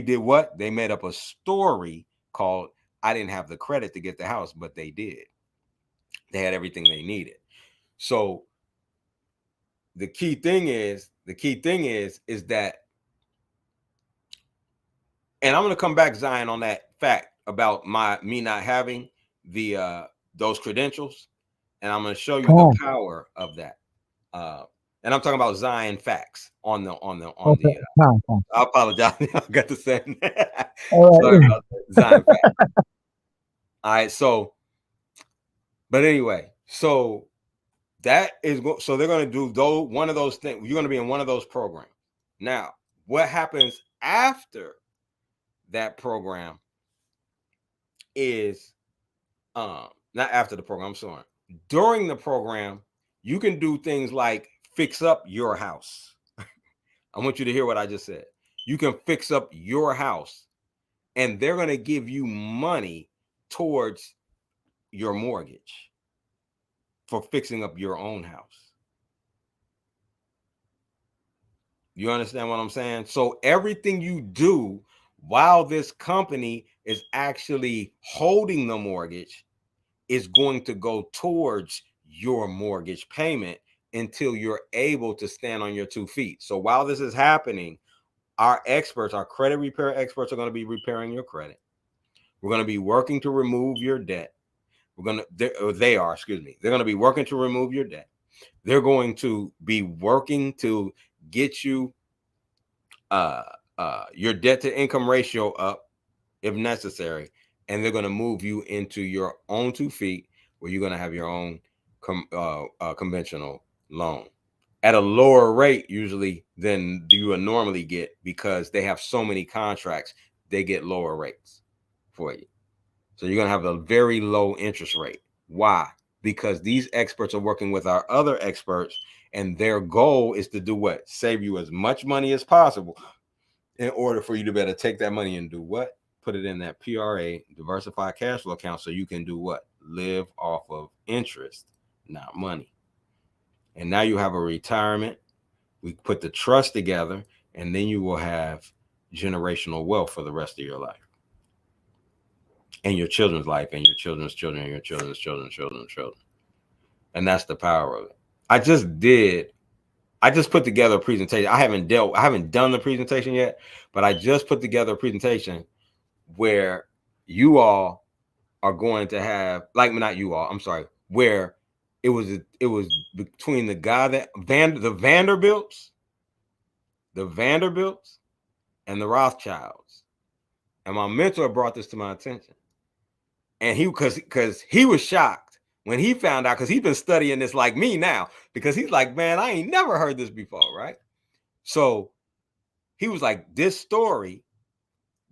did what? They made up a story called, I didn't have the credit to get the house, but they did. They had everything they needed. So the key thing is that, and I'm going to come back, Zion, on that fact about me not having those credentials, and I'm going to show you the power of that. And I'm talking about Zion facts on the. I apologize. I got to say. Sorry about that. Zion facts. All right. So, but anyway, so that is so they're going to do one of those things. You're going to be in one of those programs. Now, what happens after that program is not after the program. I'm sorry. During the program, you can do things like fix up your house. I want you to hear what I just said. You can fix up your house, and they're going to give you money towards your mortgage for fixing up your own house. You understand what I'm saying? So everything you do while this company is actually holding the mortgage is going to go towards your mortgage payment until you're able to stand on your 2 feet. So while this is happening, our credit repair experts are going to be repairing your credit. We're going to be working to remove your debt. They're going to be working to remove your debt. They're going to be working to get you your debt to income ratio up if necessary. And they're going to move you into your own 2 feet, where you're going to have your own conventional loan at a lower rate usually than you would normally get, because they have so many contracts. They get lower rates for you. So you're going to have a very low interest rate. Why? Because these experts are working with our other experts, and their goal is to do what? Save you as much money as possible in order for you to be able to take that money and do what? Put it in that PRA, diversified cash flow account, so you can do what? Live off of interest, not money. And now you have a retirement. We put the trust together, and then you will have generational wealth for the rest of your life. and your children's life, and your children's children, and your children's children. And that's the power of it. I just put together a presentation. I haven't done the presentation yet, but I just put together a presentation where you all are going to have, like, not you all, I'm sorry, where it was between the guy that the Vanderbilts and the Rothschilds. And my mentor brought this to my attention. And because he was shocked when he found out, because he's been studying this like me now, because he's like, man, I ain't never heard this before, right? So he was like, this story,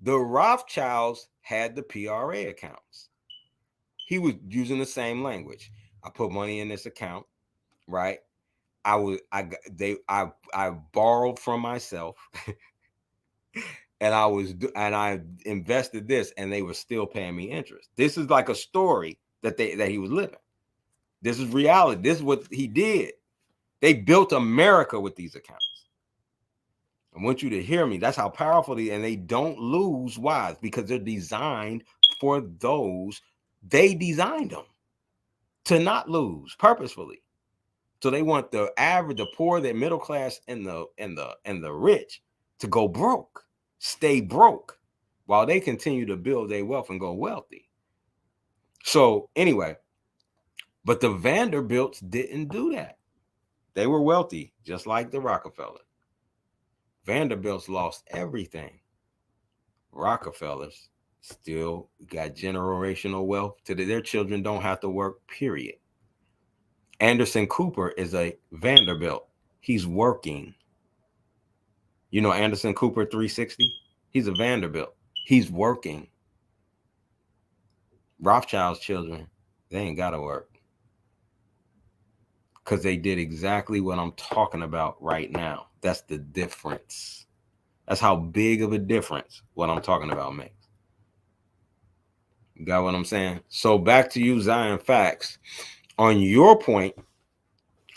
the Rothschilds had the PRA accounts. He was using the same language. I put money in this account, right? I borrowed from myself and I invested this, and they were still paying me interest. This is like a story that he was living. This is reality. This is what he did. They built America with these accounts. I want you to hear me. That's how powerful and they don't lose. Why? Because they're designed for those. They designed them to not lose purposefully. So they want the average, the poor, the middle class, and the rich to go broke, stay broke, while they continue to build their wealth and go wealthy. So anyway, but the Vanderbilts didn't do that. They were wealthy, just like the Rockefellers. Vanderbilts lost everything. Rockefellers still got generational wealth. Their children don't have to work, period. Anderson Cooper is a Vanderbilt. He's working. You know Anderson Cooper 360? He's a Vanderbilt. He's working. Rothschild's children, they ain't got to work, because they did exactly what I'm talking about right now. That's the difference. That's how big of a difference what I'm talking about makes. You got what I'm saying? So back to you, Zion Facts. On your point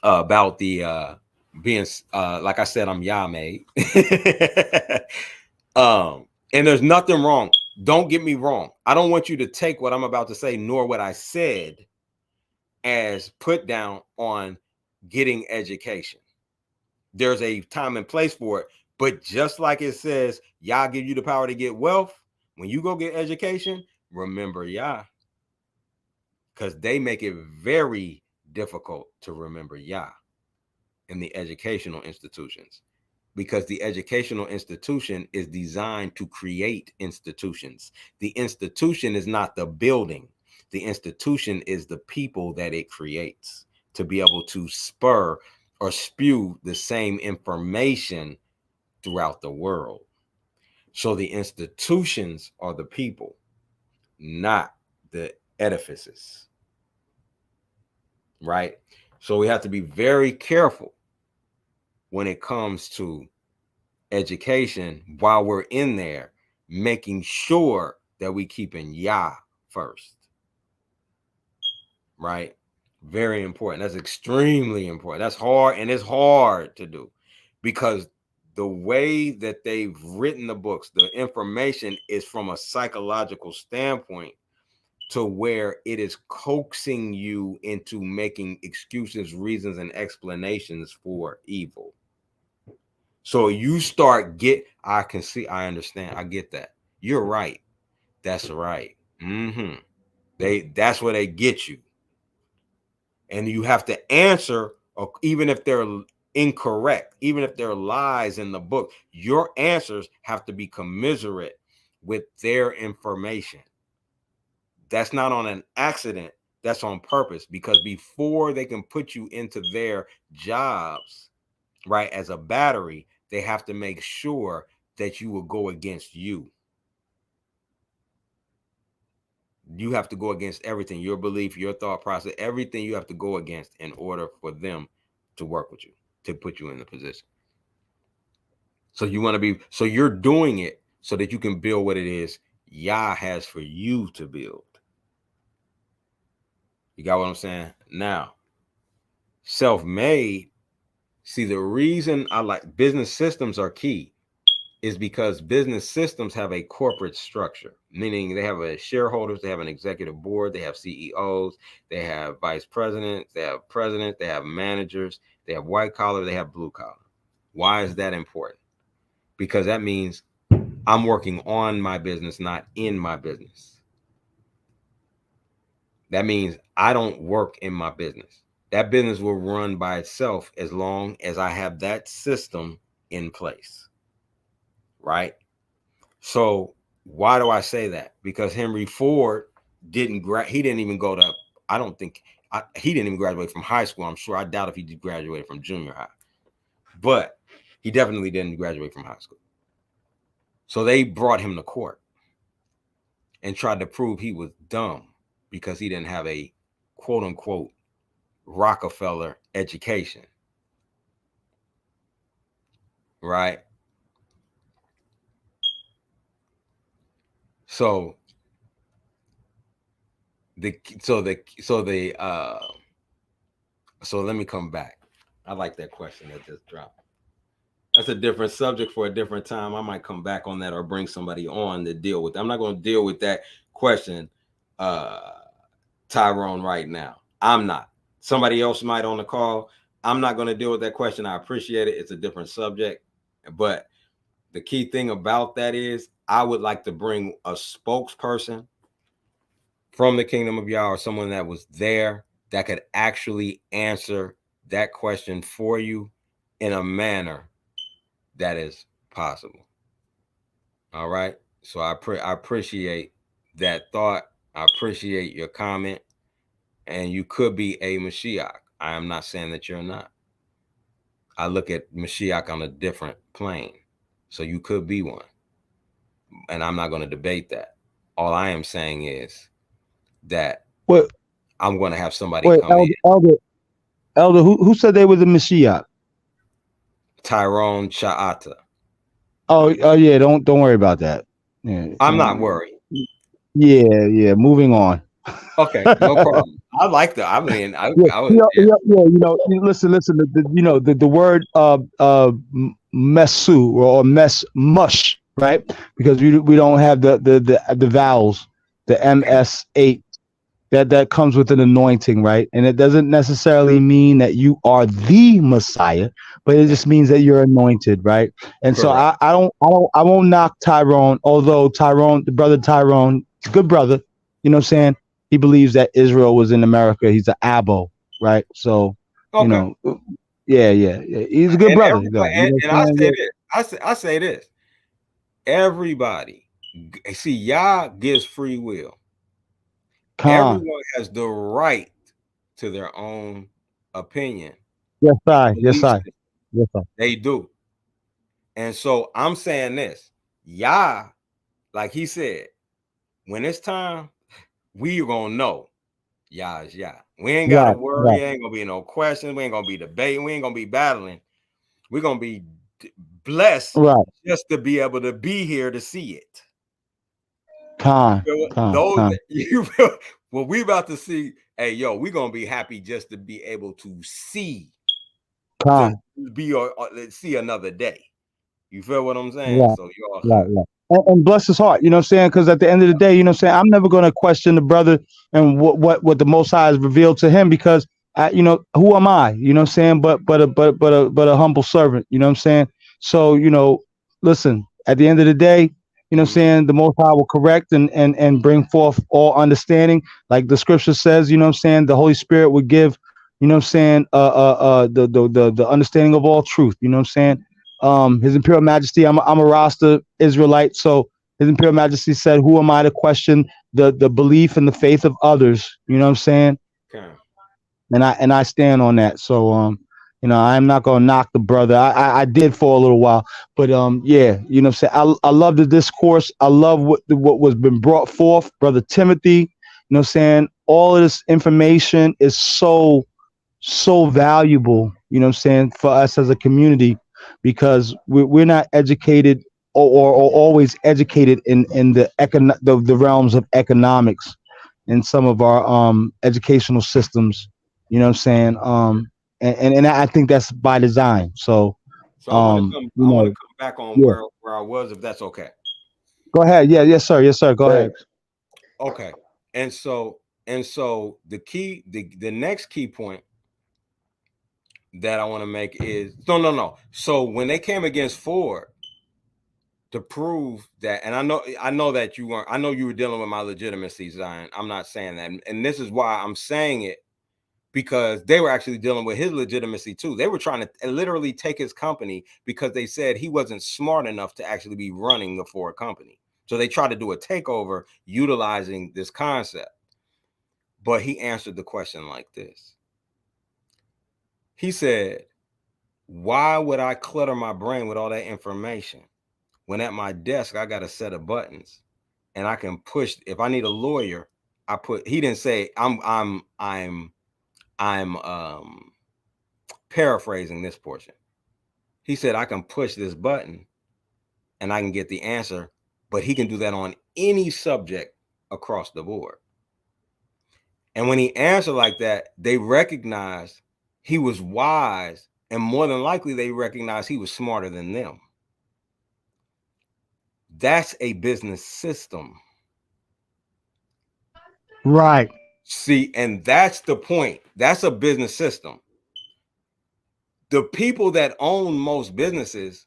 about the being, like I said, I'm Yah made. And there's nothing wrong. Don't get me wrong. I don't want you to take what I'm about to say, nor what I said, as put down on getting education. There's a time and place for it. But just like it says, Yah give you the power to get wealth, when you go get education, remember Yah. Because they make it very difficult to remember Yah in the educational institutions. Because the educational institution is designed to create institutions. The institution is not the building. The institution is the people that it creates to be able to spur or spew the same information throughout the world. So the institutions are the people, not the edifices. Right? So we have to be very careful when it comes to education while we're in there, making sure that we keeping Yah first. Right? Very important. That's extremely important. That's hard, and it's hard to do, because the way that they've written the books, the information is from a psychological standpoint, to where it is coaxing you into making excuses, reasons, and explanations for evil. So you start I can see, I understand, I get that. You're right. That's right. That's where they get you. And you have to answer, even if they're incorrect, even if there are lies in the book, your answers have to be commiserate with their information. That's not on an accident. That's on purpose, because before they can put you into their jobs, right, as a battery, they have to make sure that you will go against you. You have to go against everything, your belief, your thought process, everything you have to go against in order for them to work with you, to put you in the position. So you're doing it so that you can build what it is Yah has for you to build. You got what I'm saying? Now, self-made, see, the reason I like business systems are key. is because business systems have a corporate structure, meaning they have a shareholders, they have an executive board, they have CEOs, they have vice presidents, they have presidents, they have managers, they have white collar, they have blue collar. Why is that important? Because that means I'm working on my business, not in my business. That means I don't work in my business. That business will run by itself as long as I have that system in place. Right? So why do I say that? Because Henry Ford he didn't even go to, I don't think, he didn't even graduate from high school. I'm sure, I doubt if he did graduate from junior high, but he definitely didn't graduate from high school. So they brought him to court and tried to prove he was dumb because he didn't have a quote unquote Rockefeller education. Right? So so let me come back. I like that question that just dropped. That's a different subject for a different time. I might come back on that or bring somebody on to deal with. I'm not going to deal with that question, Tyrone, right now. I'm not. Somebody else might on the call. I'm not going to deal with that question. I appreciate it. It's a different subject. But the key thing about that is I would like to bring a spokesperson from the Kingdom of Yah, or someone that was there that could actually answer that question for you in a manner that is possible. All right. So I appreciate that thought. I appreciate your comment. And you could be a Mashiach. I am not saying that you're not. I look at Mashiach on a different plane. So you could be one. And I'm not going to debate that. All I am saying is that I'm going to have somebody come in. Elder, who said they were the Mashiach? Tyrone Sha'ata. Oh yeah, don't worry about that. Yeah, I'm not worried. Yeah. Moving on. Okay, no problem. I like that. I mean, listen. The word mesu or mush, right? Because we don't have the vowels, the MS8. That comes with an anointing, right? And it doesn't necessarily mean that you are the Messiah, but it just means that you're anointed, right? And correct. So I won't knock Tyrone, although the brother Tyrone, good brother, you know what I'm saying? He believes that Israel was in America. He's an Abo, right? So, okay. Yeah. He's a good brother. I say this. Everybody, see, Yah gives free will. Everyone has the right to their own opinion. Yes, I. They do. And so I'm saying this, Yah, like he said, when it's time, we are going to know Yah is Yah. We ain't got to worry. Ain't going to be no questions. We ain't going to be debating. We ain't going to be battling. We're going to be blessed just to be able to be here to see it. What we about to see, hey, yo, we're going to be happy just to be able to see. To be or see another day. You feel what I'm saying? Yeah. So y'all and bless his heart, you know what I'm saying? Because at the end of the day, you know what I'm saying, I'm never going to question the brother and what the Most High has revealed to him, because who am I? You know what I'm saying? But a humble servant, you know what I'm saying? So, listen, at the end of the day, you know what I'm saying, the Most High will correct and bring forth all understanding. Like the scripture says, you know what I'm saying, the Holy Spirit would give, you know what I'm saying, the understanding of all truth, you know what I'm saying? His Imperial Majesty, I'm a Rasta Israelite, so His Imperial Majesty said, who am I to question the belief and the faith of others? You know what I'm saying? Okay. And I stand on that. So I'm not gonna knock the brother. I did for a little while, but yeah, you know what I'm saying? I love the discourse. I love what was been brought forth, Brother Timothy. You know what I'm saying? All of this information is so valuable, you know what I'm saying, for us as a community, because we're not educated or always educated in the realms of economics in some of our educational systems, you know what I'm saying? And I think that's by design. So I want to come back on Yeah. where I was, if that's okay. Go ahead. Yeah. Yes, sir. Yes, sir. Go ahead. Okay. And so the next key point that I want to make is no. So when they came against Ford to prove that, and I know that you weren't, I know you were dealing with my legitimacy, Zion. I'm not saying that. And this is why I'm saying it, because they were actually dealing with his legitimacy too. They were trying to literally take his company because they said he wasn't smart enough to actually be running the Ford company. So they tried to do a takeover utilizing this concept. But he answered the question like this. He said, why would I clutter my brain with all that information when at my desk I got a set of buttons and I can push? If I need a lawyer, he didn't say, I'm paraphrasing this portion. He said, I can push this button and I can get the answer, but he can do that on any subject across the board. And when he answered like that, they recognized he was wise, and more than likely they recognized he was smarter than them. That's a business system. Right. See, and that's the point. That's a business system. The people that own most businesses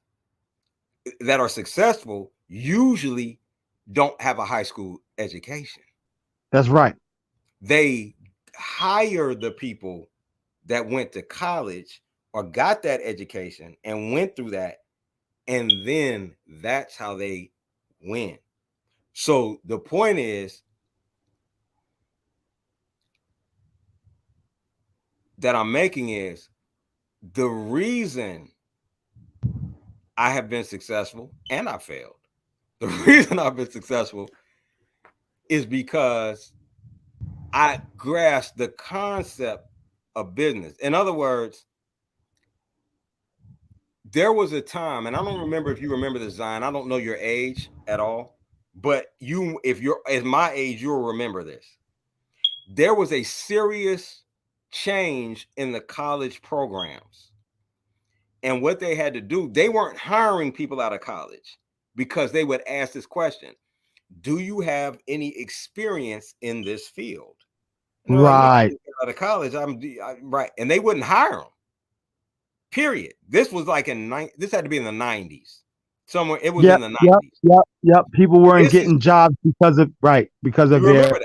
that are successful usually don't have a high school education. That's right. They hire the people that went to college or got that education and went through that, and then that's how they win. So the point is that I'm making is the reason I have been successful and I failed. The reason I've been successful is because I grasped the concept of business. In other words, there was a time, and I don't remember if you remember the Zion. I don't know your age at all, but if you're at my age, you'll remember this. There was a serious change in the college programs. And what they had to do, they weren't hiring people out of college because they would ask this question: do you have any experience in this field? And they're Right. like, out of college, right. And they wouldn't hire them. Period. This was like this had to be in the 90s. Somewhere it was in the 90s. Yep. People weren't getting jobs because of because of their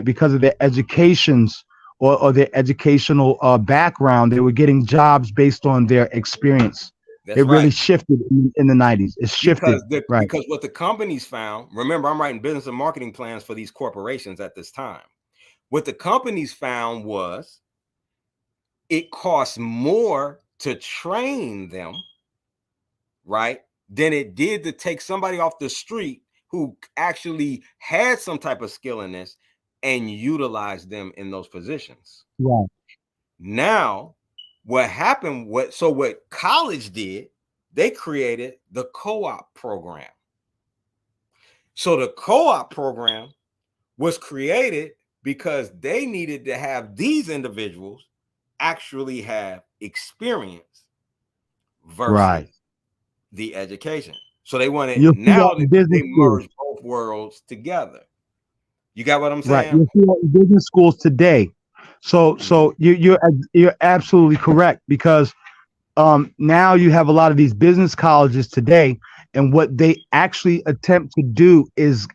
because of their educations or their educational background. They were getting jobs based on their experience. It really shifted in the 90s. It shifted. Because what the companies found, remember, I'm writing business and marketing plans for these corporations at this time. What the companies found was it costs more to train them, right, than it did to take somebody off the street who actually had some type of skill in this and utilize them in those positions. Right. Now, what happened, what college did, they created the co-op program. So the co-op program was created because they needed to have these individuals actually have experience versus the education. So they wanted now that they merge both worlds together. You got what I'm saying? Right. You see business schools today. So you're absolutely correct, because now you have a lot of these business colleges today, and what they actually attempt to do is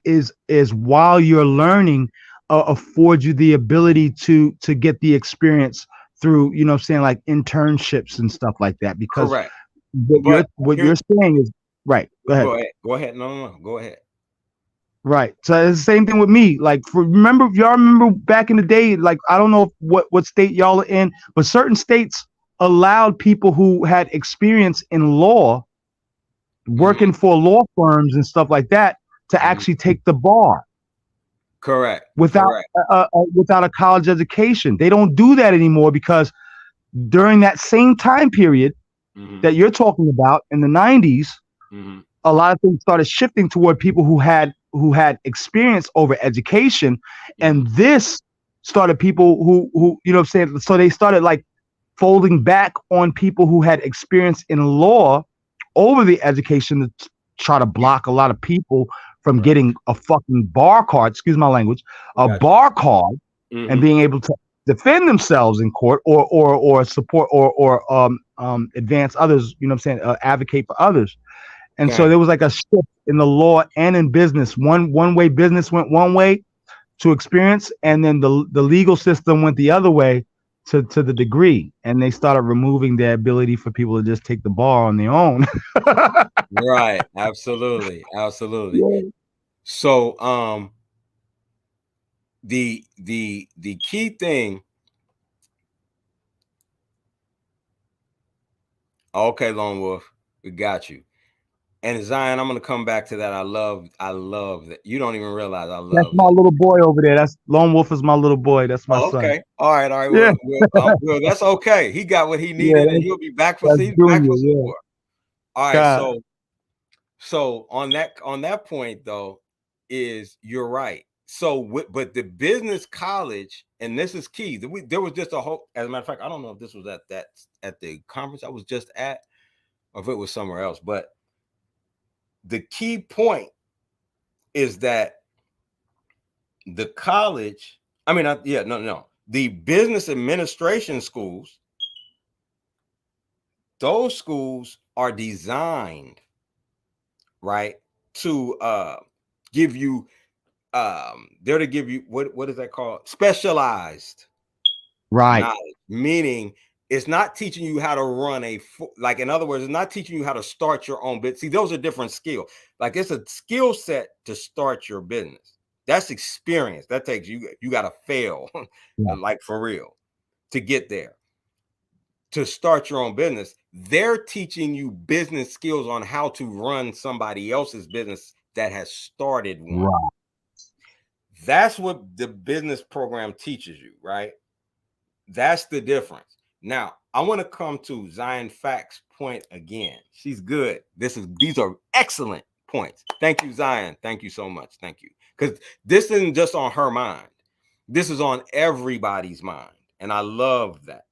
while you're learning, afford you the ability to get the experience through, you know what I'm saying, like internships and stuff like that. Because what you're saying is right. Go ahead. Go ahead. No. Go ahead. Right. So it's the same thing with me. Like, remember back in the day, like, I don't know what state y'all are in, but certain states allowed people who had experience in law, working for law firms and stuff like that, to actually take the bar. Correct. Without a college education. They don't do that anymore, because during that same time period that you're talking about in the 90s, a lot of things started shifting toward people who had experience over education, and this started people who you know what I'm saying, so they started like folding back on people who had experience in law over the education to try to block a lot of people from getting a fucking bar card, excuse my language, a bar card, and being able to defend themselves in court or support or advance others, you know what I'm saying, advocate for others. And so there was like a shift in the law and in business. One way business went one way to experience, and then the legal system went the other way to the degree, and they started removing the ability for people to just take the bar on their own. Right. Absolutely. Absolutely. Yeah. So the key thing. Okay, Lone Wolf, we got you. And Zion, I'm gonna come back to that. I love that. You don't even realize I love That's my little boy over there. That's Lone Wolf is my little boy. That's my son. Okay. All right. Yeah. Well, that's okay. He got what he needed, and he'll be back for some more. All right. God. So on that point though, is you're right. So but the business college, and this is key. There was just a whole. As a matter of fact, I don't know if this was at the conference I was just at, or if it was somewhere else. But the key point is that the college. I mean, the business administration schools. Those schools are designed, right, to give you they're to give you what is that called? Specialized knowledge. Meaning it's not teaching you how to run like, in other words, it's not teaching you how to start your own business. See, those are different skills. Like, it's a skill set to start your business. That's experience. That takes you got to fail, like, for real, to get there. To start your own business, they're teaching you business skills on how to run somebody else's business that has started one. Right. That's what the business program teaches you, right? That's the difference. Now, I want to come to Zion Fact's point again. She's good. These are excellent points. Thank you, Zion. Thank you so much. Thank you. Because this isn't just on her mind. This is on everybody's mind. And I love that.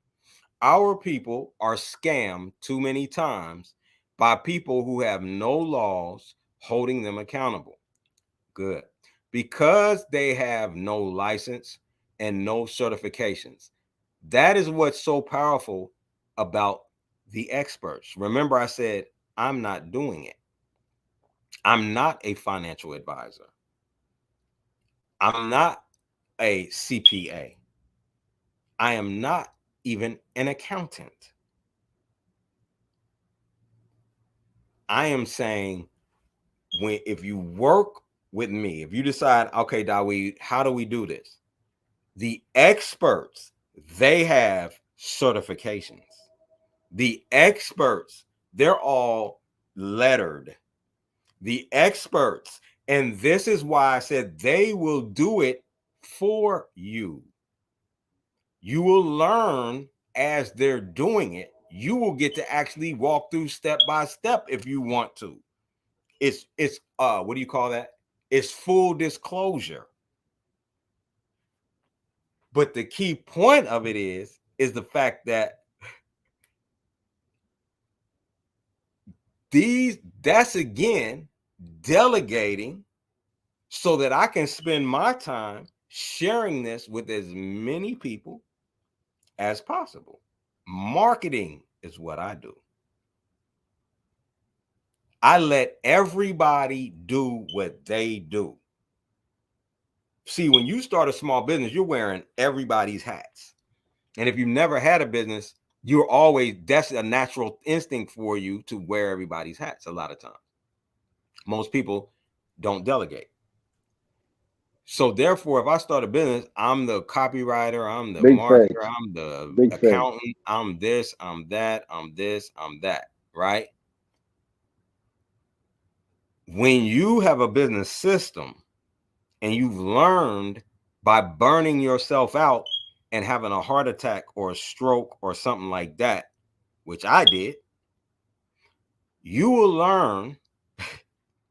Our people are scammed too many times by people who have no laws holding them accountable. Good. Because they have no license and no certifications. That is what's so powerful about the experts. Remember, I said, I'm not doing it. I'm not a financial advisor. I'm not a CPA. I am not even an accountant. I am saying, if you work with me, if you decide, okay, Daooeed, how do we do this? The experts, they have certifications. The experts, they're all lettered. The experts, and this is why I said they will do it for you. You will learn as they're doing it. You will get to actually walk through step by step if you want to. It's what do you call that? It's full disclosure. But the key point of it is the fact that that's again delegating so that I can spend my time sharing this with as many people as possible. Marketing is what I do. I let everybody do what they do. See, when you start a small business, you're wearing everybody's hats. And if you've never had a business, that's a natural instinct for you to wear everybody's hats a lot of times. Most people don't delegate. So therefore, if I start a business, I'm the copywriter, I'm the marketer, I'm the accountant, I'm this, I'm that, I'm this, I'm that, right? When you have a business system and you've learned by burning yourself out and having a heart attack or a stroke or something like that, which I did, you will learn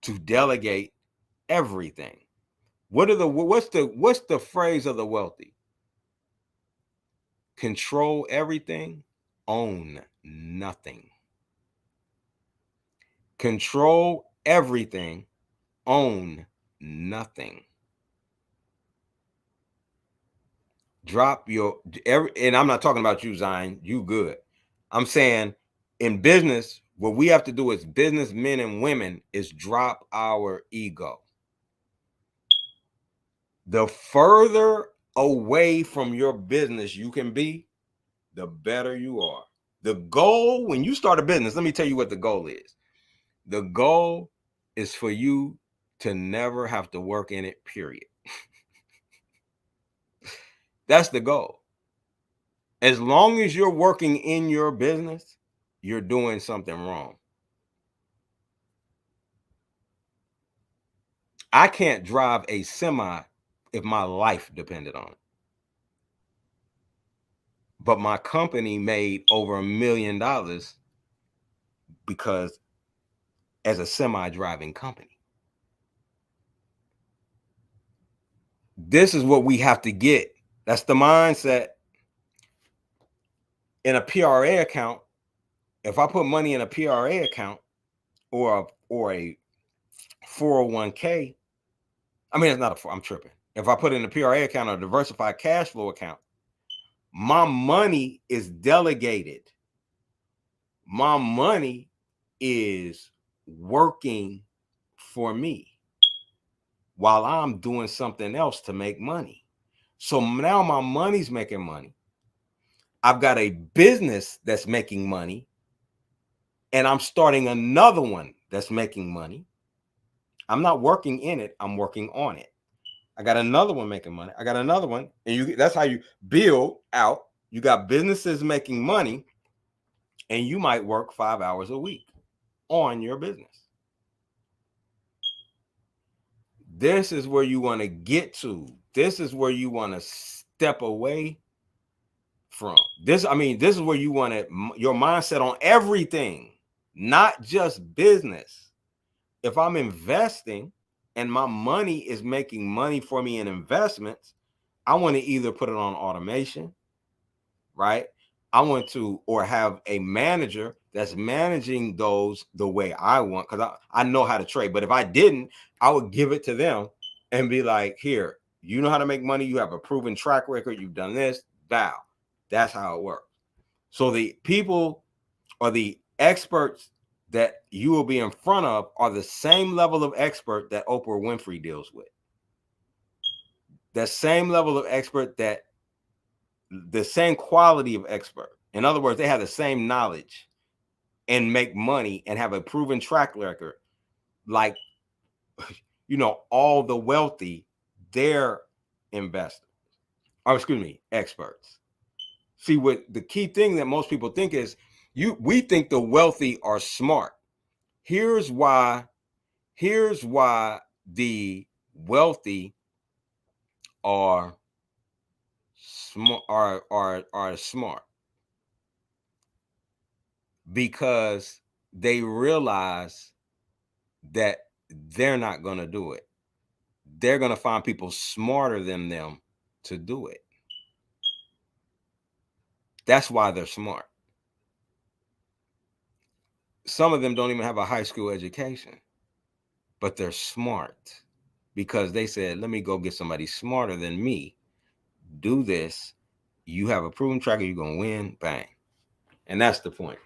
to delegate everything. What's the phrase of the wealthy? Control everything, own nothing. Control everything, own nothing. Drop your and I'm not talking about you, Zion. You good. I'm saying in business, what we have to do as businessmen and women is drop our ego. The further away from your business you can be, the better you are. The goal when you start a business, let me tell you what the goal is. The goal is for you to never have to work in it, period. That's the goal. As long as you're working in your business, you're doing something wrong. I can't drive a semi if my life depended on it. But my company made over $1 million because as a semi driving company. This is what we have to get. That's the mindset. In a PRA account, if I put money in a PRA account or a 401k, I mean, it's not I'm tripping. If I put in a PRA account or a diversified cash flow account, my money is delegated. My money is working for me while I'm doing something else to make money. So now my money's making money. I've got a business that's making money, and I'm starting another one that's making money. I'm not working in it, I'm working on it. I got another one making money. I got another one. And that's how you build out. You got businesses making money, and you might work 5 hours a week on your business. This is where you want to get to. This is where you want to step away from. This is where you want your mindset on everything, not just business. If I'm investing and my money is making money for me in investments, I want to either put it on automation, right? I want to, or have a manager that's managing those the way I want, because I know how to trade. But if I didn't, I would give it to them and be like, here, you know how to make money. You have a proven track record. You've done this. Bow. That's how it works. So the people or the experts that you will be in front of are the same level of expert that Oprah Winfrey deals with. The same level of expert the same quality of expert. In other words, they have the same knowledge and make money and have a proven track record. Like, all the wealthy, they're investors. Or excuse me, experts. See, what the key thing that most people think is we think the wealthy are smart. Here's why the wealthy are smart, because they realize that they're not going to do it. They're going to find people smarter than them to do it. That's why they're smart. Some of them don't even have a high school education, but they're smart because they said, let me go get somebody smarter than me. Do this. You have a proven tracker. You're going to win. Bang. And that's the point.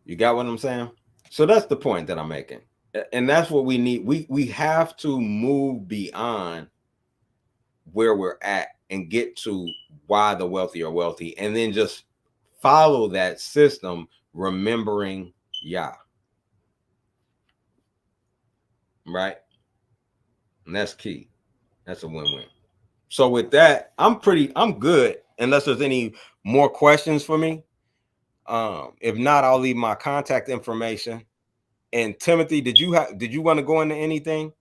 You got what I'm saying? So that's the point that I'm making. And that's what we need. We have to move beyond where we're at and get to why the wealthy are wealthy, and then just follow that system, remembering Yah. Right? And that's key. That's a win-win. So with that, I'm good, unless there's any more questions for me. If not, I'll leave my contact information. And Timothy, did you want to go into anything?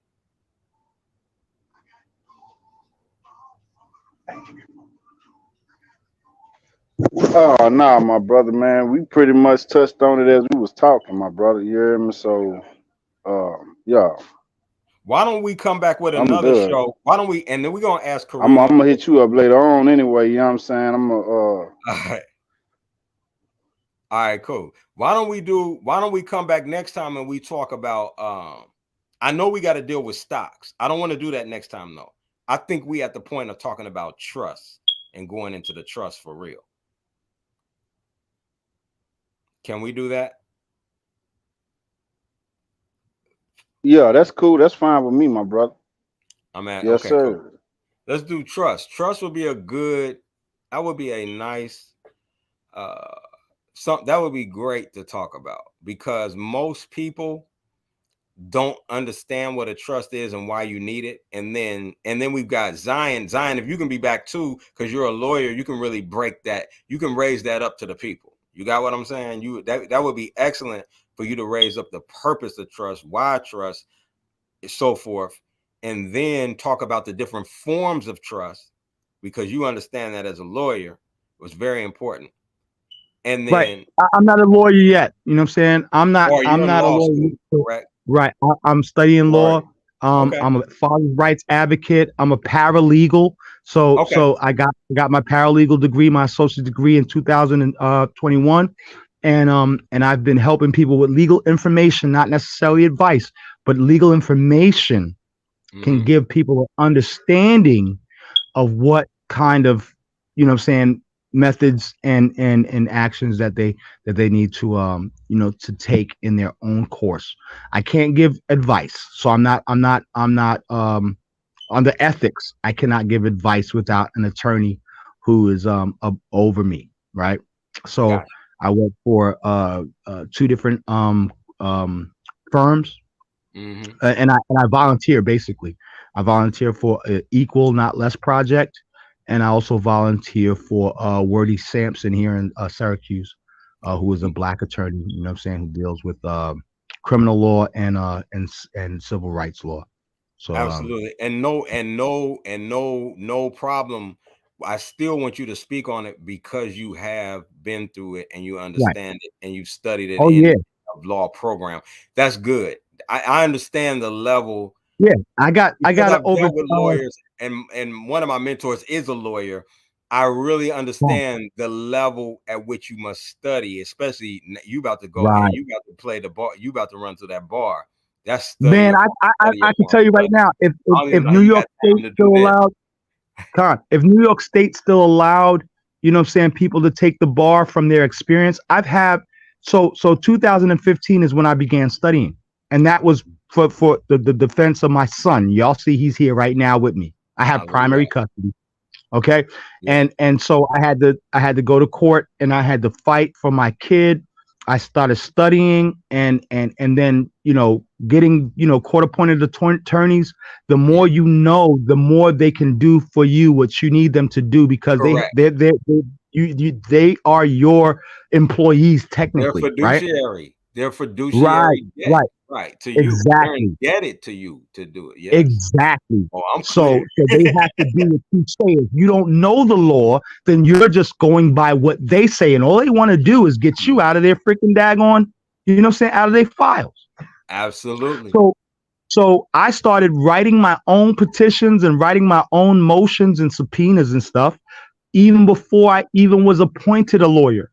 Oh no, my brother, man. We pretty much touched on it as we was talking, my brother. You hear me? So yeah. Why don't we come back with I'm another good. show? Why don't we? And then we're gonna ask I'm Kareem. gonna hit you up later on anyway. You know what I'm saying? I'm All right, cool. Why don't we come back next time and we talk about I know we got to deal with stocks. I don't want to do that next time though. I think we at the point of talking about trust and going into the trust for real. Can we do that? yeah, that's cool. That's fine with me, my brother. I'm at Yes, okay, sir. cool. Let's do trust. Trust would be that would be a nice that would be great to talk about because most people don't understand what a trust is and why you need it. And then we've got Zion. Zion, if you can be back too, because you're a lawyer, you can really break that. You can raise that up to the people. You got what I'm saying? That would be excellent for you to raise up the purpose of trust, why trust, and so forth, and then talk about the different forms of trust because you understand that as a lawyer was very important. And then Right. I'm not a lawyer yet. You know what I'm saying? I'm not in a law lawyer. school, correct? Right. I'm studying law. Right. Okay. I'm a father's rights advocate. I'm a paralegal. So I got my paralegal degree, my associate degree in 2021. And I've been helping people with legal information, not necessarily advice, but legal information can give people an understanding of what kind of, you know what I'm saying, methods and actions that they need to to take in their own course. I can't give advice, so I'm not on the ethics. I cannot give advice without an attorney who is over me, right? So Gotcha. I work for two different firms. And I volunteer basically. I volunteer for Equal Not Less project, and I also volunteer for Wordy Sampson here in Syracuse, who is a black attorney. You know what I'm saying? Who deals with criminal law and civil rights law. So Absolutely. And no problem. I still want you to speak on it because you have been through it and you right. understand it and you've studied it Oh in yeah. a law program. That's good. I understand the level. Yeah. I got Because it I've over. dealt with lawyers and one of my mentors is a lawyer. I really understand the level at which you must study, especially you about to go Right. and you about to play the bar. You about to run to that bar. That's study. Man, I can tell you right now, if I don't even know New you York got time State to do still this. allowed, if New York State still allowed, you know what I'm saying, people to take the bar from their experience, so 2015 is when I began studying. And that was for the defense of my son. Y'all see he's here right now with me. I have primary custody. Okay. Yeah. And so I had to go to court and I had to fight for my kid. I started studying and then, getting, court appointed attorneys. The more you know, the more they can do for you what you need them to do because Correct. they are your employees technically, right? They're Right, fiduciary debt, right. right, to you. They're Exactly. indebted to you to do it. Yes. Exactly. Oh, I'm So, clear. so they have to do what you say. If you don't know the law, then you're just going by what they say. And all they want to do is get you out of their freaking daggone, you know what I'm saying, out of their files. Absolutely. So I started writing my own petitions and writing my own motions and subpoenas and stuff, even before I even was appointed a lawyer.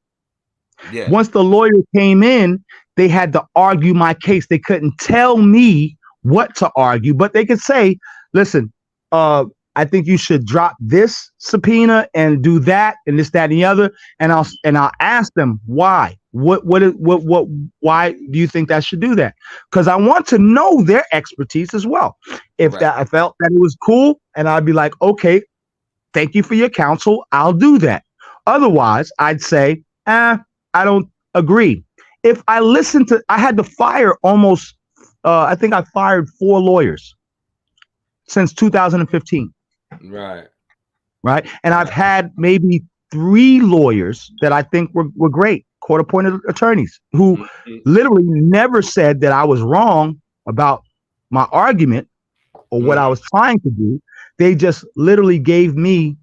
Yeah. Once the lawyer came in, they had to argue my case. They couldn't tell me what to argue, but they could say, listen, I think you should drop this subpoena and do that and this, that, and the other. And I'll ask them why. Why do you think that should do that? Because I want to know their expertise as well. If Right. that I felt that it was cool, and I'd be like, okay, thank you for your counsel. I'll do that. Otherwise, I'd say, I don't agree. If I listened to, I had to fire almost, I think I fired 4 lawyers since 2015. Right. Right. And I've had maybe 3 lawyers that I think were great, court appointed attorneys who literally never said that I was wrong about my argument or what I was trying to do. They just literally gave me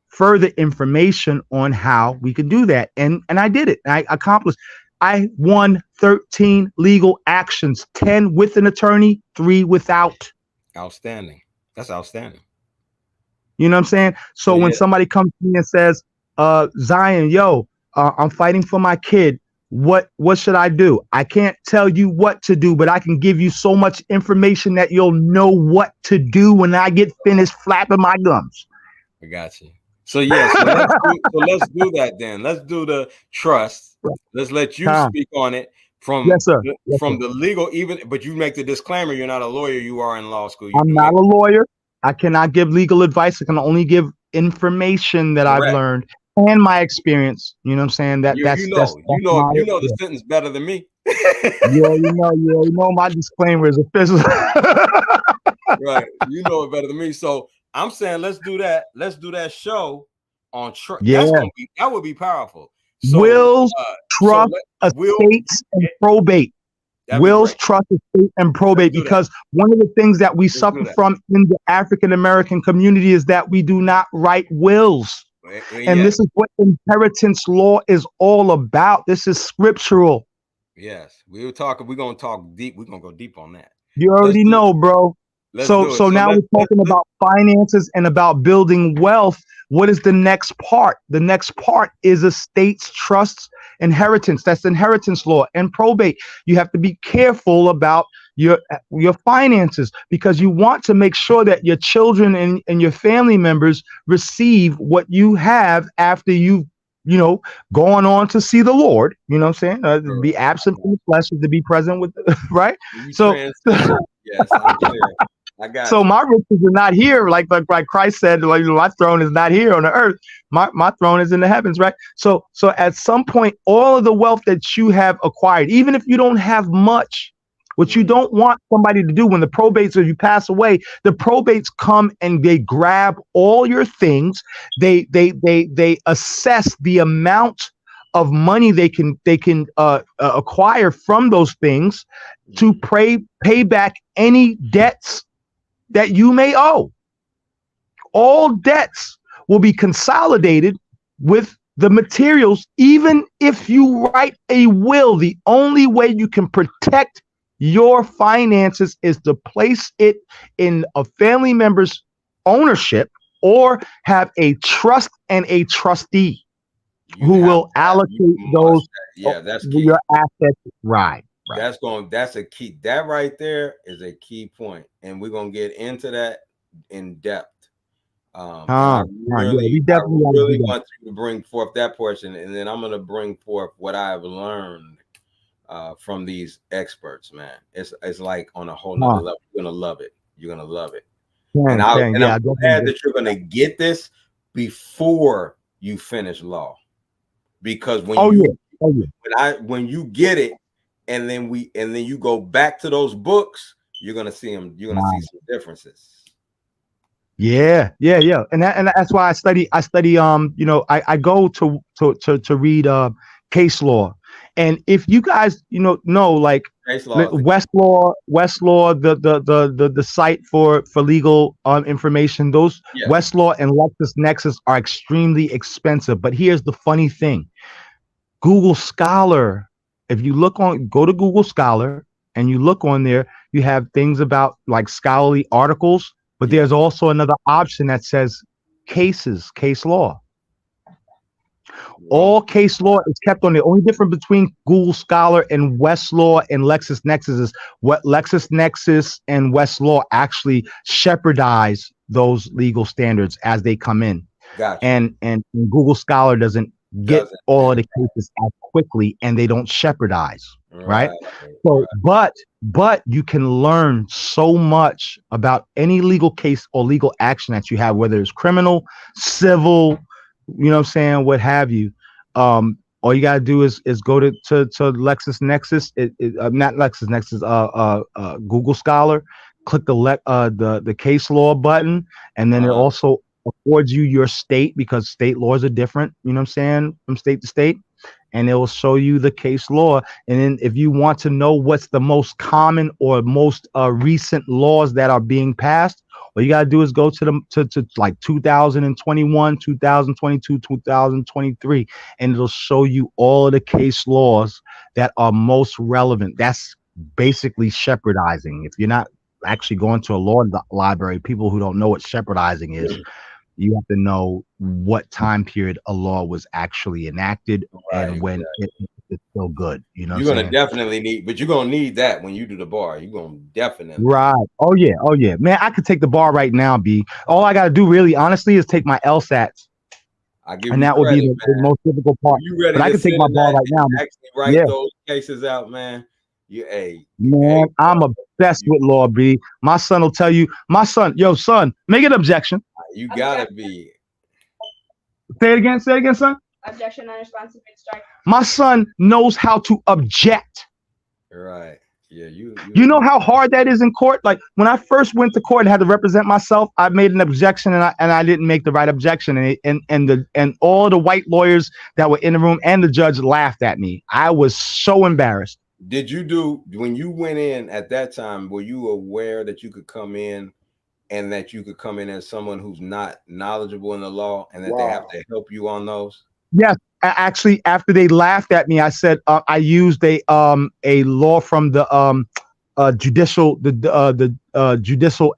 further information on how we could do that. And I did it. I accomplished. I won 13 legal actions, 10 with an attorney, 3 without. Outstanding. That's outstanding. You know what I'm saying? So when somebody comes to me and says, Zion, yo, I'm fighting for my kid. What should I do? I can't tell you what to do, but I can give you so much information that you'll know what to do when I get finished flapping my gums. I got you. So yeah, so let's do that then. Let's do the trust. Let's let you speak on it from the legal, even, but you make the disclaimer, you're not a lawyer, you are in law school. I'm not a lawyer. I cannot give legal advice. I can only give information that I've learned and my experience. You know what I'm saying? That's you know the sentence better than me. You know my disclaimer is official. Right. You know it better than me. So I'm saying let's do that. Let's do that show on trust. Yeah. That would be powerful. So, wills, trust, estates, and probate. Wills, trust, estate, and probate. Because one of the things that we suffer from in the African American community is that we do not write wills. And this is what inheritance law is all about. This is scriptural. Yes, we're gonna talk deep. We're gonna go deep on that. You already know, bro. So now we're talking about finances and about building wealth. What is the next part? The next part is estates, trusts, inheritance. That's inheritance law and probate. You have to be careful about your finances because you want to make sure that your children and your family members receive what you have after you've going on to see the Lord. You know what I'm saying? To be absent from the flesh is to be present with, right? So, yes, I'm clear. I got so my riches are not here, like Christ said. Like, my throne is not here on the earth. My throne is in the heavens, right? So at some point, all of the wealth that you have acquired, even if you don't have much, what you don't want somebody to do when the probates, or you pass away, the probates come and they grab all your things. They assess the amount of money they can acquire from those things to pay back any debts that you may owe. All debts will be consolidated with the materials. Even if you write a will, the only way you can protect your finances is to place it in a family member's ownership or have a trust and a trustee who will allocate those. That's key. Your assets. Right. That's a key. That right there is a key point, and we're gonna get into that in depth. I really want you to bring forth that portion, and then I'm gonna bring forth what I've learned from these experts. Man, it's like on a whole nother level. You're gonna love it. You're gonna love it. And I'm glad that you're gonna get this before you finish law, because when you get it. And then you go back to those books, you're gonna see them. You're gonna see some differences. Yeah. And that's why I study. I go to read case law. And if you guys know like Westlaw, the site for legal Yeah. information, Westlaw and LexisNexis are extremely expensive. But here's the funny thing: Google Scholar. If you go to Google Scholar and you look on there, you have things about like scholarly articles, but there's also another option that says case law. All case law is kept on there. Only difference between Google Scholar and Westlaw and LexisNexis is what LexisNexis and Westlaw actually shepherdize those legal standards as they come in. Gotcha. And Google Scholar doesn't get all of the cases as quickly, and they don't shepherdize, right? So, but you can learn so much about any legal case or legal action that you have, whether it's criminal, civil, what have you. All you gotta do is go to LexisNexis, not LexisNexis, Google Scholar, click the case law button, and then it also affords you your state, because state laws are different, from state to state, and it will show you the case law. And then if you want to know what's the most common or most recent laws that are being passed, all you got to do is go to like 2021, 2022, 2023, and it'll show you all of the case laws that are most relevant. That's basically shepherdizing. If you're not actually going to a law library, people who don't know what shepherdizing is, you have to know what time period a law was actually enacted Right, and when exactly. it's still good. You know what You're I'm gonna saying? definitely need, but you're gonna need that when you do the bar. You're gonna definitely need. Right. Oh yeah. Oh yeah. Man, I could take the bar right now, B. All I gotta do really honestly is take my LSATs. I give And you that would be credit, the man. most difficult If part. you ready But I to could take sit my in bar that right now. and actually write Yeah. those cases out, man, you, Man, I'm obsessed you, with law, B. My son will tell you, my son, yo, son, make an objection. you gotta be Say it again, son. Objection, unresponsive, strike. My son knows how to object. right. Yeah, You know how hard that is in court? Like when I first went to court and had to represent myself, I made an objection and I didn't make the right objection. And all the white lawyers that were in the room and the judge laughed at me. I was so embarrassed. Did you do, when you went in at that time, were you aware that you could come in and that you could come in as someone who's not knowledgeable in the law and that they have to help you on those? Yes, actually, after they laughed at me, I said I used a law from the judicial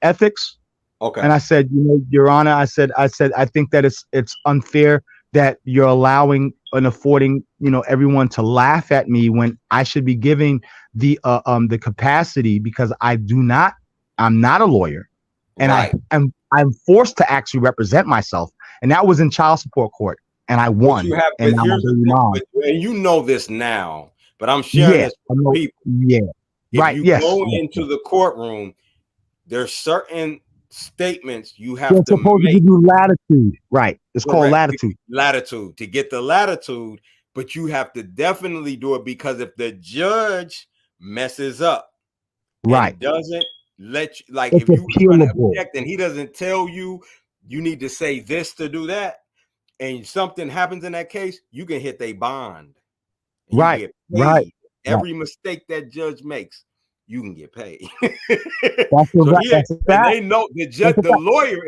ethics. Okay. And I said, you know, Your Honor, I said, I think that it's unfair that you're allowing and affording, you know, everyone to laugh at me when I should be giving the capacity because I'm not a lawyer, and right. I'm forced to actually represent myself, and that was in child support court, and I won. But here's the thing, and you know this now, but I'm sharing this with people. Yeah, if right. you Yes. go into the courtroom, there's certain statements you have They're to supposed make. to give you latitude, right? It's called latitude. Latitude to get the latitude, but you have to definitely do it because if the judge messes up, right, and doesn't let you, like it's if you try to appealable. object and he doesn't tell you you need to say this to do that, and something happens in that case, you can hit a bond. And right, you get paid. right. Every mistake that judge makes, you can get paid. That's So that's a and fact. they know the judge, the lawyer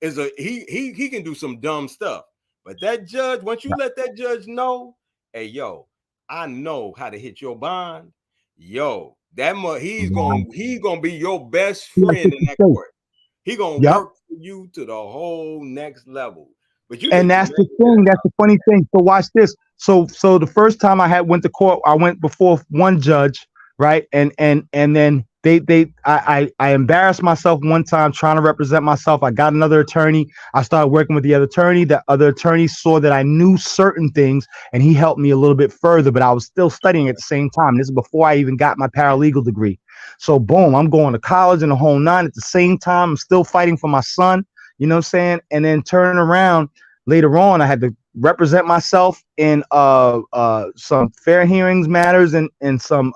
is a he can do some dumb stuff. But that judge, once you let that judge know, hey yo, I know how to hit your bond. Yo, he's gonna be your best friend in that court. He gonna work for you to the whole next level. But you and need to that's the thing. That's the funny thing. So watch this. So the first time I went to court, I went before one judge, right? And then I embarrassed myself one time trying to represent myself. I got another attorney. I started working with the other attorney. The other attorney saw that I knew certain things, and he helped me a little bit further. But I was still studying at the same time. This is before I even got my paralegal degree. So boom, I'm going to college and the whole nine at the same time. I'm still fighting for my son. You know what I'm saying? And then turning around later on, I had to represent myself in some fair hearings matters and some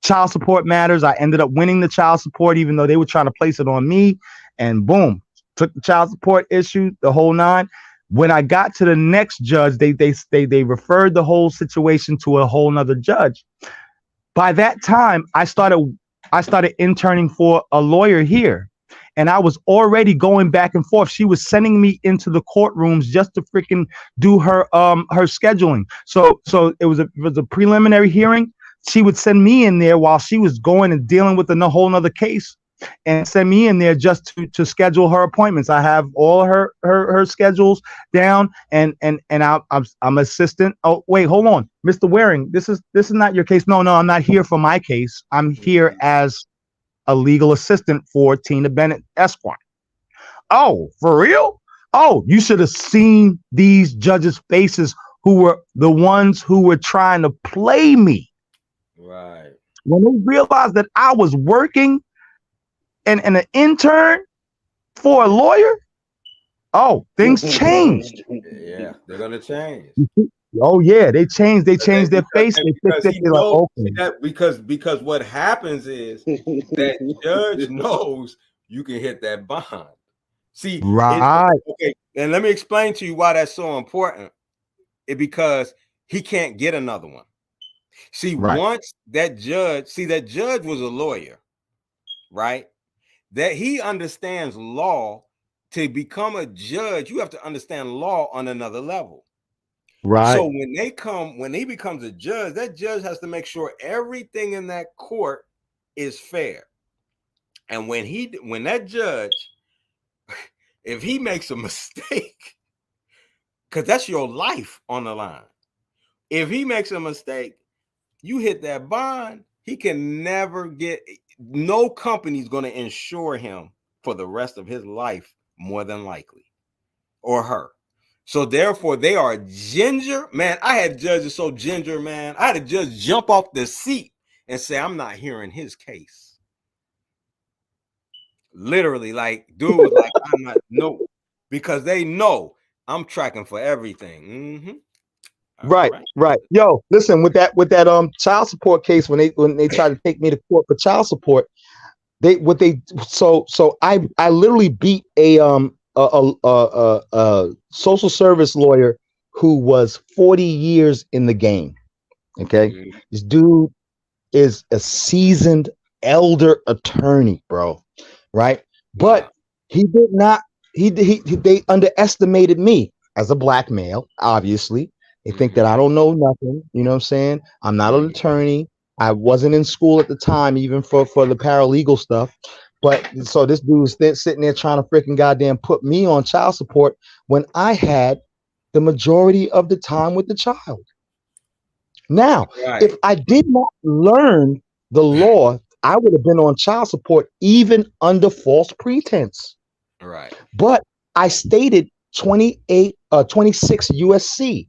child support matters. I ended up winning the child support, even though they were trying to place it on me. And boom, took the child support issue, the whole nine. When I got to the next judge, they referred the whole situation to a whole nother judge. By that time, I started interning for a lawyer here. And I was already going back and forth. She was sending me into the courtrooms just to freaking do her scheduling. So it was a preliminary hearing. She would send me in there while she was going and dealing with a whole nother case, and send me in there just to schedule her appointments. I have all her schedules down, and I'm assistant. Oh wait, hold on, Mr. Waring. This is not your case. No, I'm not here for my case. I'm here as a legal assistant for Tina Bennett Esquire. Oh, for real? Oh, you should have seen these judges' faces who were the ones who were trying to play me. Right. When they realized that I was working and an intern for a lawyer, oh, things changed. Yeah, they're gonna change. Oh yeah, they changed. They changed their face. Because what happens is that judge knows you can hit that bond. See, right? Okay, and let me explain to you why that's so important. Because he can't get another one. See, once that judge, that judge was a lawyer, right? That he understands law. To become a judge, you have to understand law on another level. Right. So when he becomes a judge, that judge has to make sure everything in that court is fair. And when that judge, if he makes a mistake, because that's your life on the line. If he makes a mistake, you hit that bond, he can never get, no company's going to insure him for the rest of his life, more than likely, or her. So therefore, they are ginger. Man, I had judges so ginger, man. I had a judge jump off the seat and say, I'm not hearing his case. Literally, like, dude was like, I'm not, no, because they know I'm tracking for everything. Mm-hmm. Right. Yo, listen, with that child support case, when they tried to take me to court for child support, I literally beat a social service lawyer who was 40 years in the game. Okay. Mm-hmm. This dude is a seasoned elder attorney, bro. Right. But he did not, they underestimated me as a black male, obviously. They think that I don't know nothing. You know what I'm saying? I'm not an attorney. I wasn't in school at the time, even for the paralegal stuff. But so this dude was sitting there trying to freaking goddamn put me on child support when I had the majority of the time with the child. Now, if I did not learn the law, I would have been on child support even under false pretense. Right. But I stated 26 USC.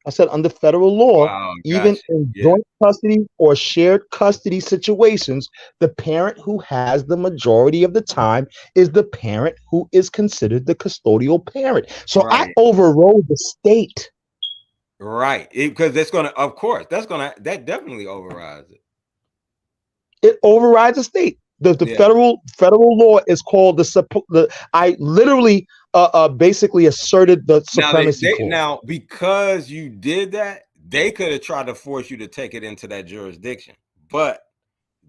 I said under federal law, even in joint custody or shared custody situations, the parent who has the majority of the time is the parent who is considered the custodial parent. So I overrode the state. Right. Because that's going to, of course, that definitely overrides it. It overrides the state. The federal law is called I literally basically asserted the supremacy clause. Now, because you did that, they could have tried to force you to take it into that jurisdiction, but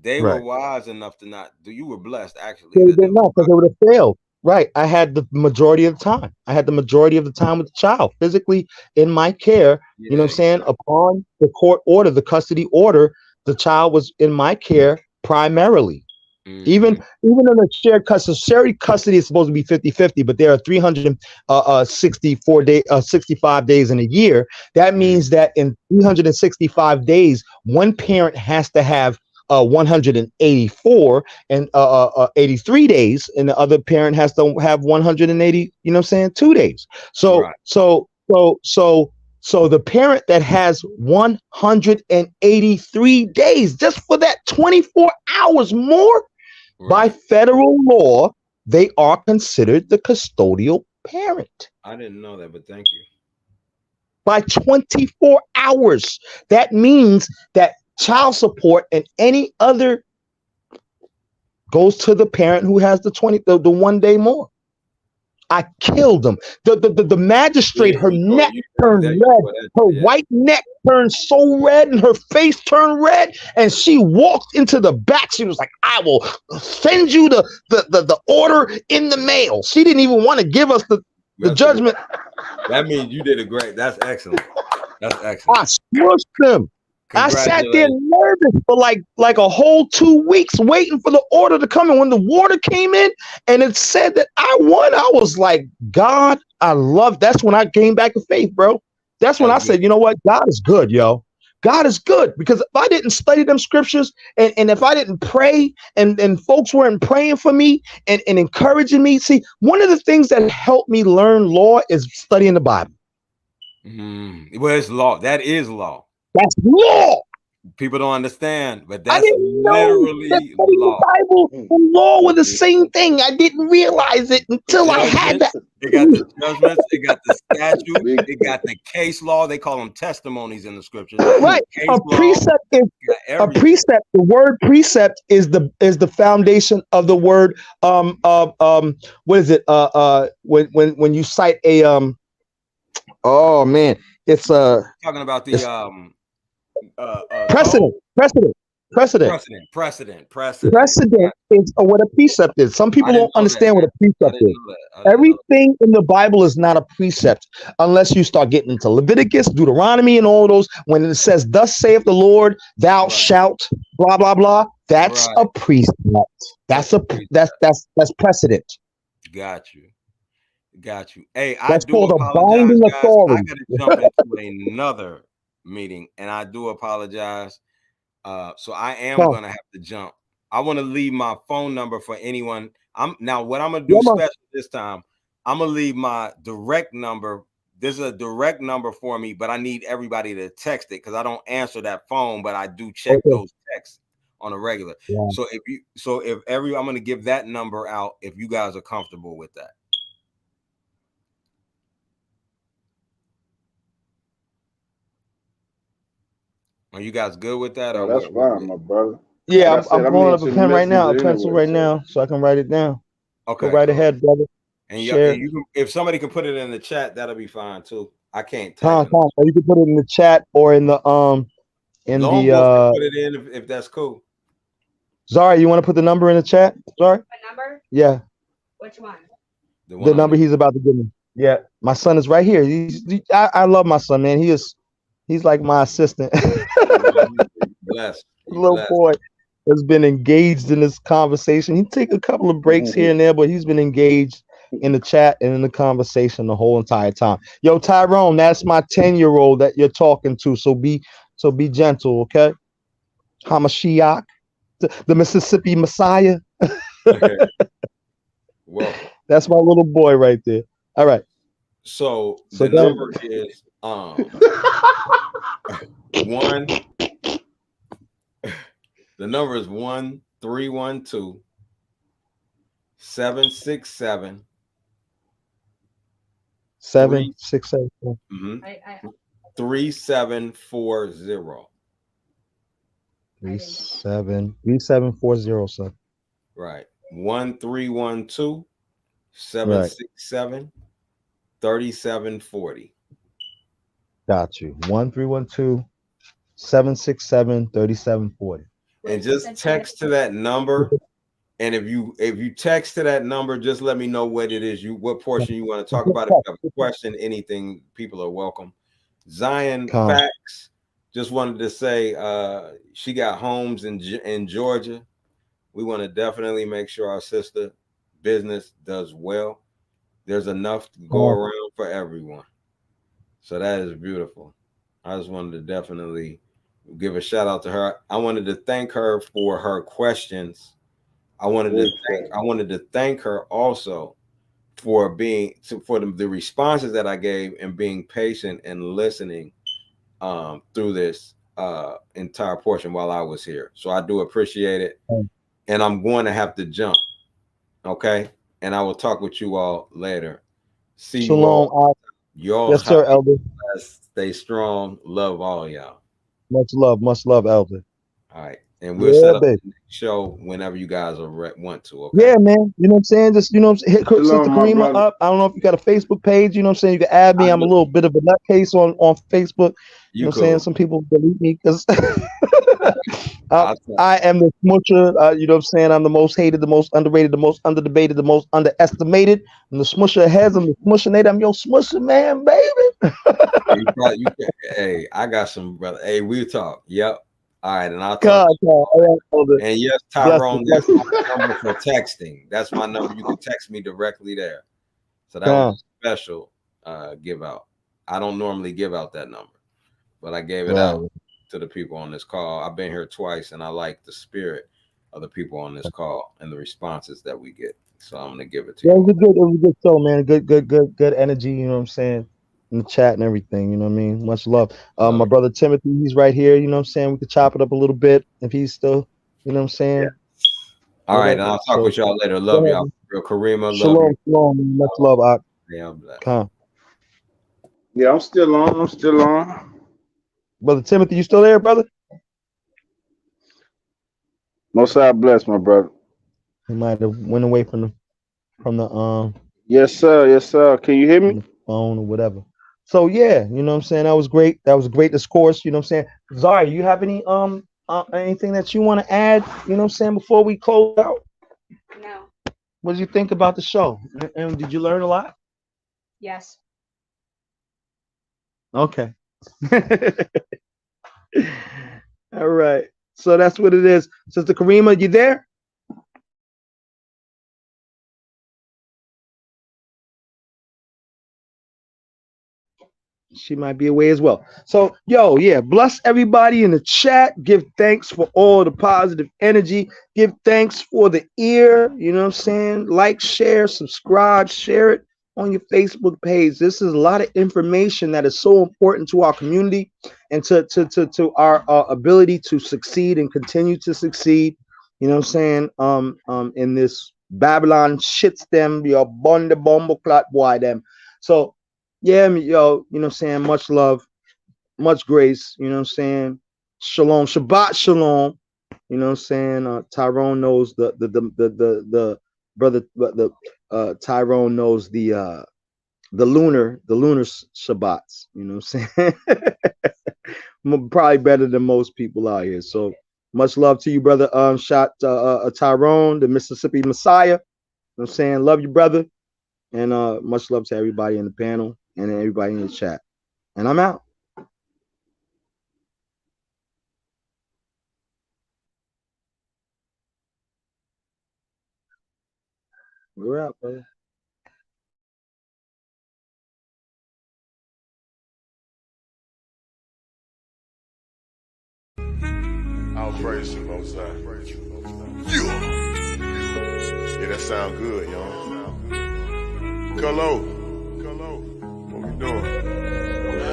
they were wise enough to not do. You were blessed, actually. They did not, because they would have failed. Right. I had the majority of the time. I had the majority of the time with the child physically in my care. You know what I'm saying? Upon the court order, the custody order, the child was in my care primarily. Even in the shared custody is supposed to be 50-50, but there are 65 days in a year. That means that in 365 days, one parent has to have 184 and 83 days, and the other parent has to have 180. You know what I'm saying? 2 days. So the parent that has 183 days just for that 24 hours more. By federal law, they are considered the custodial parent. I didn't know that, but thank you. By 24 hours. That means that child support and any other goes to the parent who has the 1 day more. I killed them. The magistrate, her neck turned red. Her white neck turned so red and her face turned red. And she walked into the back. She was like, I will send you the order in the mail. She didn't even want to give us the judgment. That means you did a great. That's excellent. That's excellent. I smushed them. I sat there nervous for like a whole 2 weeks waiting for the order to come. And when the water came in and it said that I won, I was like, God, that's when I came back to faith, bro. That's when I said, you know what? God is good, yo. God is good. Because if I didn't study them scriptures and if I didn't pray and folks weren't praying for me and encouraging me. See, one of the things that helped me learn law is studying the Bible. Well, it's law. That is law. That's law. People don't understand, but that's literally law. The Bible and law were the same thing. I didn't realize it until I had that. It got the judgments, it got the statute, it got the case law. They call them testimonies in the scriptures. Right. A precept is a precept. The word precept is the foundation of the word. What is it? When you cite a oh man, it's talking about the precedent is what a precept is. Some people don't understand what a precept is. Everything in the Bible is not a precept unless you start getting into Leviticus, Deuteronomy, and all those. When it says, "Thus saith the Lord, thou shalt," blah blah blah. That's Right. a precept. That's a Precept. that's precedent. Got you. Got you. Hey, I That's do called a apologize, binding guys. I authority. gotta jump into another meeting, and I do apologize. So I am Huh. gonna have to jump. I want to leave my phone number for anyone. What I'm gonna Yeah, do man. special this time. I'm gonna leave my direct number. This is a direct number for me, but I need everybody to text it because I don't answer that phone, but I do check Okay. those texts on a regular. Yeah. I'm gonna give that number out if you guys are comfortable with that. Are you guys good with that? Oh, Or that's what? fine, my brother. Yeah, Like I said, I'm I'm pulling up a into the pen right now, a messenger pencil anyway, right so now, so I can write it down. Go Okay, right cool. ahead, brother. And Share. you can, if somebody can put it in the chat, that'll be fine too. I can't type Tom, it. or you can put it in the chat or in the Longboat can put it in if that's cool. Zari, you want to put the number in the chat? Zari? What number? Yeah. Which one? The number he's about to give me. Yeah. My son is right here. I love my son, man. He's like my assistant. Bless. Little boy has been engaged in this conversation. He take a couple of breaks here and there, but he's been engaged in the chat and in the conversation the whole entire time. Yo, Tyrone, that's my 10-year-old that you're talking to. So be gentle, okay? Hamashiach, the Mississippi Messiah. Well, that's my little boy right there. All right. So the number is 1. The number is 1-312 767 767 3740. 3740, sir. Right. 1-312 767 3740. Got you. 1-312 767 3740. And just text to that number. And if you text to that number, just let me know what it is, what portion you want to talk about. If you have a question, anything, people are welcome. Zion Facts just wanted to say she got homes in Georgia. We want to definitely make sure our sister business does well. There's enough to go around for everyone. So that is beautiful. I just wanted to definitely give a shout out to her. I wanted to thank her for her questions. I wanted to thank her also for the responses that I gave and being patient and listening through this entire portion while I was here. So I do appreciate it. And I'm going to have to jump. Okay. And I will talk with you all later. See you all. Y'all yes, sir, Elder. Stay strong. Love all y'all. Much love, Elder. All right. And we'll set up the next show whenever you guys want to. Okay. Yeah, man. You know what I'm saying? Just, you know, hit Sister Karima up. I don't know if you got a Facebook page. You know what I'm saying? You can add me. I'm a little bit of a nutcase on Facebook. You know what I'm saying? Some people delete me because I am the smusher. You know what I'm saying? I'm the most hated, the most underrated, the most underdebated, the most underestimated. I'm the smusher heads. I'm the smushinator. I'm your smusher man, baby. Hey, I got some brother. Hey, we'll talk. Yep. All right, and I'll talk. And yes, Tyrone, that's my number for texting. That's my number. You can text me directly there. So that was a special give out. I don't normally give out that number, but I gave it out to the people on this call. I've been here twice, and I like the spirit of the people on this call and the responses that we get. So I'm gonna give it to you. It was a good show, man. Good energy. You know what I'm saying? In the chat and everything, you know what I mean? Much love. My brother Timothy, he's right here, you know what I'm saying? We could chop it up a little bit if he's still, you know what I'm saying? Yeah. All right, and I'll talk with y'all later. Love y'all. Real Karima, love you. Shalom, much love, Ak. Yeah, I'm blessed. Yeah, I'm still on. Brother Timothy, you still there, brother? Most High bless, my brother. He might have went away from the Yes, sir. Can you hear me? Phone or whatever. So yeah, you know what I'm saying? That was great. That was a great discourse. You know what I'm saying? Zari, you have any anything that you want to add, you know what I'm saying, before we close out? No. What did you think about the show? And did you learn a lot? Yes. Okay. All right. So that's what it is. Sister Karima, you there? She might be away as well. So, yo, yeah, bless everybody in the chat. Give thanks for all the positive energy. Give thanks for the ear. You know what I'm saying? Like, share, subscribe, share it on your Facebook page. This is a lot of information that is so important to our community and to our ability to succeed and continue to succeed. You know what I'm saying? In this Babylon shit stem, your bonde bombo clot boy them. So, yeah, yo, you know what I'm saying? Much love, much grace, you know what I'm saying? Shalom, Shabbat Shalom, you know what I'm saying? Tyrone knows the brother, Tyrone knows the lunar Shabbats, you know what I'm saying? Probably better than most people out here. So much love to you, brother. Tyrone, the Mississippi Messiah, you know what I'm saying? Love you, brother. And much love to everybody in the panel and everybody in the chat. And I'm out. We're out, brother. I'll praise you, Most High. Yeah, that sound good, y'all. Hello. What we doing?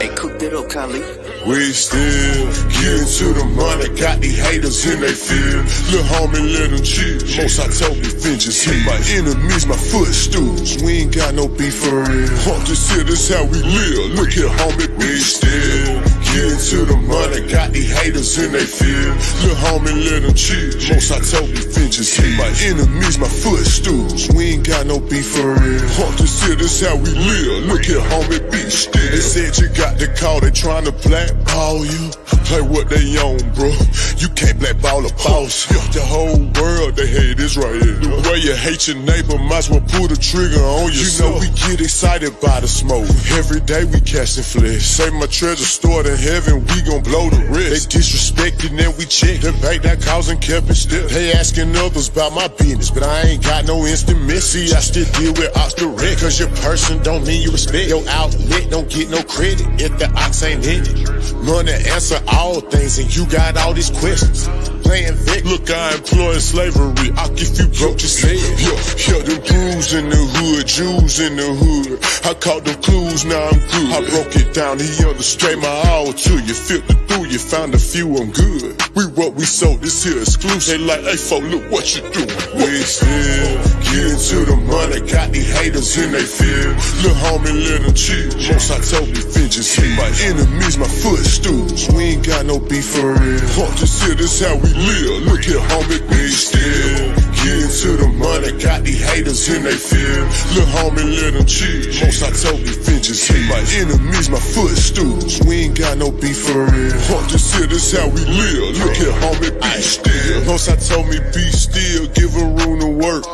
Hey, cook that up, Kali. We still getting to the money, got these haters in they feel. Lil' homie, let them chill. Most I told me, vengeance hit my enemies, my footstools. We ain't got no beef for real. Haunt this here, this how we live. Look here, homie, we still getting to the money, got these haters in they feel. Lil' homie, let them chill. Most I told me, vengeance hit my enemies, my footstools. We ain't got no beef for real. Haunt this here, this how we live. Look here, homie, be still. They said you got the call, they trying to blackball you. Play what they own, bro. You can't blackball a boss. The whole world, they hate this right here. The way you hate your neighbor, might as well pull the trigger on yourself. You know we get excited by the smoke. Every day we casting flesh. Say my treasure stored in heaven, we gon' blow the rest. They disrespected and we check. They bank that cause and kept it still. They asking others about my business, but I ain't got no instant miss. See, I still deal with ox direct. Cause your person don't mean you respect. Your outlet don't get no credit if the ox ain't in it. Money answer all things and you got all these questions. Playing Vic. Look, I employ slavery. I'll if you broke your say it. Yeah, them crews in the hood, Jews in the hood. I caught them clues, now I'm good. I broke it down, he understood my all to you. Filtered through, you found a few, I'm good. We what we sold, this here exclusive. They like, hey, folk, look what you doing. We still getting to the money, got these haters in they feel. Lil' homie, let them chill. Most I told me, vengeance hit my enemies, my footstools. We ain't got no beef for real. Haunt this here, this how we live. Look here, homie, we still getting to the money, got these haters in they feel. Lil' homie, let them chill. Most I told me, vengeance hit my enemies, my footstools. We ain't got no beef for real. Haunt this here, this how we live. Look here, homie, be still. Most I told me, be still, give them room to work.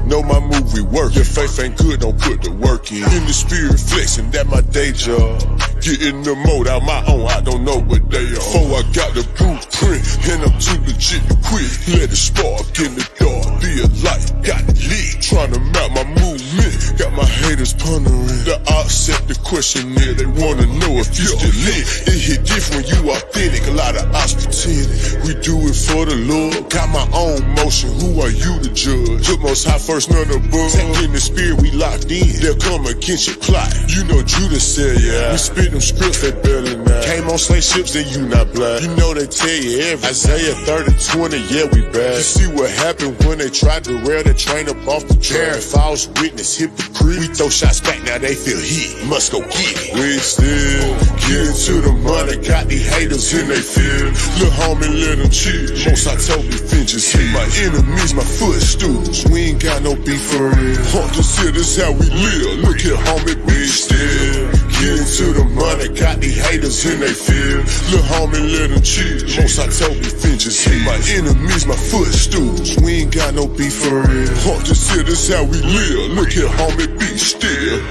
Know my movie work. Your faith ain't good, don't put the work in. In the spirit flexing, that my day job. Getting the mode out my own, I don't know what they are. Before I got the blueprint, and I'm too legit to quit. Let it spark in the dark, be a light, got it lit. Trying to map my movement, got my haters pondering. The ops set the question there, they wanna know if you still lit. It hit different, you authentic, a lot of ops pretending. We do it for the Lord, got my own motion, who are you to judge? Put most high first, none above. Take in the spirit, we locked in, they'll come against your plot. You know Judas said, yeah, we spit them scripts, they bailing out. Came on slave ships, then you not black. You know they tell you everything. Isaiah 30:20, yeah, we bad. You see what happened when they tried to rail that train up off the track. False witness, hypocrite. We throw shots back, now they feel heat. Must go get it. We still getting to the money, got these haters in they feel. Lil' homie, let them chill. Most I told me, vengeance hit my enemies, my footstools. We ain't got no beef for real. Haunt this here, this how we live. Look here, homie, we still getting to the money, got these haters in they feel. Lil' homie, let them chill. Most I told me, vengeance hit my enemies, my footstools. We ain't got no beef for real. Haunt this here, this how we live. Look here, homie, be still.